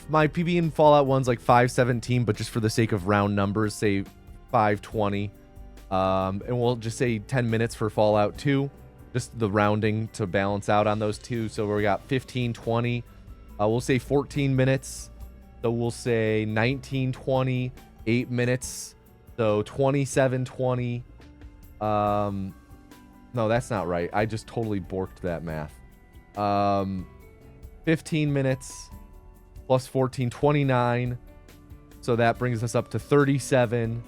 My PB in Fallout 1's like 517, but just for the sake of round numbers, say 520. And we'll just say 10 minutes for Fallout 2. Just the rounding to balance out on those two. So we got 15, 20. We'll say 14 minutes. So we'll say 19, 20, 8 minutes. So 27, 20. No, that's not right. I just totally borked that math. 15 minutes plus 14, 29. So that brings us up to 37.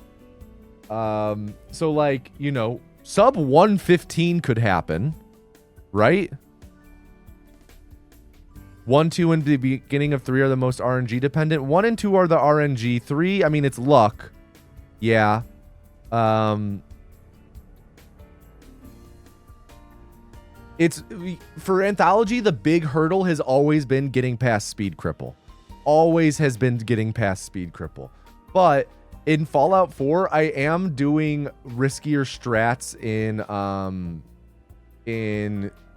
So like, you know, sub 115 could happen, right? 1, 2, and the beginning of 3 are the most RNG dependent. 1 and 2 are the RNG. 3, I mean, it's luck. Yeah. It's for Anthology, the big hurdle has always been getting past Speed Cripple. Always has been getting past Speed Cripple. But in Fallout 4, I am doing riskier strats in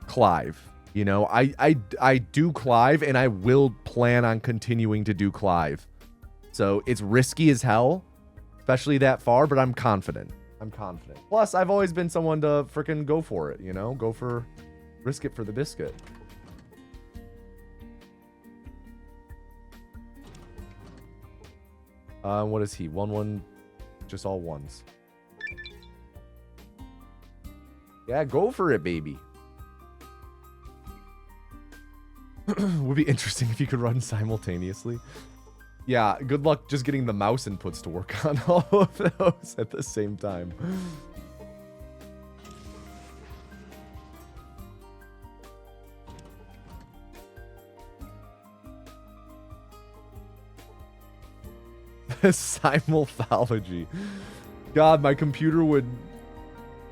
Clive. You know, I do Clive, and I will plan on continuing to do Clive. So it's risky as hell, especially that far, but I'm confident. I'm confident. Plus, I've always been someone to freaking go for it, you know? Risk it for the biscuit. What is he? 1-1, just all ones. Yeah, go for it, baby. Would be interesting if you could run simultaneously. Yeah, good luck just getting the mouse inputs to work on all of those at the same time. Simulthology. God, my computer would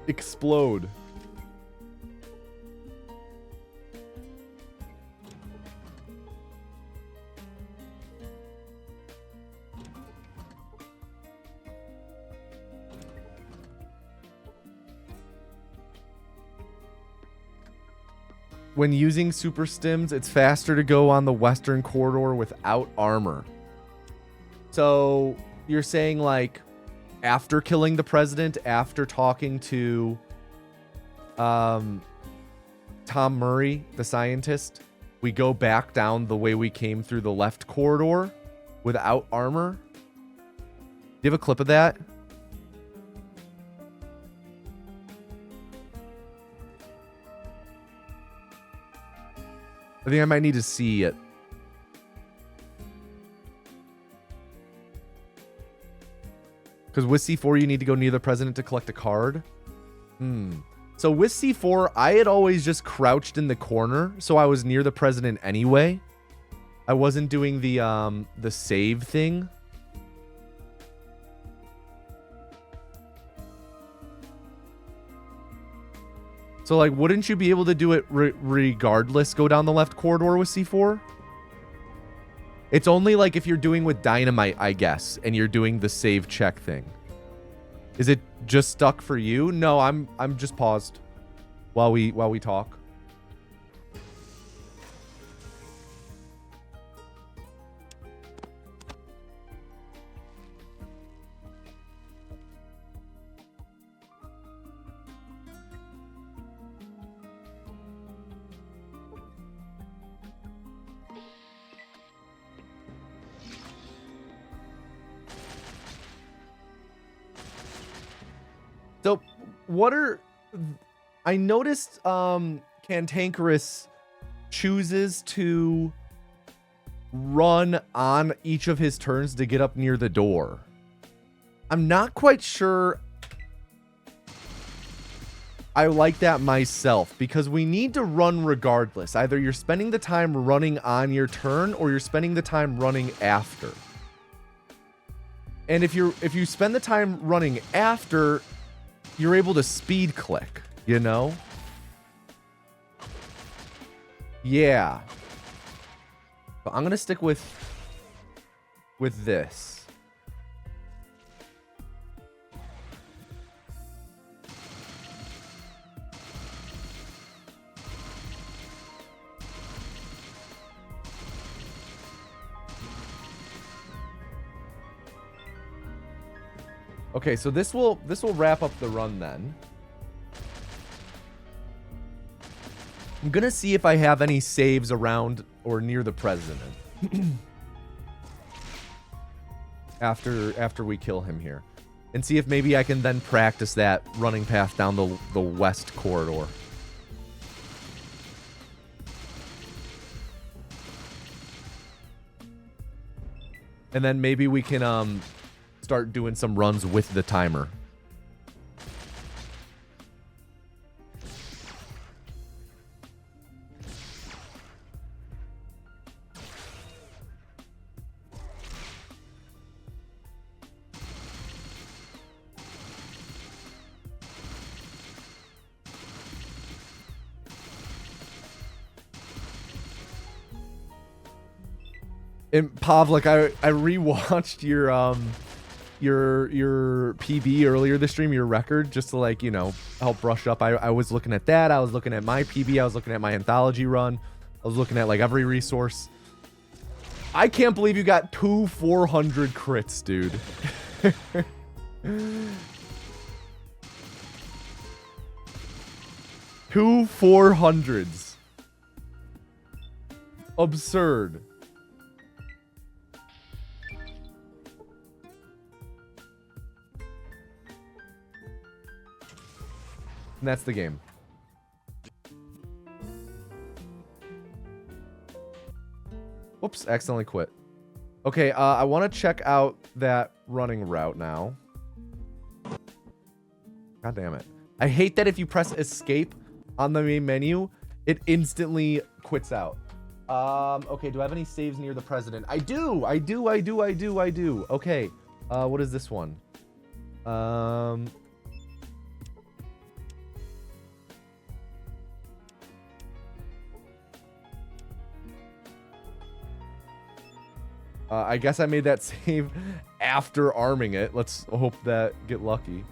explode. When using super stims, it's faster to go on the western corridor without armor. So you're saying like after killing the president, after talking to Tom Murray, the scientist, we go back down the way we came through the left corridor without armor? Do you have a clip of that? I think I might need to see it. Because with C4, you need to go near the president to collect a card. So with C4, I had always just crouched in the corner, so I was near the president anyway. I wasn't doing the save thing. So, like, wouldn't you be able to do it regardless, go down the left corridor with C4? It's only, like, if you're doing with dynamite, I guess, and you're doing the save check thing. Is it just stuck for you? No, I'm just paused while we talk. So, what are... I noticed Cantankerous chooses to run on each of his turns to get up near the door. I'm not quite sure I like that myself because we need to run regardless. Either you're spending the time running on your turn or you're spending the time running after. And if you spend the time running after, you're able to speed click, you know? Yeah. But I'm going to stick with this. Okay, so this will wrap up the run then. I'm gonna see if I have any saves around or near the president. after we kill him here. And see if maybe I can then practice that running path down the west corridor. And then maybe we can start doing some runs with the timer. And Pavlik, I rewatched your PB earlier this stream, your record, just to, like, you know, help brush up. I was looking at that. I was looking at my PB. I was looking at my anthology run. I was looking at, like, every resource. I can't believe you got 2 400 crits, dude. 2 400s. Absurd. And that's the game. Whoops, accidentally quit. Okay, I want to check out that running route now. God damn it. I hate that if you press escape on the main menu, it instantly quits out. Okay, do I have any saves near the president? I do! I do. Okay, what is this one? I guess I made that save after arming it. Let's hope that get lucky.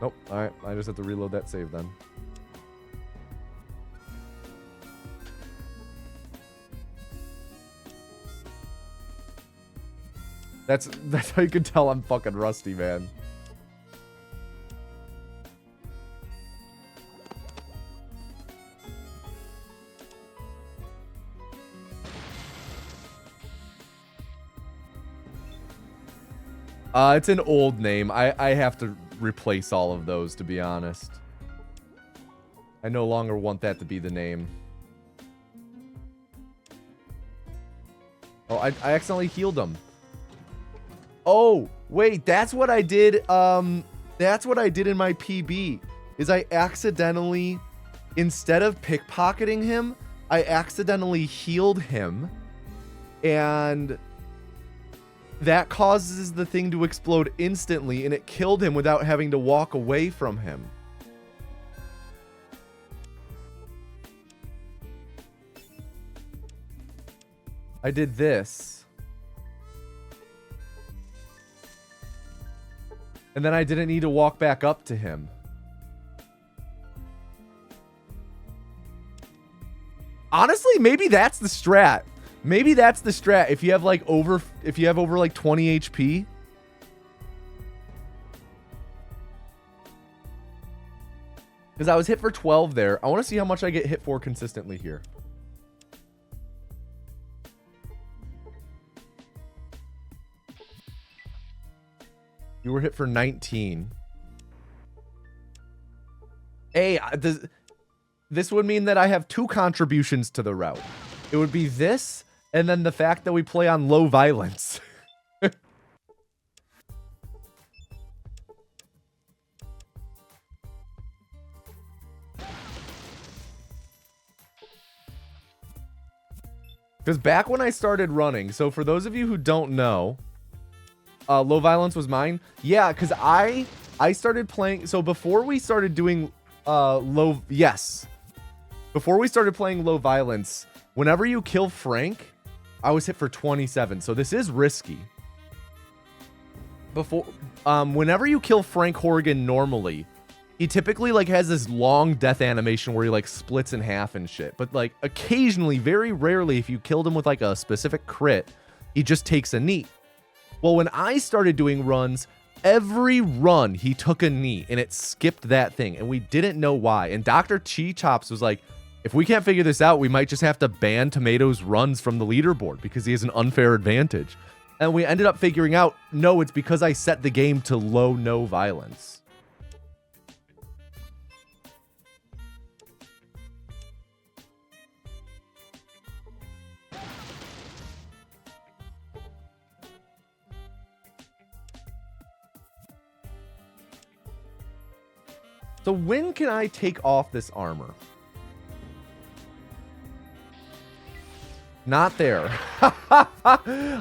Nope. Alright, I just have to reload that save then. That's how you can tell I'm fucking rusty, man. It's an old name. I have to replace all of those, to be honest. I no longer want that to be the name. Oh, I accidentally healed him. Oh, wait, that's what I did. That's what I did in my PB. Is I accidentally, instead of pickpocketing him, I accidentally healed him. And that causes the thing to explode instantly, and it killed him without having to walk away from him. I did this. And then I didn't need to walk back up to him. Honestly, maybe that's the strat. Maybe that's the strat. If you have over like 20 HP. Because I was hit for 12 there. I want to see how much I get hit for consistently here. You were hit for 19. Hey, this would mean that I have 2 contributions to the route. It would be this, and then the fact that we play on low violence. Because back when I started running, so for those of you who don't know, low violence was mine. Yeah, because I started playing. So before we started doing before we started playing low violence, whenever you kill Frank, I was hit for 27. So this is risky. Whenever you kill Frank Horgan normally, he typically like has this long death animation where he like splits in half and shit. But like occasionally, very rarely, if you killed him with like a specific crit, he just takes a knee. Well, when I started doing runs, every run he took a knee and it skipped that thing, and we didn't know why. And Dr. Chi Chops was like, if we can't figure this out, we might just have to ban Tomato's runs from the leaderboard because he has an unfair advantage. And we ended up figuring out, no, it's because I set the game to low no violence. So when can I take off this armor? Not there.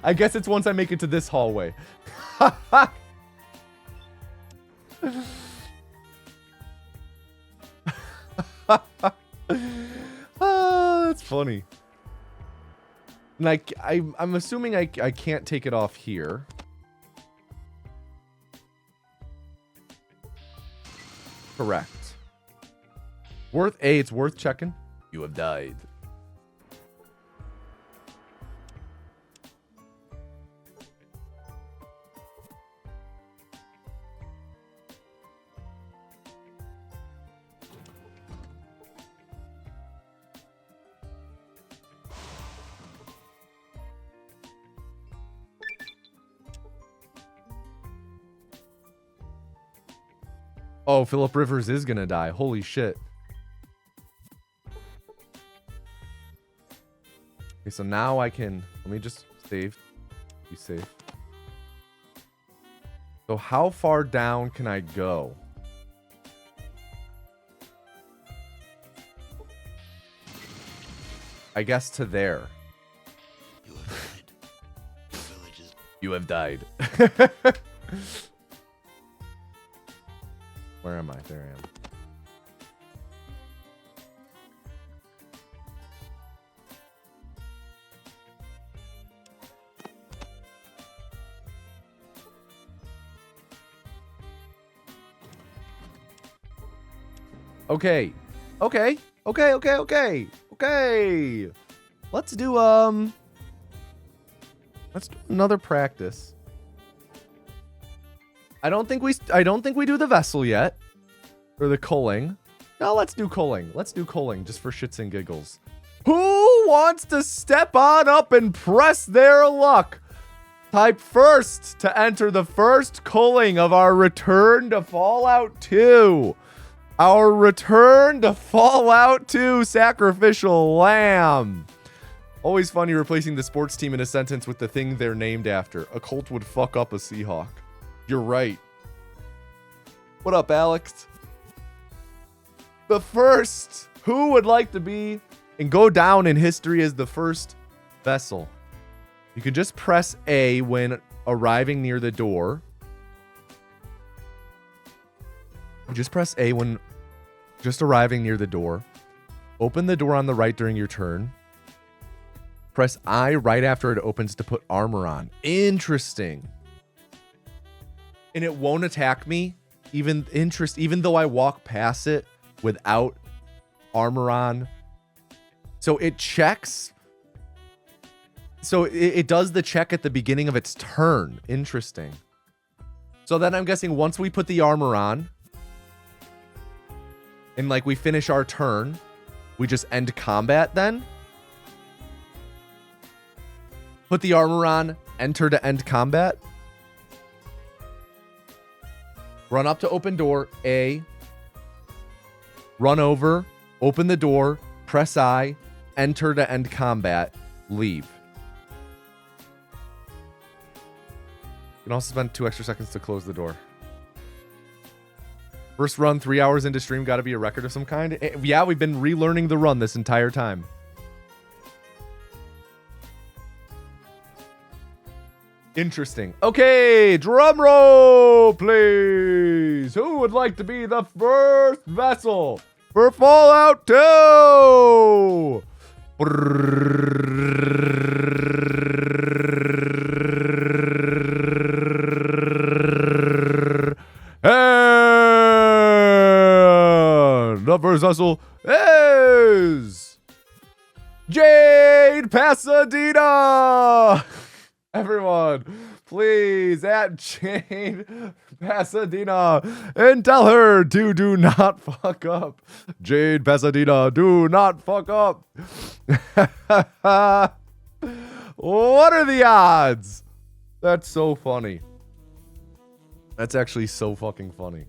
I guess it's once I make it to this hallway. Oh, that's funny. Like, I'm assuming I can't take it off here. Correct. It's worth checking. You have died. Oh, Philip Rivers is gonna die. Holy shit. Okay, so now I can... Let me just save. Be safe. So how far down can I go? I guess to there. You have died. You have died. Where am I? There I am. Okay. Okay. Let's do another practice. I don't think we do the vessel yet. Or the culling. No, let's do culling. Let's do culling just for shits and giggles. Who wants to step on up and press their luck? Type first to enter the first culling of our return to Fallout 2. Our return to Fallout 2 sacrificial lamb. Always funny replacing the sports team in a sentence with the thing they're named after. A Colt would fuck up a Seahawk. You're right. What up, Alex? The first. Who would like to be and go down in history as the first vessel? You can just press A when arriving near the door. Just press A when just arriving near the door. Open the door on the right during your turn. Press I right after it opens to put armor on. Interesting. And it won't attack me, even though I walk past it without armor on. So it checks. So it does the check at the beginning of its turn. Interesting. So then I'm guessing once we put the armor on and like we finish our turn, we just end combat then. Put the armor on, enter to end combat. Run up to open door, A. Run over, open the door, press I, enter to end combat, leave. You can also spend 2 extra seconds to close the door. First run, 3 hours into stream, got to be a record of some kind. Yeah, we've been relearning the run this entire time. interesting. Okay, drum roll, please. Who would like to be the first vessel for Fallout 2? And the first vessel is Jade Pasadena. Everyone, please at Jade Pasadena and tell her to do not fuck up. Jade Pasadena, do not fuck up. What are the odds? That's so funny. That's actually so fucking funny.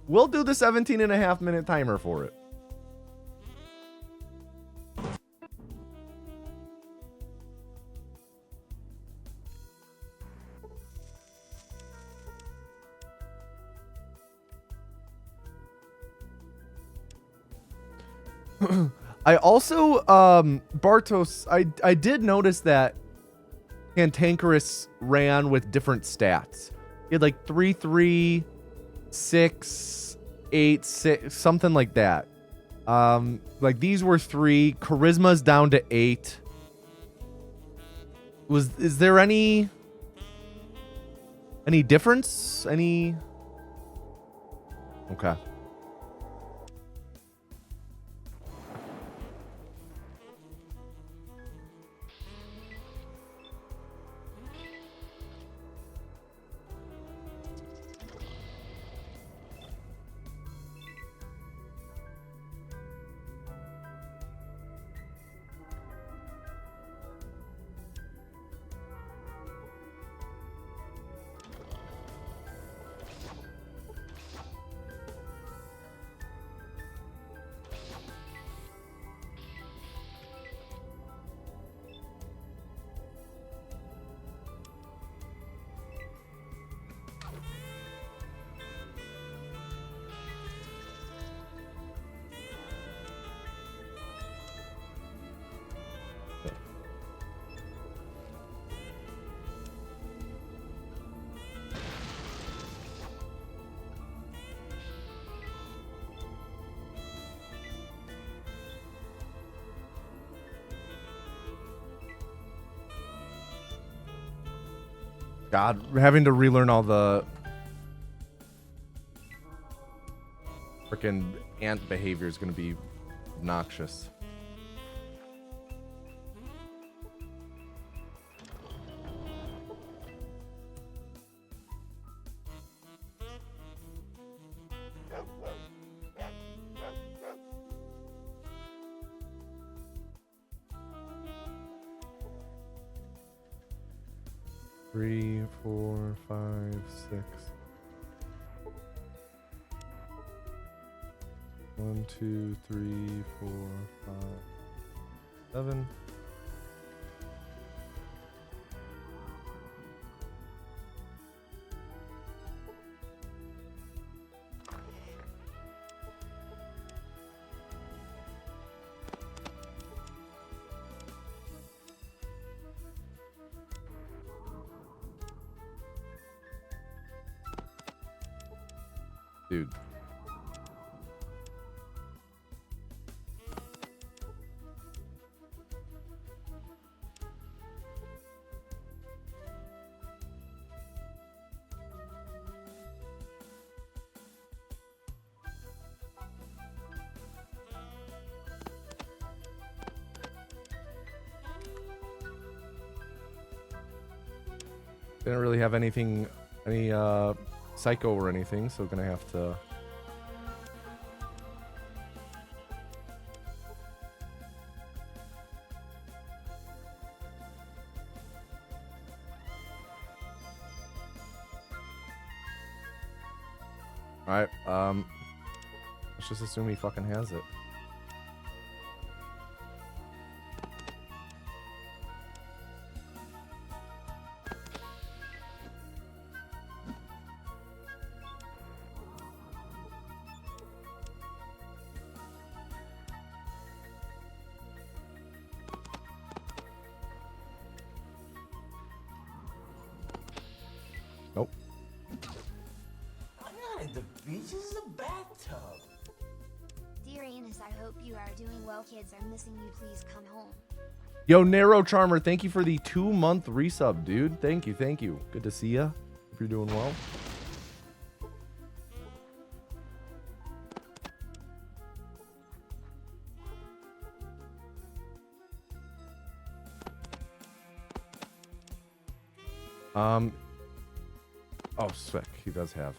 We'll do the 17.5-minute timer for it. I also, Bartos, I did notice that Cantankerous ran with different stats. He had like 3, 3, 6, 8, 6, something like that. Like these were 3. Charisma's down to 8. Is there any difference? Okay. God, having to relearn all the freaking ant behavior is going to be obnoxious. Three, 4, 5, 6. 1, 2, 3, 4, 5, 7. Dude. Didn't really have anything, any psycho or anything, so gonna have to. Alright, let's just assume he fucking has it. not in the beach. This is a bathtub. Dear Anus, I hope you are doing well, kids. I'm missing you. Please come home. Yo, Narrow Charmer, thank you for the 2-month resub, dude. Thank you, thank you. Good to see ya. Hope you're doing well. Oh, sick. He does have.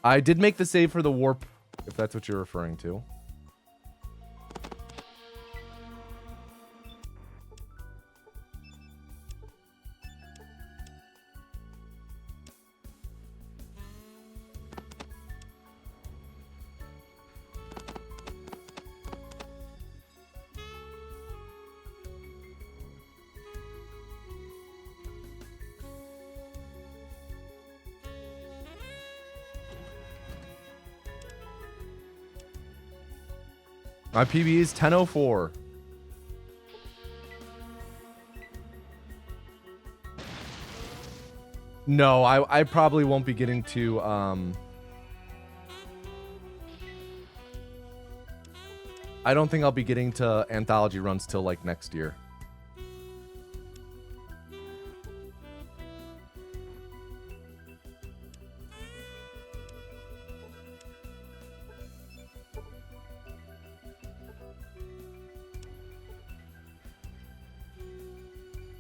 I did make the save for the warp, if that's what you're referring to. My PB is 10:04. No, I probably won't be getting to I don't think I'll be getting to anthology runs till like next year.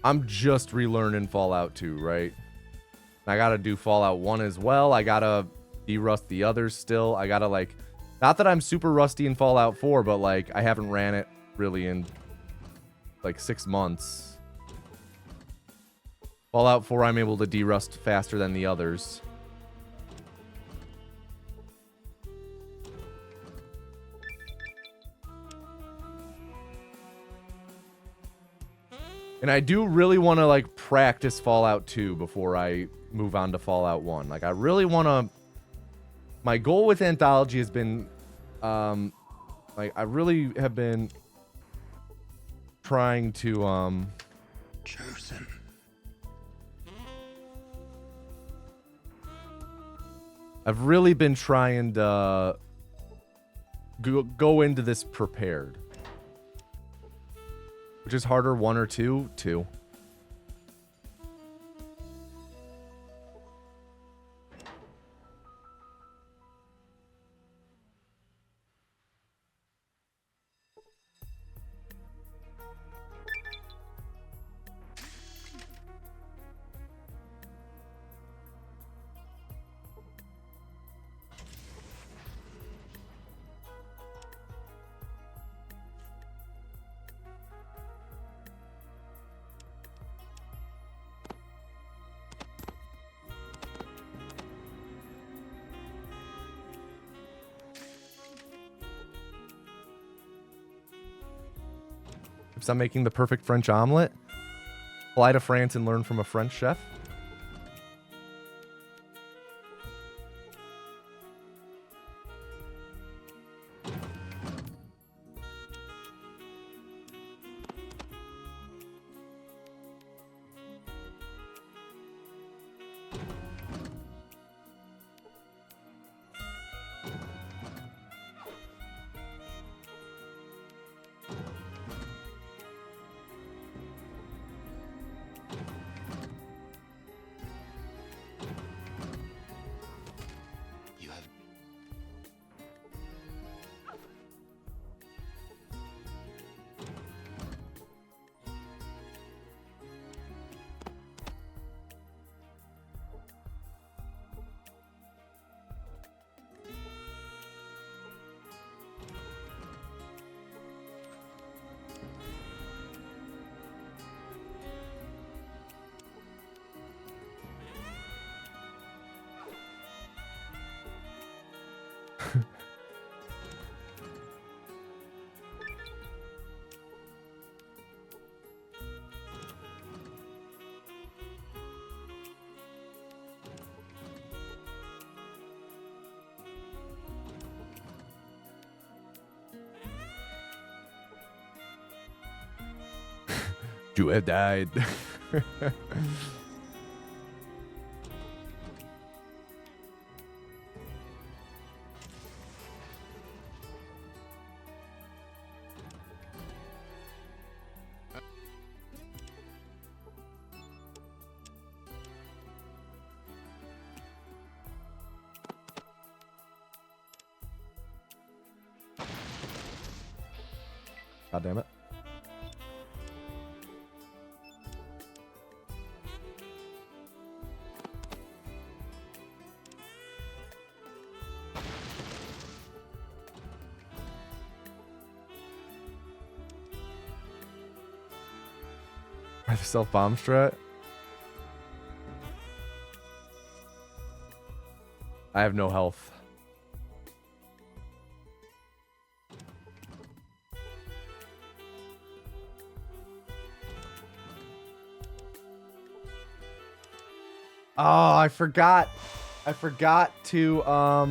I'm just relearning Fallout 2, right? I gotta do Fallout 1 as well. I gotta de-rust the others still. I gotta, like... Not that I'm super rusty in Fallout 4, but, like, I haven't ran it really in, like, 6 months. Fallout 4, I'm able to de-rust faster than the others. And I do really want to, like, practice Fallout 2 before I move on to Fallout 1. Like, I really want to... My goal with Anthology has been... like, I really have been trying to, Chosen. I've really been trying to go into this prepared. Which is harder, 1 or 2? 2. I'm making the perfect French omelet. Fly to France and learn from a French chef. You have died. God damn it. Try the self-bomb strat. I have no health. Oh, I forgot. I forgot to how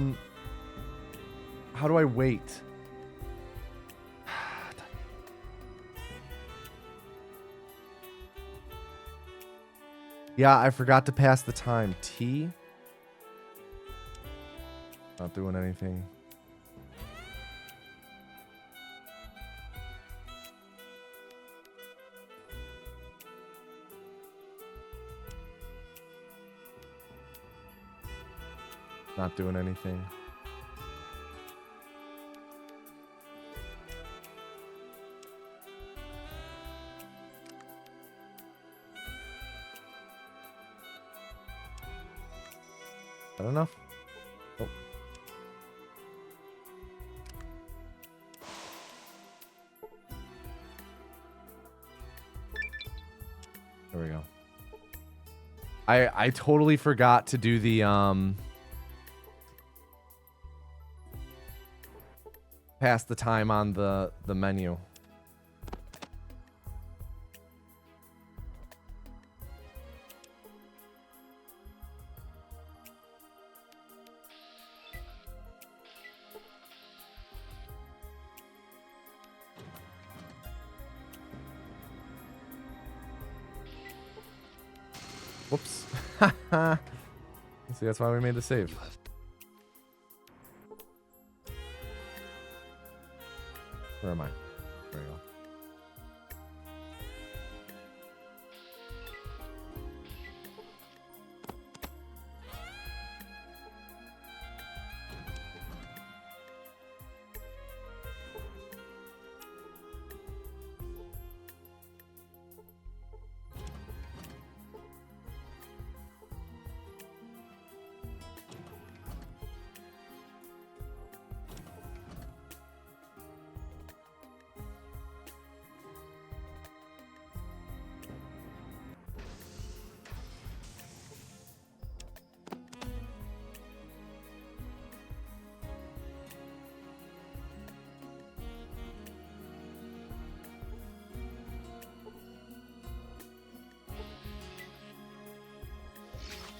do I wait? Yeah, I forgot to pass the time. T. Not doing anything. Not doing anything. Not enough? Oh. There we go. I totally forgot to do the pass the time on the menu. Whoops. See, that's why we made the save. Where am I? There we go.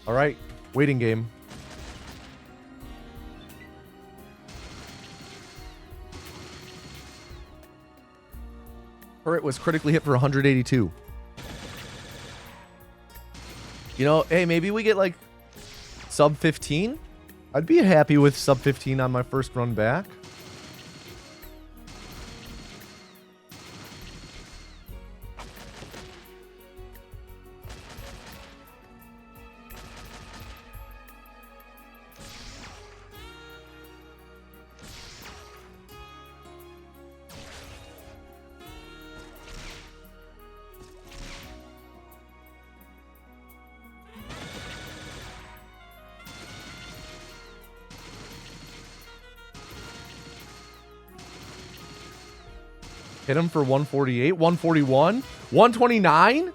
All right, waiting game. Turret was critically hit for 182. You know, hey, maybe we get like sub 15. I'd be happy with sub 15 on my first run back. Hit him for 148, 141, 129.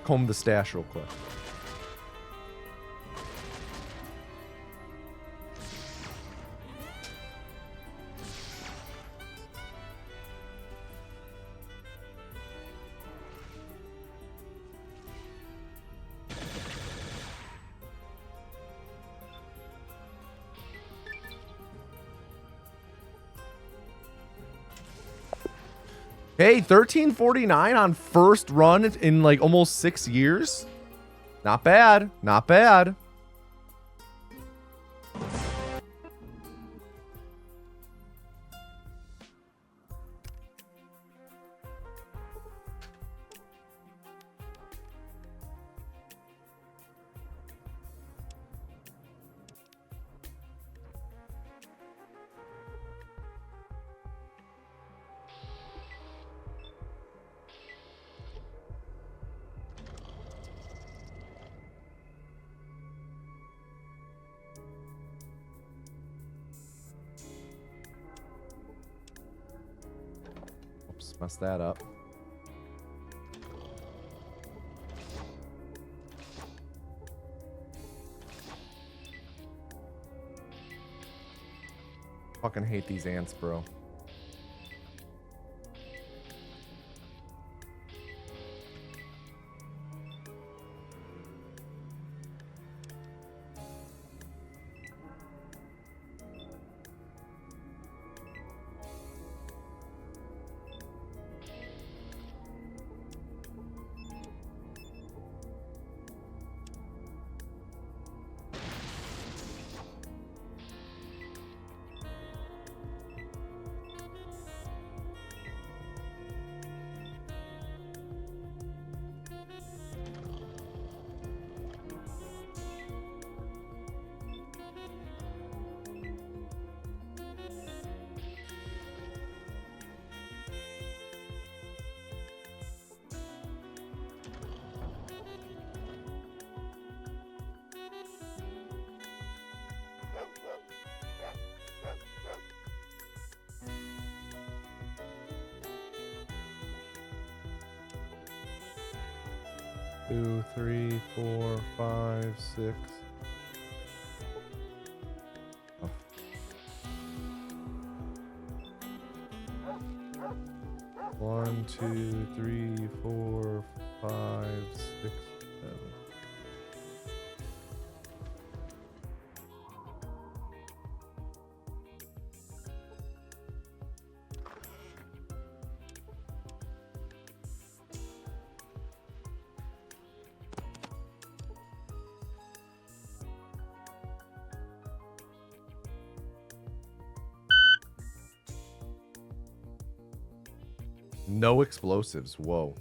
Comb the stash real quick. Hey, 1349 on first run in like almost 6 years. Not bad. Not bad. Oops, messed that up. Fucking hate these ants, bro. Two, three, 4, 5, 6. Oh. One, 2, 3, 4, 5, 6, 7. No explosives. Whoa.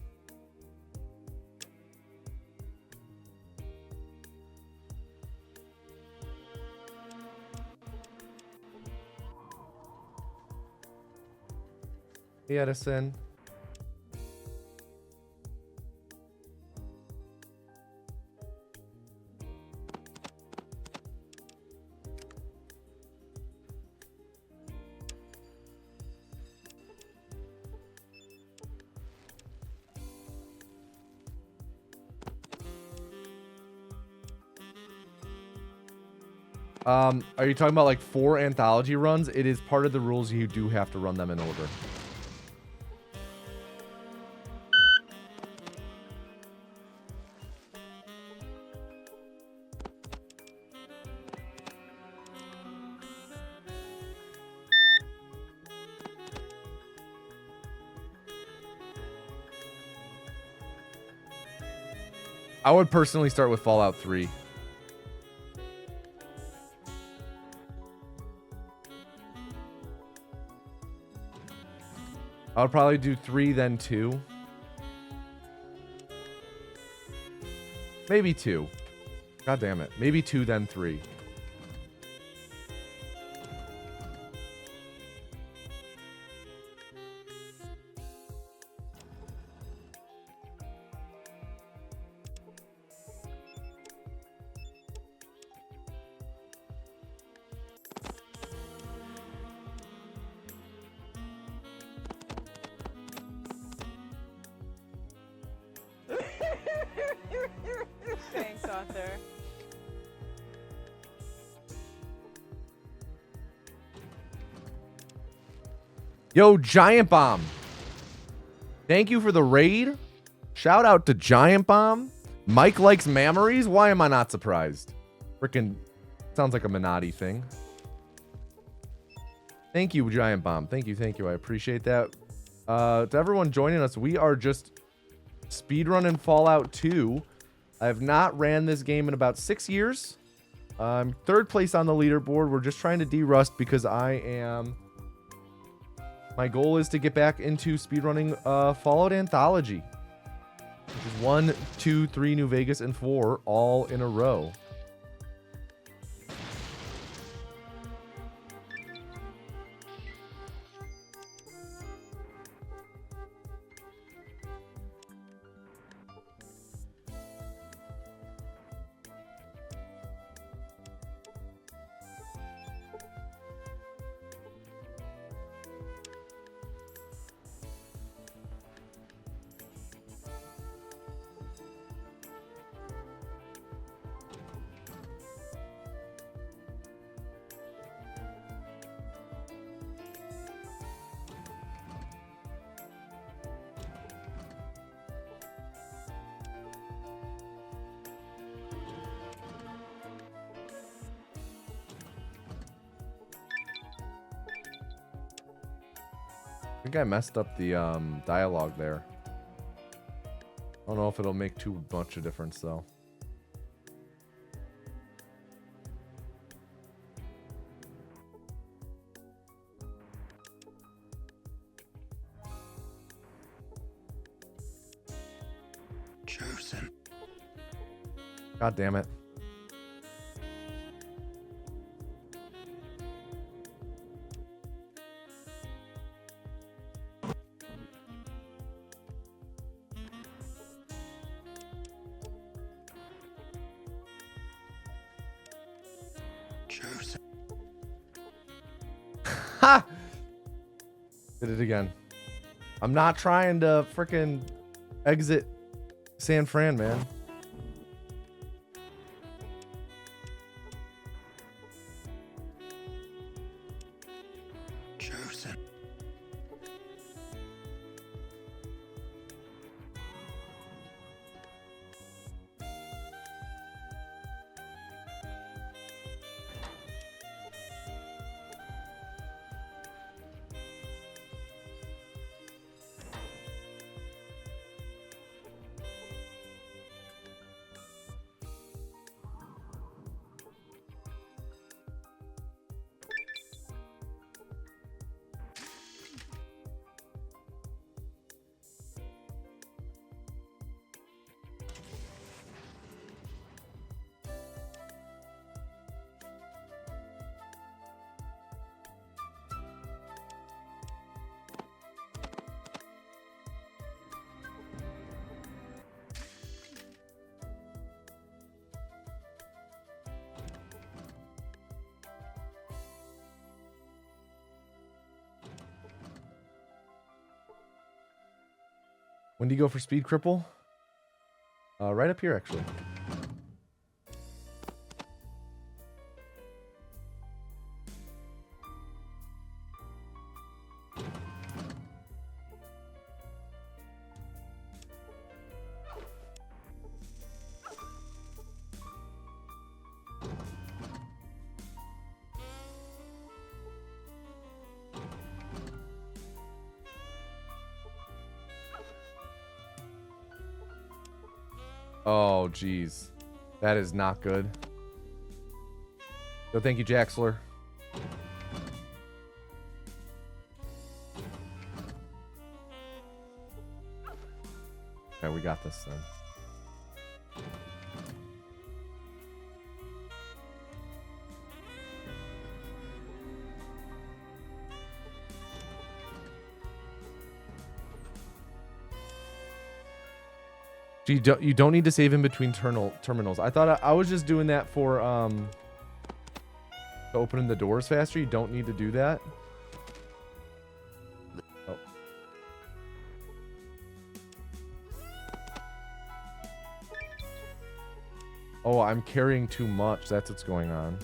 Hey, Edison. Are you talking about like 4 anthology runs? It is part of the rules. You do have to run them in order. I would personally start with Fallout 3. I would probably do 3, then 2. Maybe 2. God damn it. Maybe 2, then 3. Thanks, Arthur. Yo, Giant Bomb. Thank you for the raid. Shout out to Giant Bomb. Mike likes memories. Why am I not surprised? Freaking sounds like a Minotti thing. Thank you, Giant Bomb. Thank you. Thank you. I appreciate that. To everyone joining us, we are just speedrunning Fallout 2. I have not ran this game in about 6 years. I'm third place on the leaderboard. We're just trying to de-rust because my goal is to get back into speedrunning Fallout Anthology, which is 1, 2, 3 New Vegas and 4 all in a row. I think I messed up the dialogue there. I don't know if it'll make too much a difference though. Chosen. God damn it. Chosen. Ha! Did it again. I'm not trying to frickin' exit San Fran, man. Chosen. When do you go for speed cripple? Right up here, actually. Oh, geez. That is not good. So thank you, Jaxler. Okay, we got this then. So you don't need to save in between terminals. I thought I was just doing that for opening the doors faster. You don't need to do that. Oh. Oh, I'm carrying too much. That's what's going on.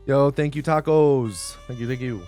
Yo, thank you, tacos. Thank you, thank you.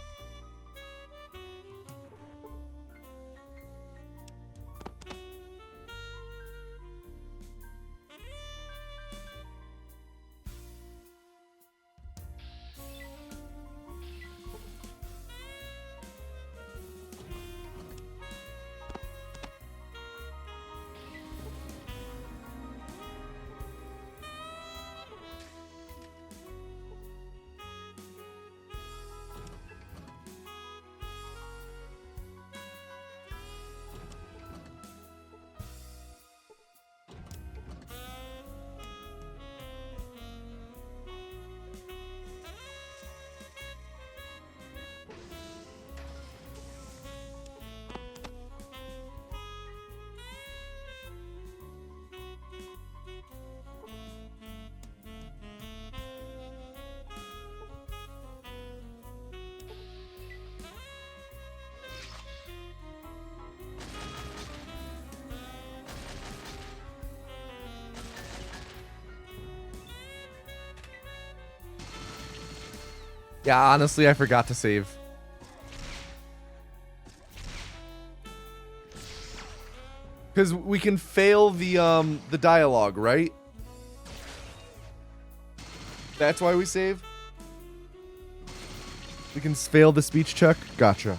Yeah, honestly, I forgot to save. Because we can fail the dialogue, right? That's why we save? We can fail the speech check? Gotcha.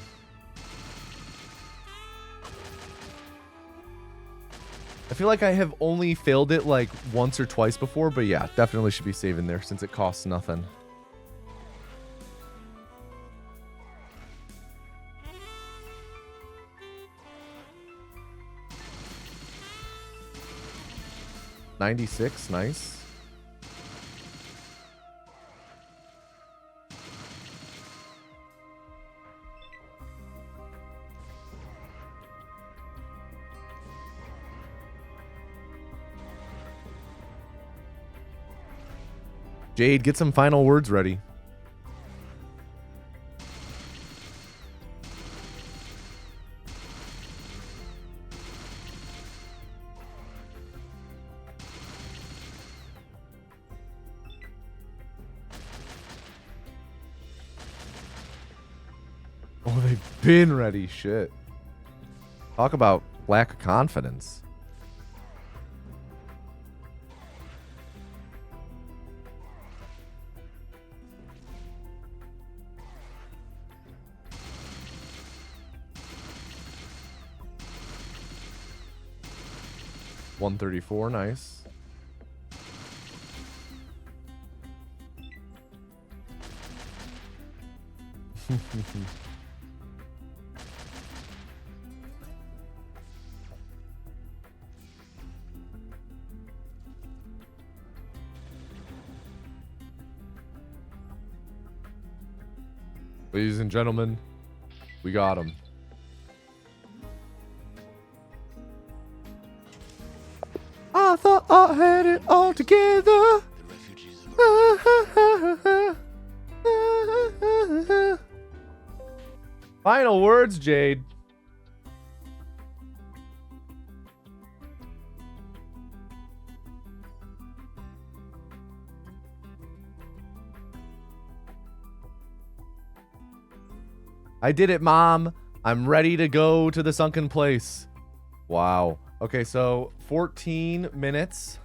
I feel like I have only failed it like once or twice before, but yeah, definitely should be saving there since it costs nothing. $96, nice. Jade, get some final words ready. Oh, they've been ready. Shit. Talk about lack of confidence. $134, nice. Ladies and gentlemen, we got him. I thought I had it all together. Final words, Jade. I did it, Mom. I'm ready to go to the sunken place. Wow. Okay, so 14 minutes.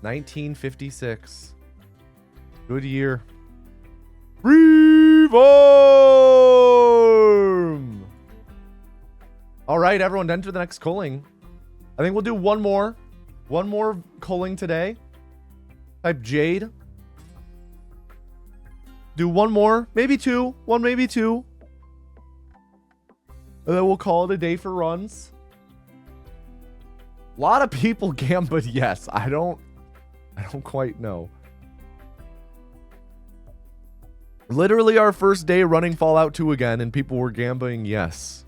1956. Good year. Reform! All right, everyone, enter the next culling. I think we'll do one more. One more culling today. Type Jade. Do one more, maybe two. One, maybe two. And then we'll call it a day for runs. A lot of people gambit yes. I don't quite know. Literally our first day running Fallout 2 again, and people were gambling yes.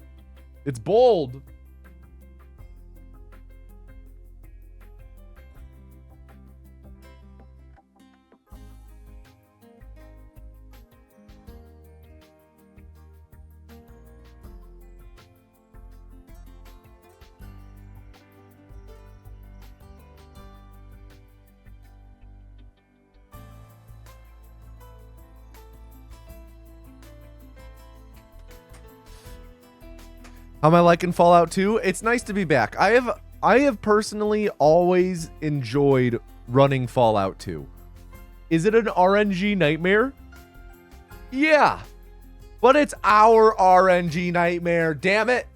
It's bold. How am I liking Fallout 2? It's nice to be back. I have personally always enjoyed running Fallout 2. Is it an RNG nightmare? Yeah. But it's our RNG nightmare, damn it.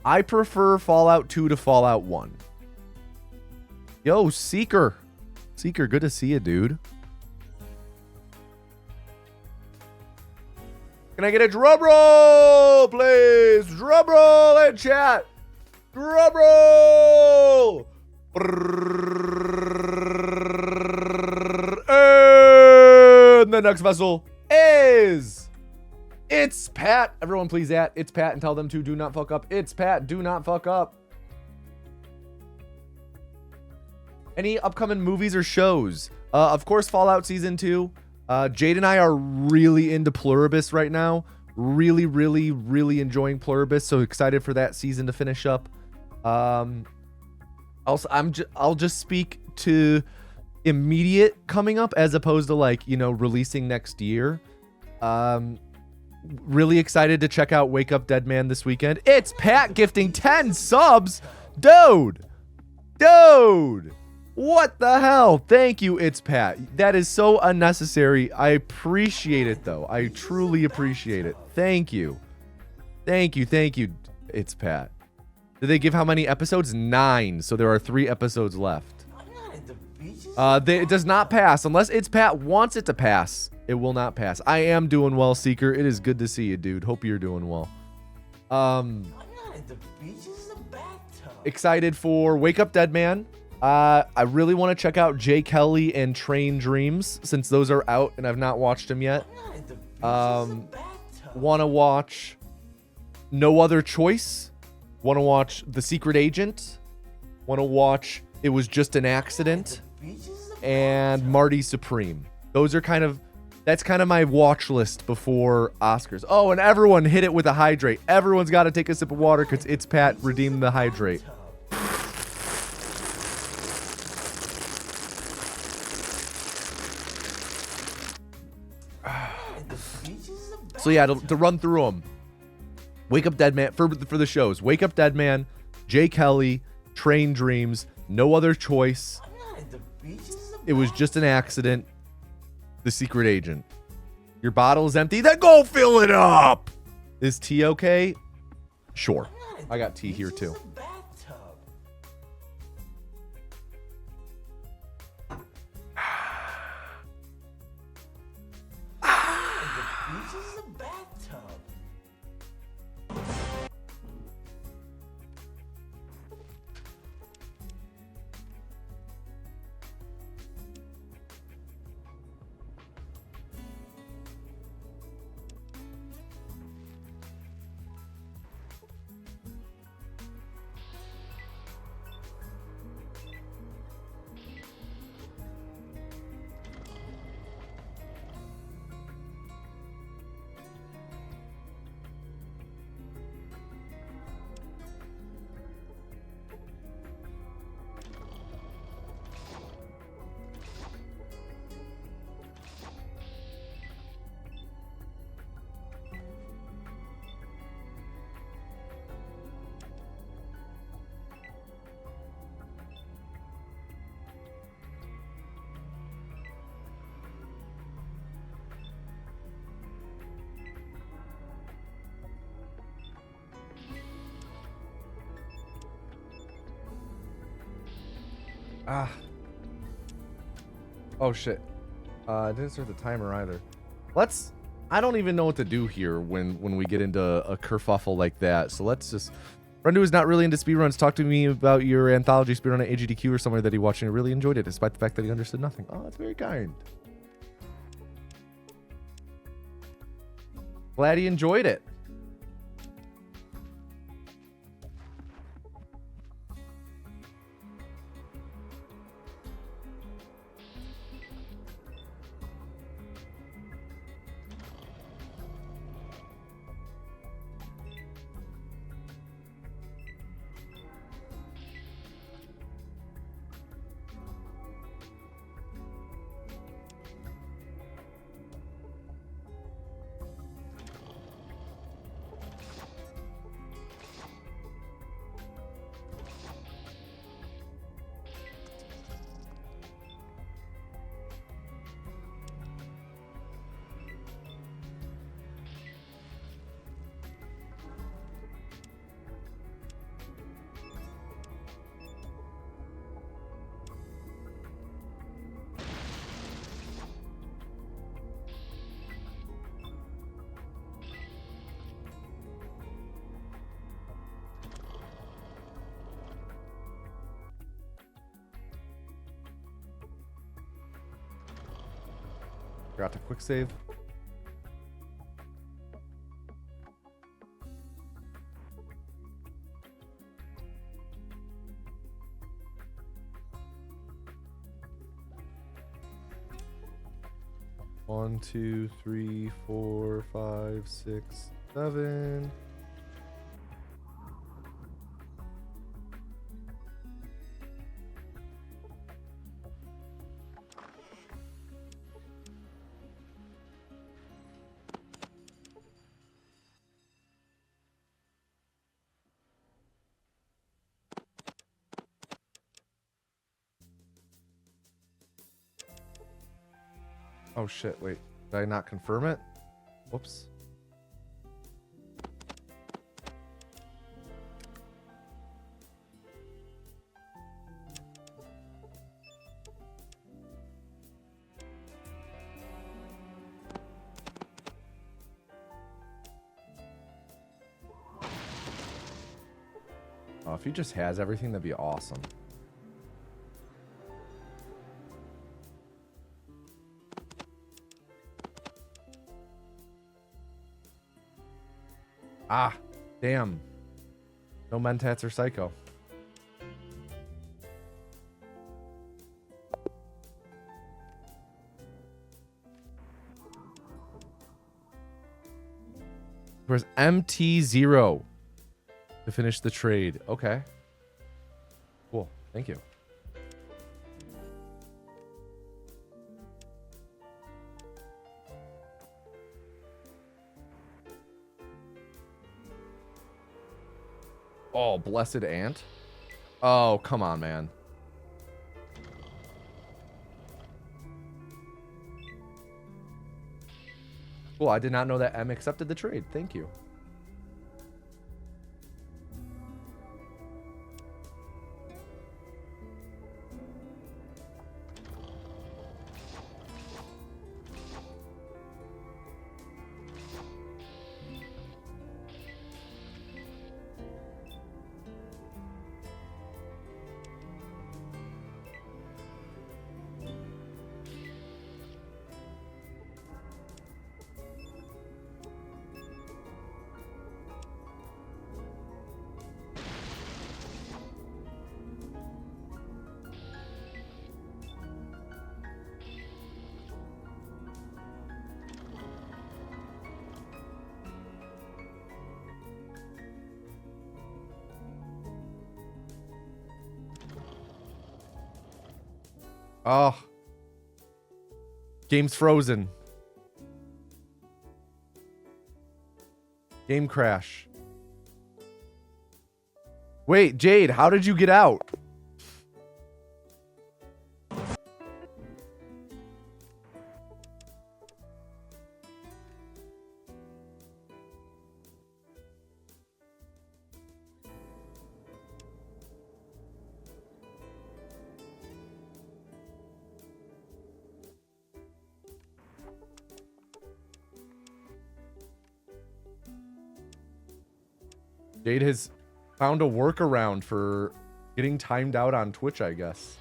I prefer Fallout 2 to Fallout 1. Yo, Seeker. Seeker, good to see you, dude. Can I get a drum roll, please? Drum roll in chat. Drum roll. And the next vessel is... It's Pat. Everyone please It's Pat and tell them to do not fuck up. It's Pat, do not fuck up. Any upcoming movies or shows? Of course, Fallout Season 2. Jade and I are really into Pluribus right now. Really, really, really enjoying Pluribus. So excited for that season to finish up. Also, I'll just speak to immediate coming up as opposed to like, you know, releasing next year. Really excited to check out Wake Up Dead Man this weekend. It's Pat gifting 10 subs. Dude. What the hell? Thank you, It's Pat. That is so unnecessary. I appreciate it, though. I truly appreciate it. Thank you. Thank you, It's Pat. Did they give how many episodes? 9. So there are 3 episodes left. It does not pass. Unless It's Pat wants it to pass, it will not pass. I am doing well, Seeker. It is good to see you, dude. Hope you're doing well. Excited for Wake Up Dead Man. I really want to check out Jay Kelly and Train Dreams since those are out and I've not watched them yet. Want to watch No Other Choice. Want to watch The Secret Agent. Want to watch It Was Just an Accident. And Marty Supreme. Those are that's kind of my watch list before Oscars. Oh, and everyone hit it with a hydrate. Everyone's got to take a sip of water because It's Pat redeemed the hydrate. So yeah, to run through them. Wake Up Dead Man, for the shows. Wake Up Dead Man, Jay Kelly, Train Dreams, No Other Choice. It Was Just an Accident. The Secret Agent. Your bottle is empty, then go fill it up! Is tea okay? Sure. I got tea here too. Oh shit. I didn't start the timer either. I don't even know what to do here when we get into a kerfuffle like that. So let's just... Friend who is not really into speedruns, talk to me about your anthology speedrun at AGDQ or somewhere that he watched and he really enjoyed it, despite the fact that he understood nothing. Oh, that's very kind. Glad he enjoyed it. Forgot to quick save. One, two, three, 4, 5, 6, 7. Oh shit, wait. Did I not confirm it? Whoops. Oh, if he just has everything, that'd be awesome. Ah, damn. No Mentats or Psycho. Where's MT0 to finish the trade? Okay. Cool. Thank you. Oh, Blessed Ant? Oh, come on, man. Cool, I did not know that M accepted the trade. Thank you. Oh. Game's frozen. Game crash. Wait, Jade, how did you get out? Jade has found a workaround for getting timed out on Twitch, I guess.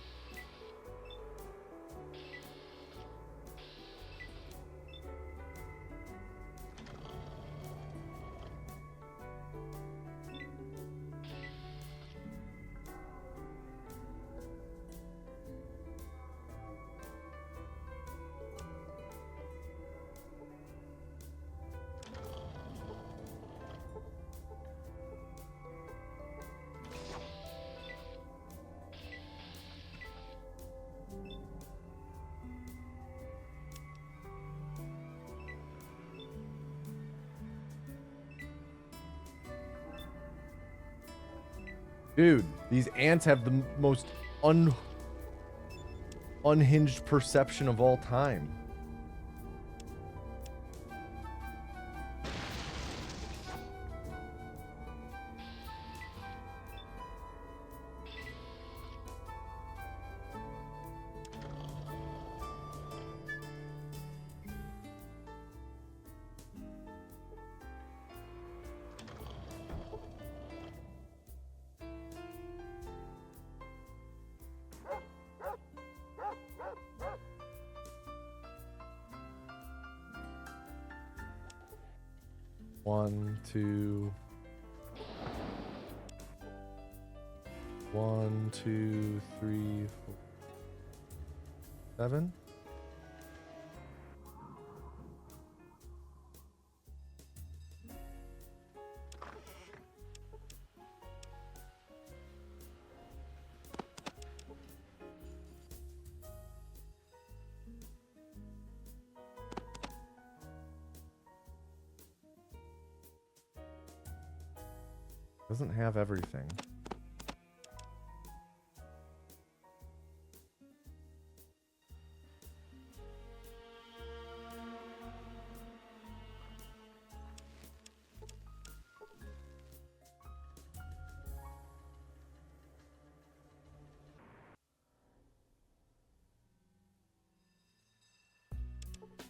Dude, these ants have the most unhinged perception of all time. 1, 2. 1, 2, 3, 4, 7. Doesn't have everything.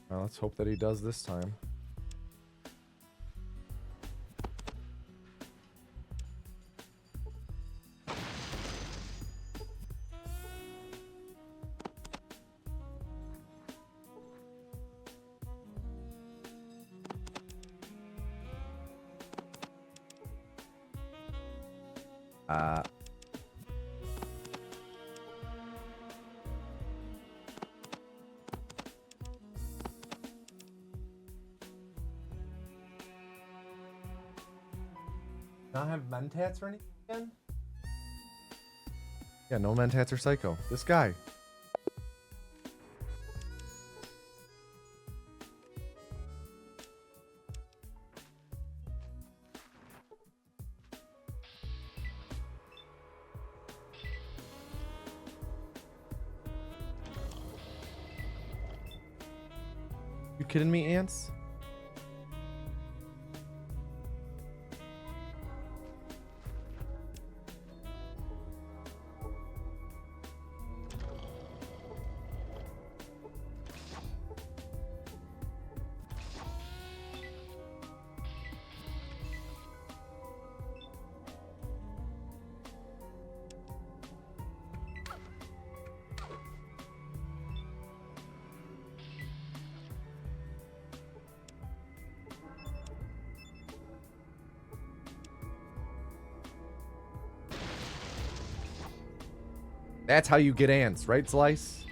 Well, let's hope that he does this time. Uh, Not have mentats or anything again? Yeah, no mentats or psycho. This guy. You kidding me, ants? That's how you get ants, right, Slice?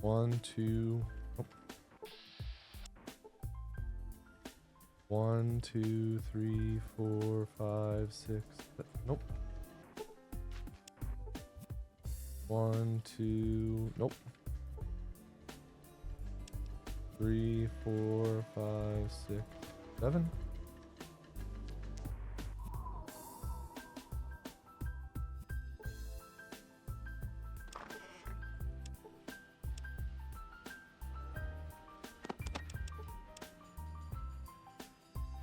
One, two. Oh. 1, 2, 3, 4, 5, 6. Nope. 1, 2. Nope. 3, 4, 5, 6, 7.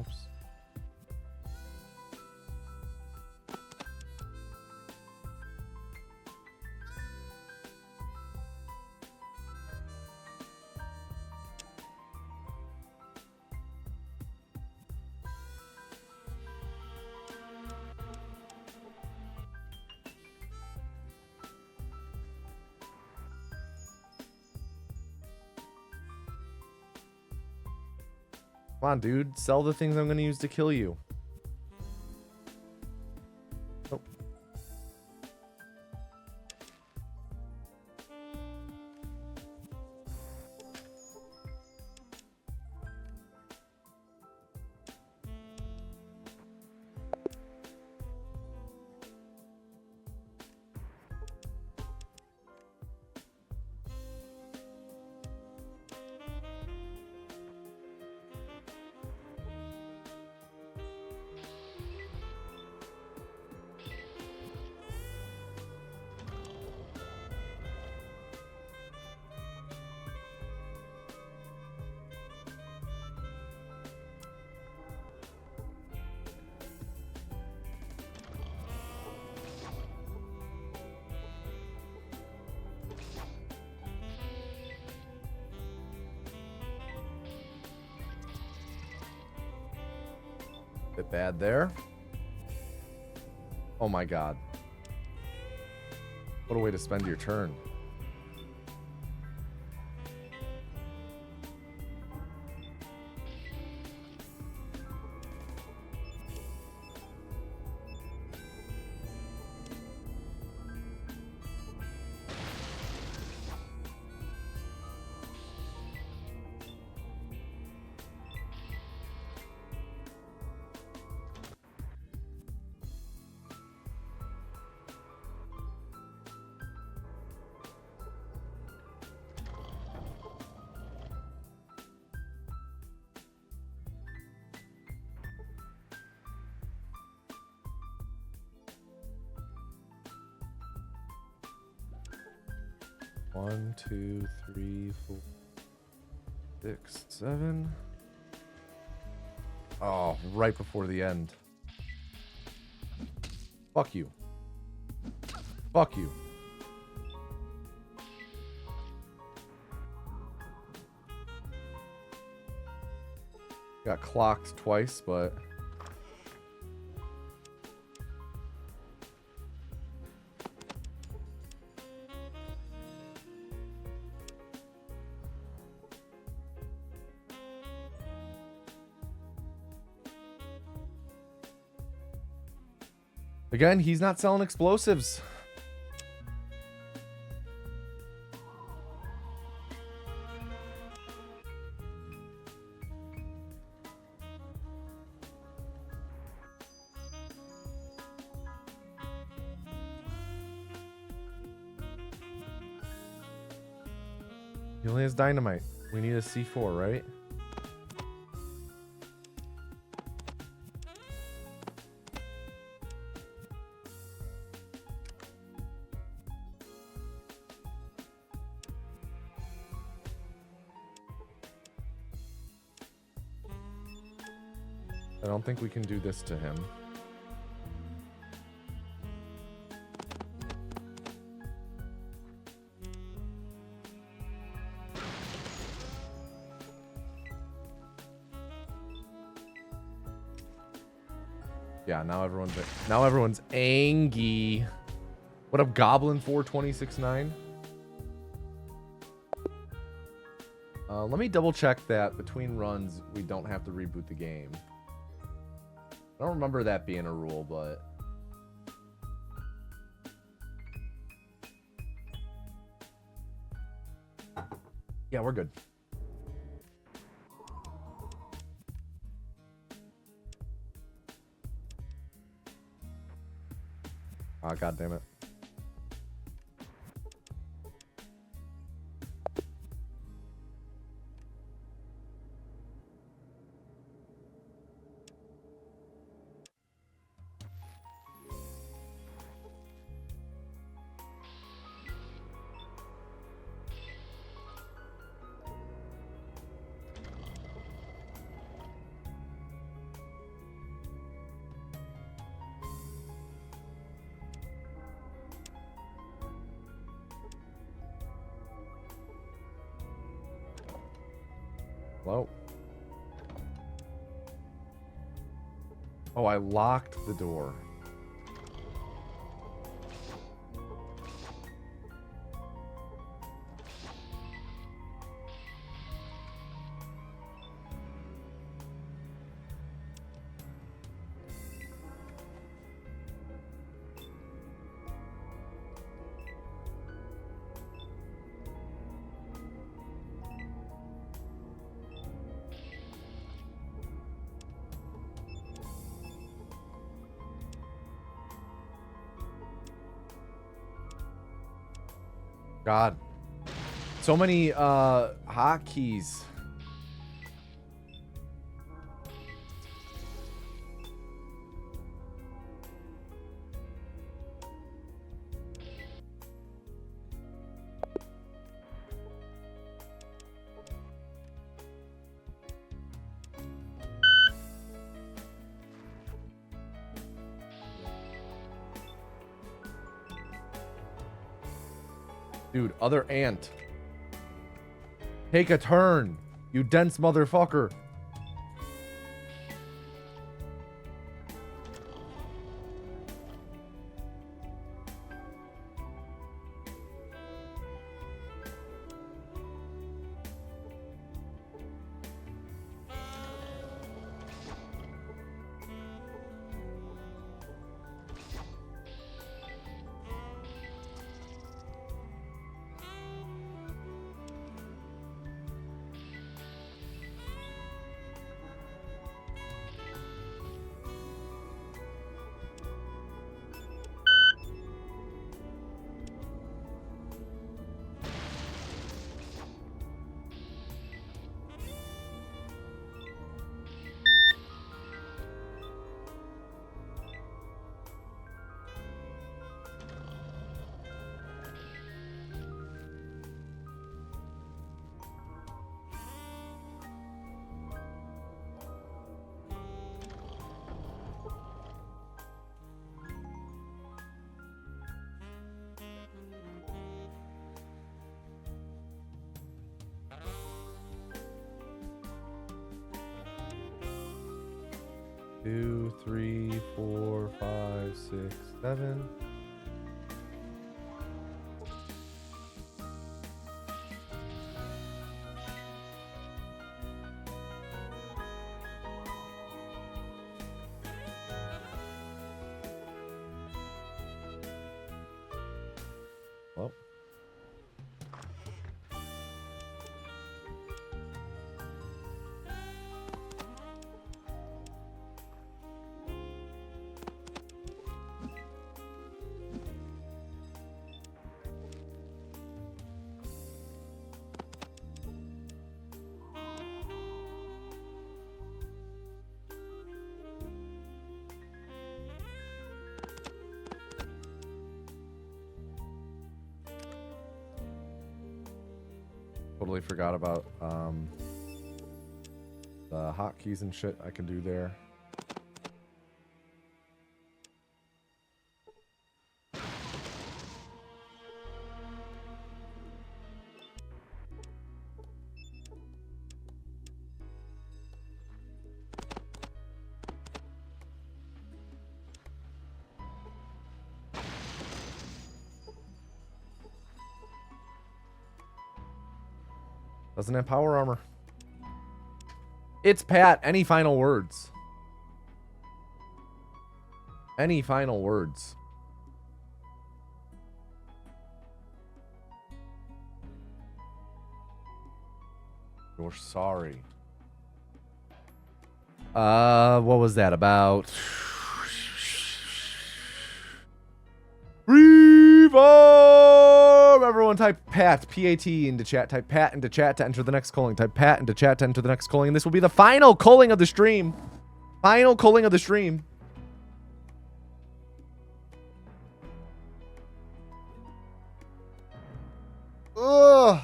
Oops. Come on, dude. Sell the things I'm going to use to kill you. Nope. Bit bad there. Oh my god. What a way to spend your turn. One, two, three, 4, 6, 7. Oh, right before the end. Fuck you. Fuck you. Got clocked twice, but... Again, he's not selling explosives. He only has dynamite. We need a C4, right? I don't think we can do this to him. Yeah, now everyone's angry. What up, Goblin 4269? Let me double check that between runs we don't have to reboot the game. I don't remember that being a rule, but... Yeah, we're good. Ah, God damn it. Hello? Oh, I locked the door. God. So many hotkeys. Dude, other ant. Take a turn, you dense motherfucker. 2, 3, 4, 5, 6, 7. Well. Totally forgot about the hotkeys and shit I can do there. Doesn't have power armor. It's Pat. Any final words? Any final words? You're sorry. What was that about? Reverb! Everyone type Pat, P-A-T into chat. Type Pat into chat to enter the next calling. Type Pat into chat to enter the next calling. And this will be the final calling of the stream. Final calling of the stream. Ugh.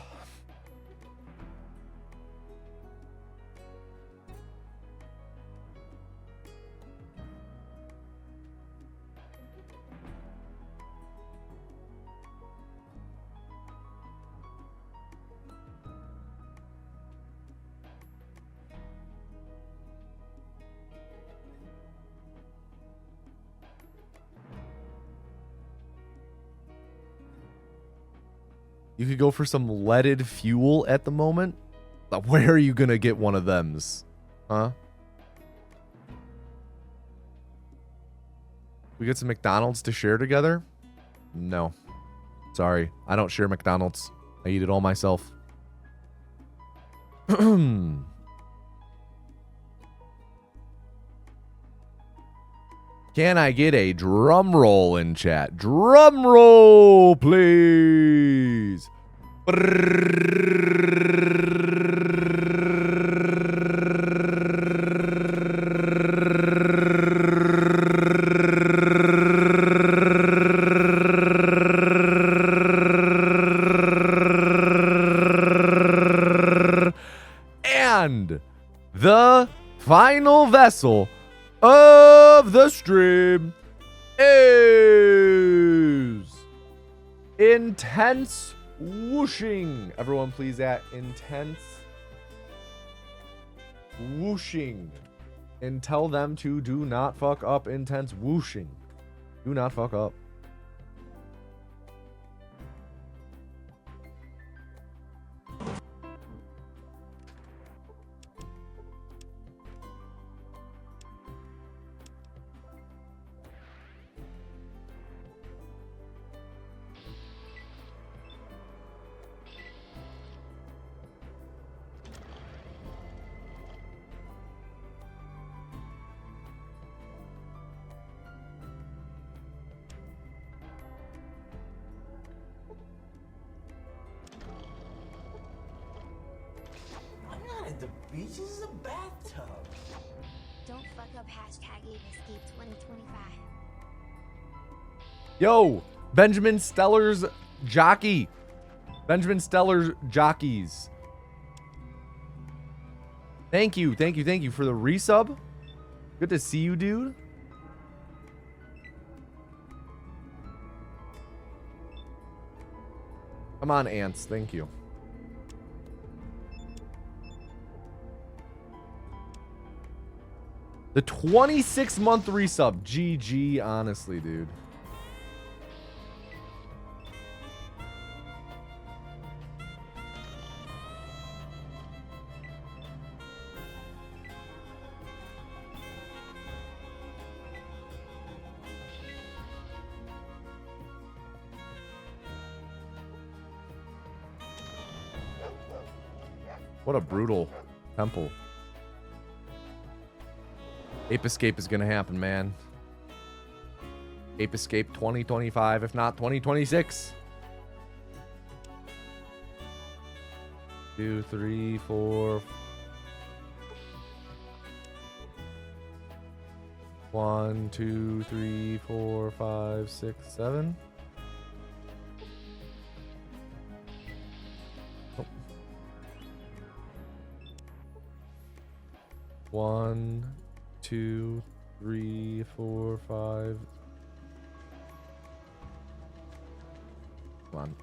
You could go for some leaded fuel at the moment. But where are you gonna get one of thems? Huh? We get some McDonald's to share together? No. Sorry. I don't share McDonald's. I eat it all myself. Can I get a drum roll in chat? Drum roll, please. And the final vessel of the stream is intense whooshing. Everyone please at intense whooshing and tell them to do not fuck up intense whooshing. Do not fuck up. I'm not at the beach, this is a bathtub. Don't fuck up hashtag Escape 2025. Yo, Benjamin Steller's jockey. Benjamin Steller's jockeys. Thank you for the resub. Good to see you, dude. Come on, ants. Thank you. The 26-month resub. GG, honestly, dude. What a brutal temple. Ape Escape is gonna happen, man. Ape Escape 2025, if not 2026. 2, 3, 4. 1, 2, 3, 4, 5, 6, 7. Oh. 1, 2, 3, 4, 5. Come on.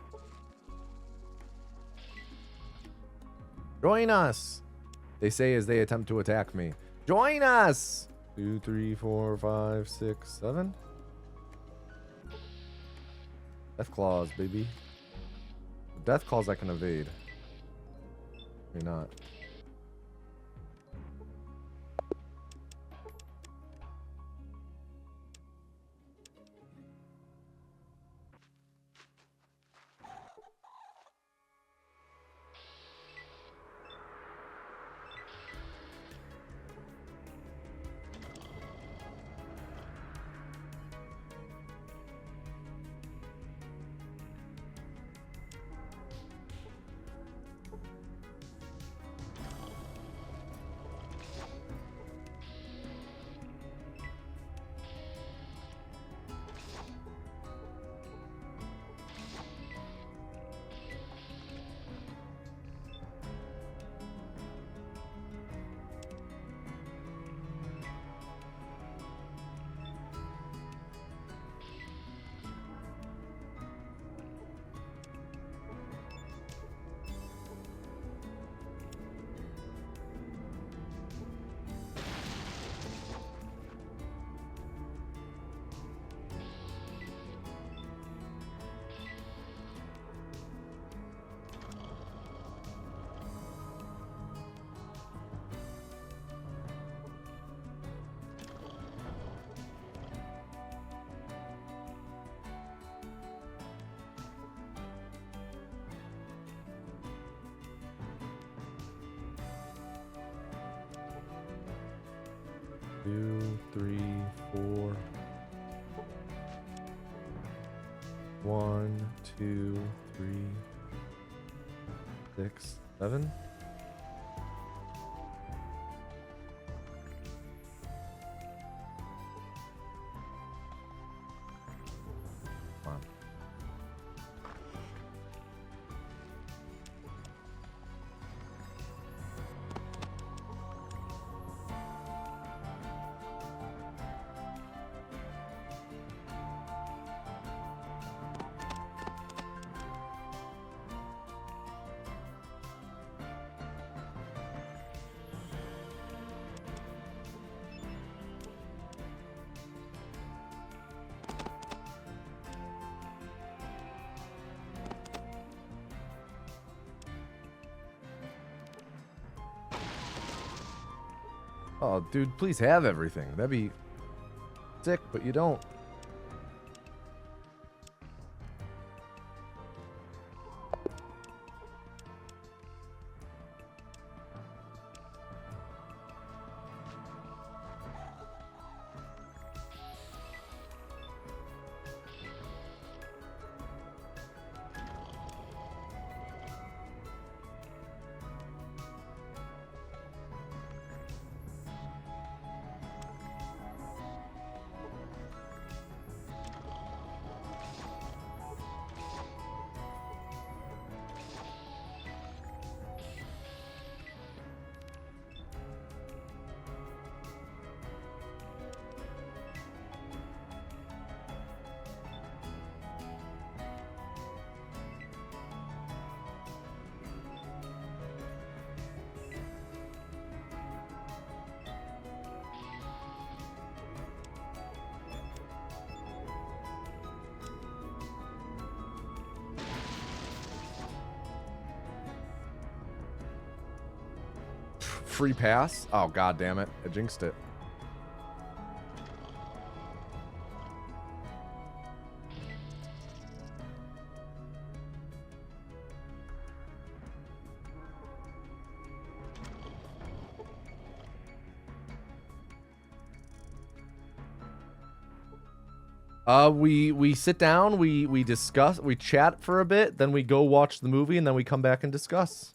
Join us, they say as they attempt to attack me. Join us! 2, 3, 4, 5, 6, 7. Death claws, baby. Death claws I can evade. Maybe not. Two, 3, 4. 1, 2, 3, 6, 7. Come on. Oh, dude, please have everything. That'd be sick, but you don't. free pass. Oh, god damn it. I jinxed it. We sit down, we discuss, we chat for a bit, then we go watch the movie, and then we come back and discuss.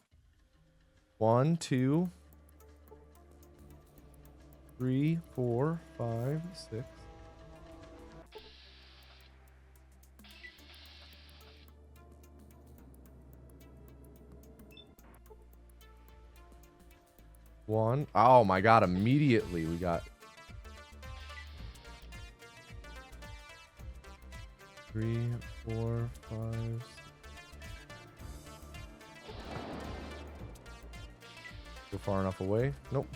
1, 2, 3, 4, 5, 6. One. Oh my god, immediately we got 3, 4, 5. Go far enough away. Nope.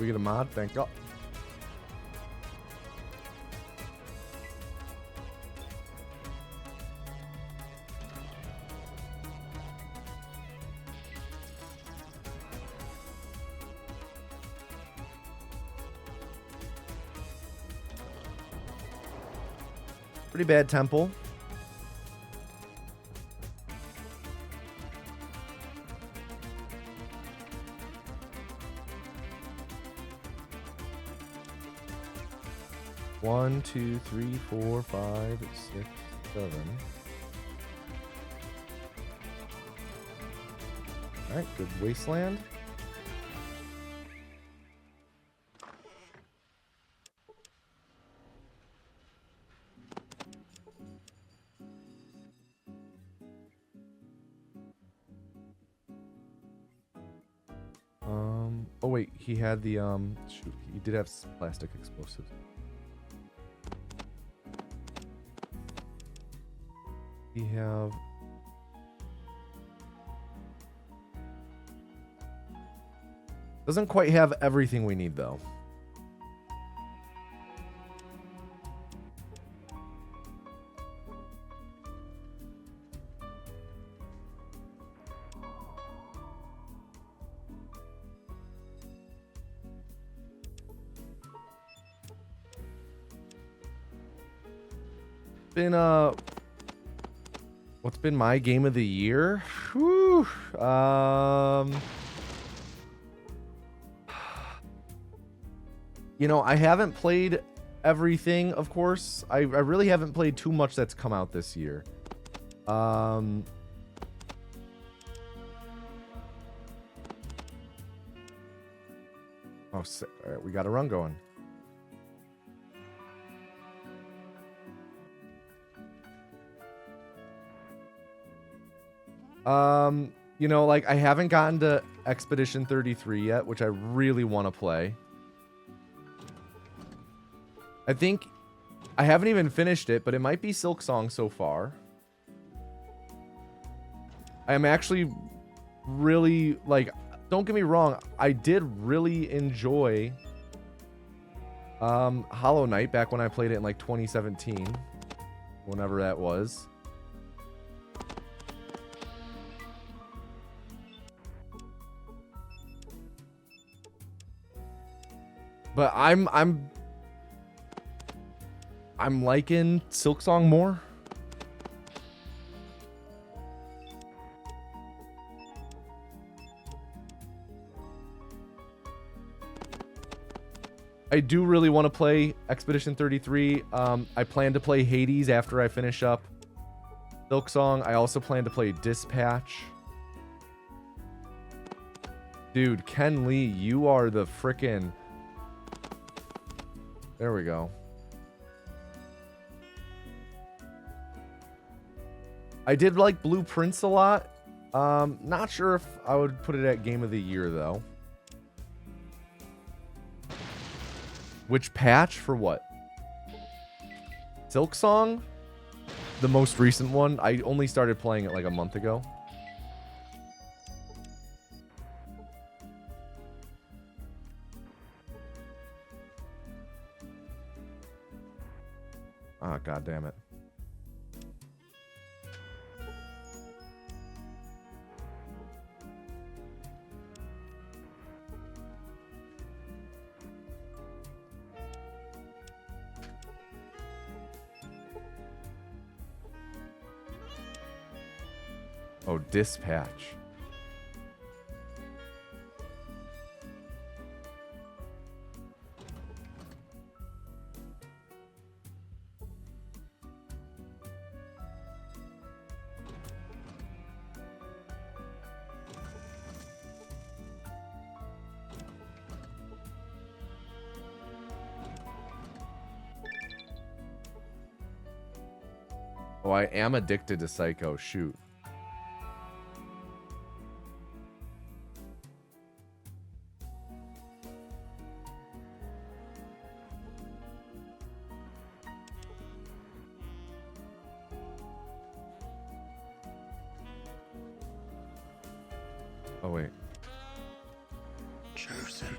We get a mod, thank God. Pretty bad temple. One, 2, 3, 4, 5, 6, 7. All right, good wasteland. Oh wait, he had the shoot, he did have plastic explosives. We have doesn't quite have everything we need though. Been what's been my game of the year? Whew. You know, I haven't played everything, of course. I really haven't played too much that's come out this year. Oh, sick. All right, we got a run going. You know, like I haven't gotten to Expedition 33 yet, which I really want to play. I think I haven't even finished it, but it might be Silk Song so far. I am actually really, like, don't get me wrong, I did really enjoy Hollow Knight back when I played it in like 2017, whenever that was. But I'm liking Silksong more. I do really want to play Expedition 33. I plan to play Hades after I finish up Silksong. I also plan to play Dispatch. Dude, Ken Lee, you are the frickin'... There we go. I did like Blueprints a lot. Not sure if I would put it at Game of the Year, though. Which patch for what? Silksong? The most recent one. I only started playing it like a month ago. Ah, god damn it. Oh, Dispatch. Oh, I am addicted to Psycho. Shoot. Oh, wait. Chosen.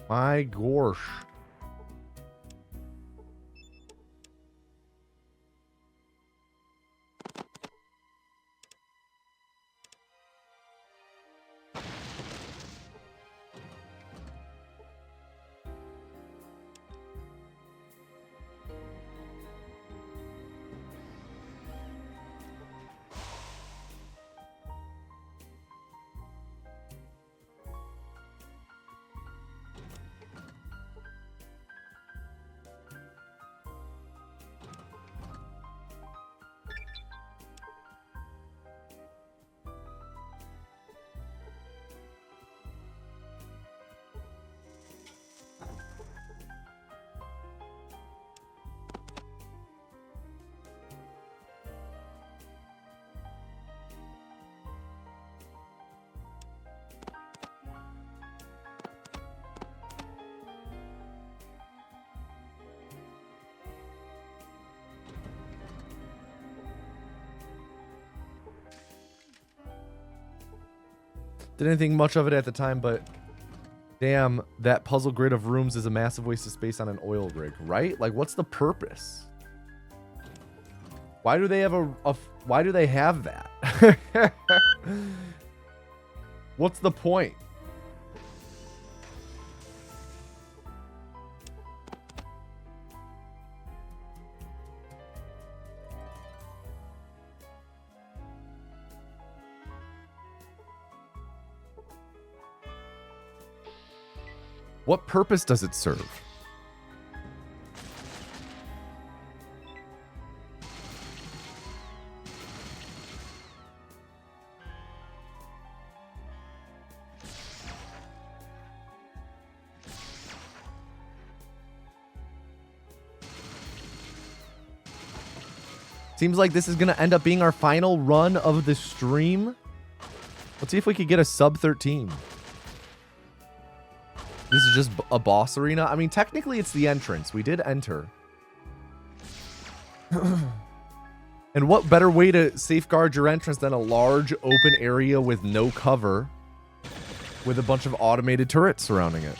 My gosh. Didn't think much of it at the time, but damn, that puzzle grid of rooms is a massive waste of space on an oil rig, right? Like, what's the purpose? Why do they have why do they have that? What's the point? What purpose does it serve? Seems like this is going to end up being our final run of the stream. Let's see if we could get a sub 13. This is just a boss arena. I mean, technically it's the entrance. We did enter. And what better way to safeguard your entrance than a large open area with no cover with a bunch of automated turrets surrounding it?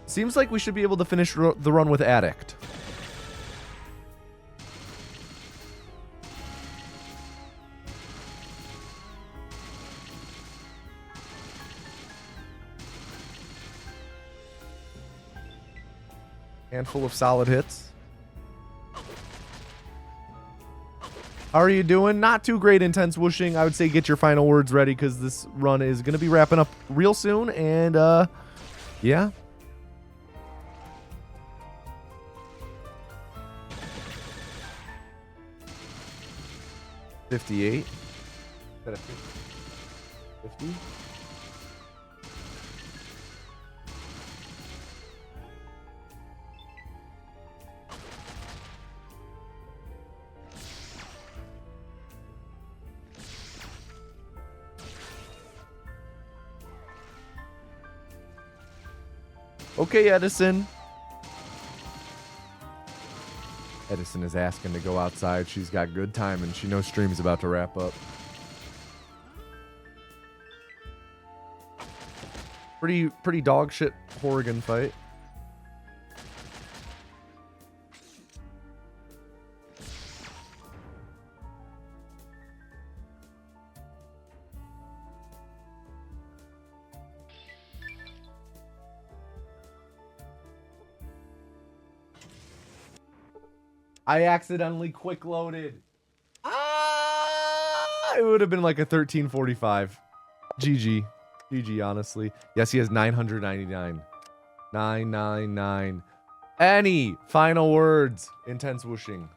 Seems like we should be able to finish the run with Addict. Handful of solid hits. How are you doing? Not too great, Intense Whooshing. I would say get your final words ready because this run is going to be wrapping up real soon. And, yeah. $58. Is that a 50? Okay, Edison. Edison is asking to go outside. She's got good time and she knows stream is about to wrap up. Pretty dog shit Horrigan fight. I accidentally quick loaded. It would have been like a 1345. GG. GG, honestly. Yes, he has 999. 999. Any final words? Intense Whooshing.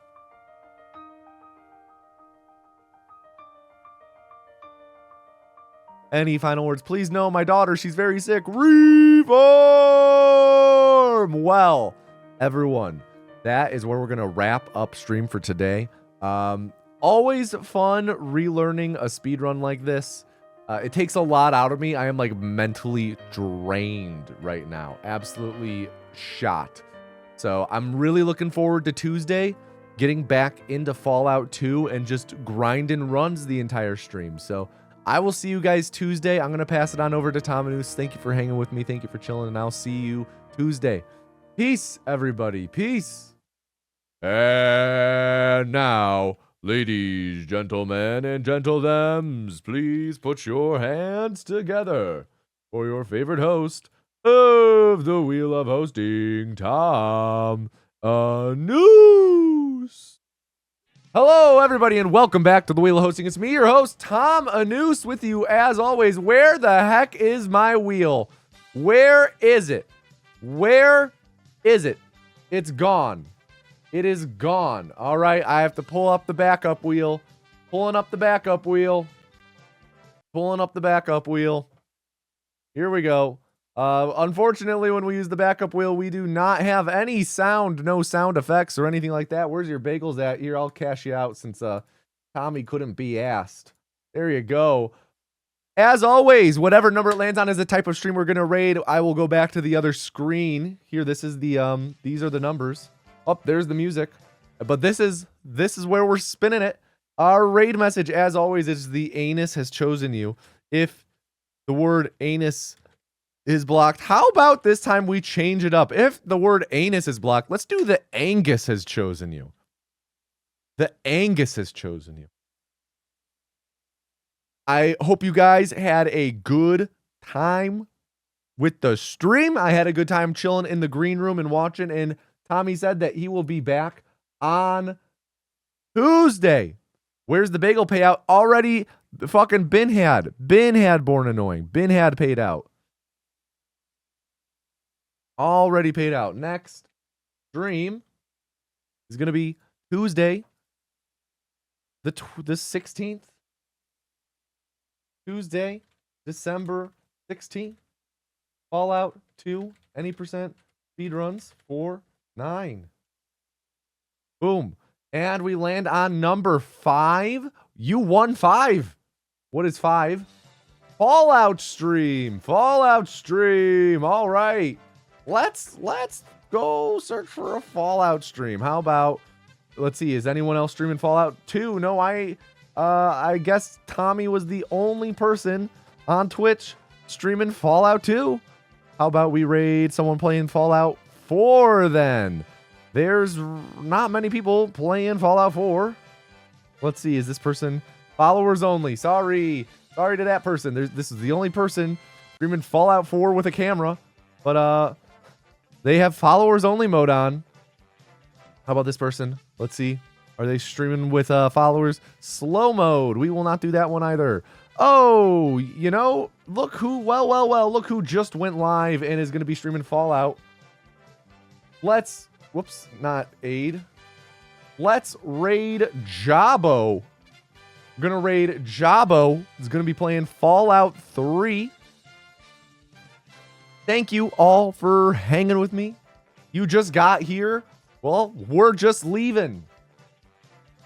Any final words? Please, no, my daughter, she's very sick. Reform! Well, everyone, that is where we're going to wrap up stream for today. Always fun relearning a speedrun like this. It takes a lot out of me. I am like mentally drained right now. Absolutely shot. So I'm really looking forward to Tuesday, getting back into Fallout 2 and just grinding runs the entire stream. So I will see you guys Tuesday. I'm going to pass it on over to Tomanus. Thank you for hanging with me. Thank you for chilling. And I'll see you Tuesday. Peace, everybody. Peace. And now, ladies, gentlemen, and gentlethems, please put your hands together for your favorite host of the Wheel of Hosting, Tom Anus. Hello, everybody, and welcome back to the Wheel of Hosting. It's me, your host, Tom Anus, with you as always. Where the heck is my wheel? Where is it? Where is it? It's gone. It is gone. All right, I have to pull up the backup wheel. Pulling up the backup wheel. Pulling up the backup wheel. Here we go. Unfortunately, when we use the backup wheel, we do not have any sound, no sound effects or anything like that. Where's your bagels at? Here, I'll cash you out since Tommy couldn't be asked. There you go. As always, whatever number it lands on is the type of stream we're going to raid. I will go back to the other screen. Here, this is the these are the numbers. Oh, there's the music. But this is where we're spinning it. Our raid message, as always, is the anus has chosen you. If the word anus is blocked, how about this time we change it up? If the word anus is blocked, let's do the Angus has chosen you. The Angus has chosen you. I hope you guys had a good time with the stream. I had a good time chilling in the green room and watching, and Tommy said that he will be back on Tuesday. Where's the bagel payout? Already fucking been had. Been had born annoying. Been had paid out. Already paid out. Next stream is going to be Tuesday, the 16th. Tuesday, December 16th. Fallout 2, any percent speedruns for 9. Boom. And we land on number 5. You won 5. What is 5? Fallout stream. Fallout stream. All right. Let's go search for a Fallout stream. How about, let's see, is anyone else streaming Fallout 2? No, I guess Tommy was the only person on Twitch streaming Fallout 2. How about we raid someone playing Fallout 4 then? There's not many people playing Fallout 4. Let's see, is this person followers only? Sorry to that person. This is the only person streaming Fallout 4 with a camera, but they have followers only mode on. How about this person? Let's see. Are they streaming with followers? Slow mode. We will not do that one either. Oh, you know, look who, well, look who just went live and is going to be streaming Fallout. Let's, whoops, not aid. Let's raid Jabo. We're going to raid Jabo. He's going to be playing Fallout 3. Thank you all for hanging with me. You just got here. Well, we're just leaving.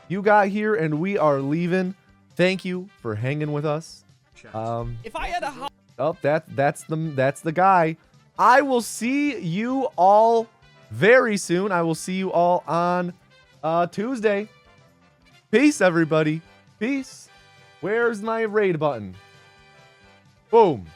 You got here and we are leaving. Thank you for hanging with us. If I had a Oh, that's the guy. I will see you all very soon. I will see you all on Tuesday. Peace, everybody. Peace. Where's my raid button? Boom.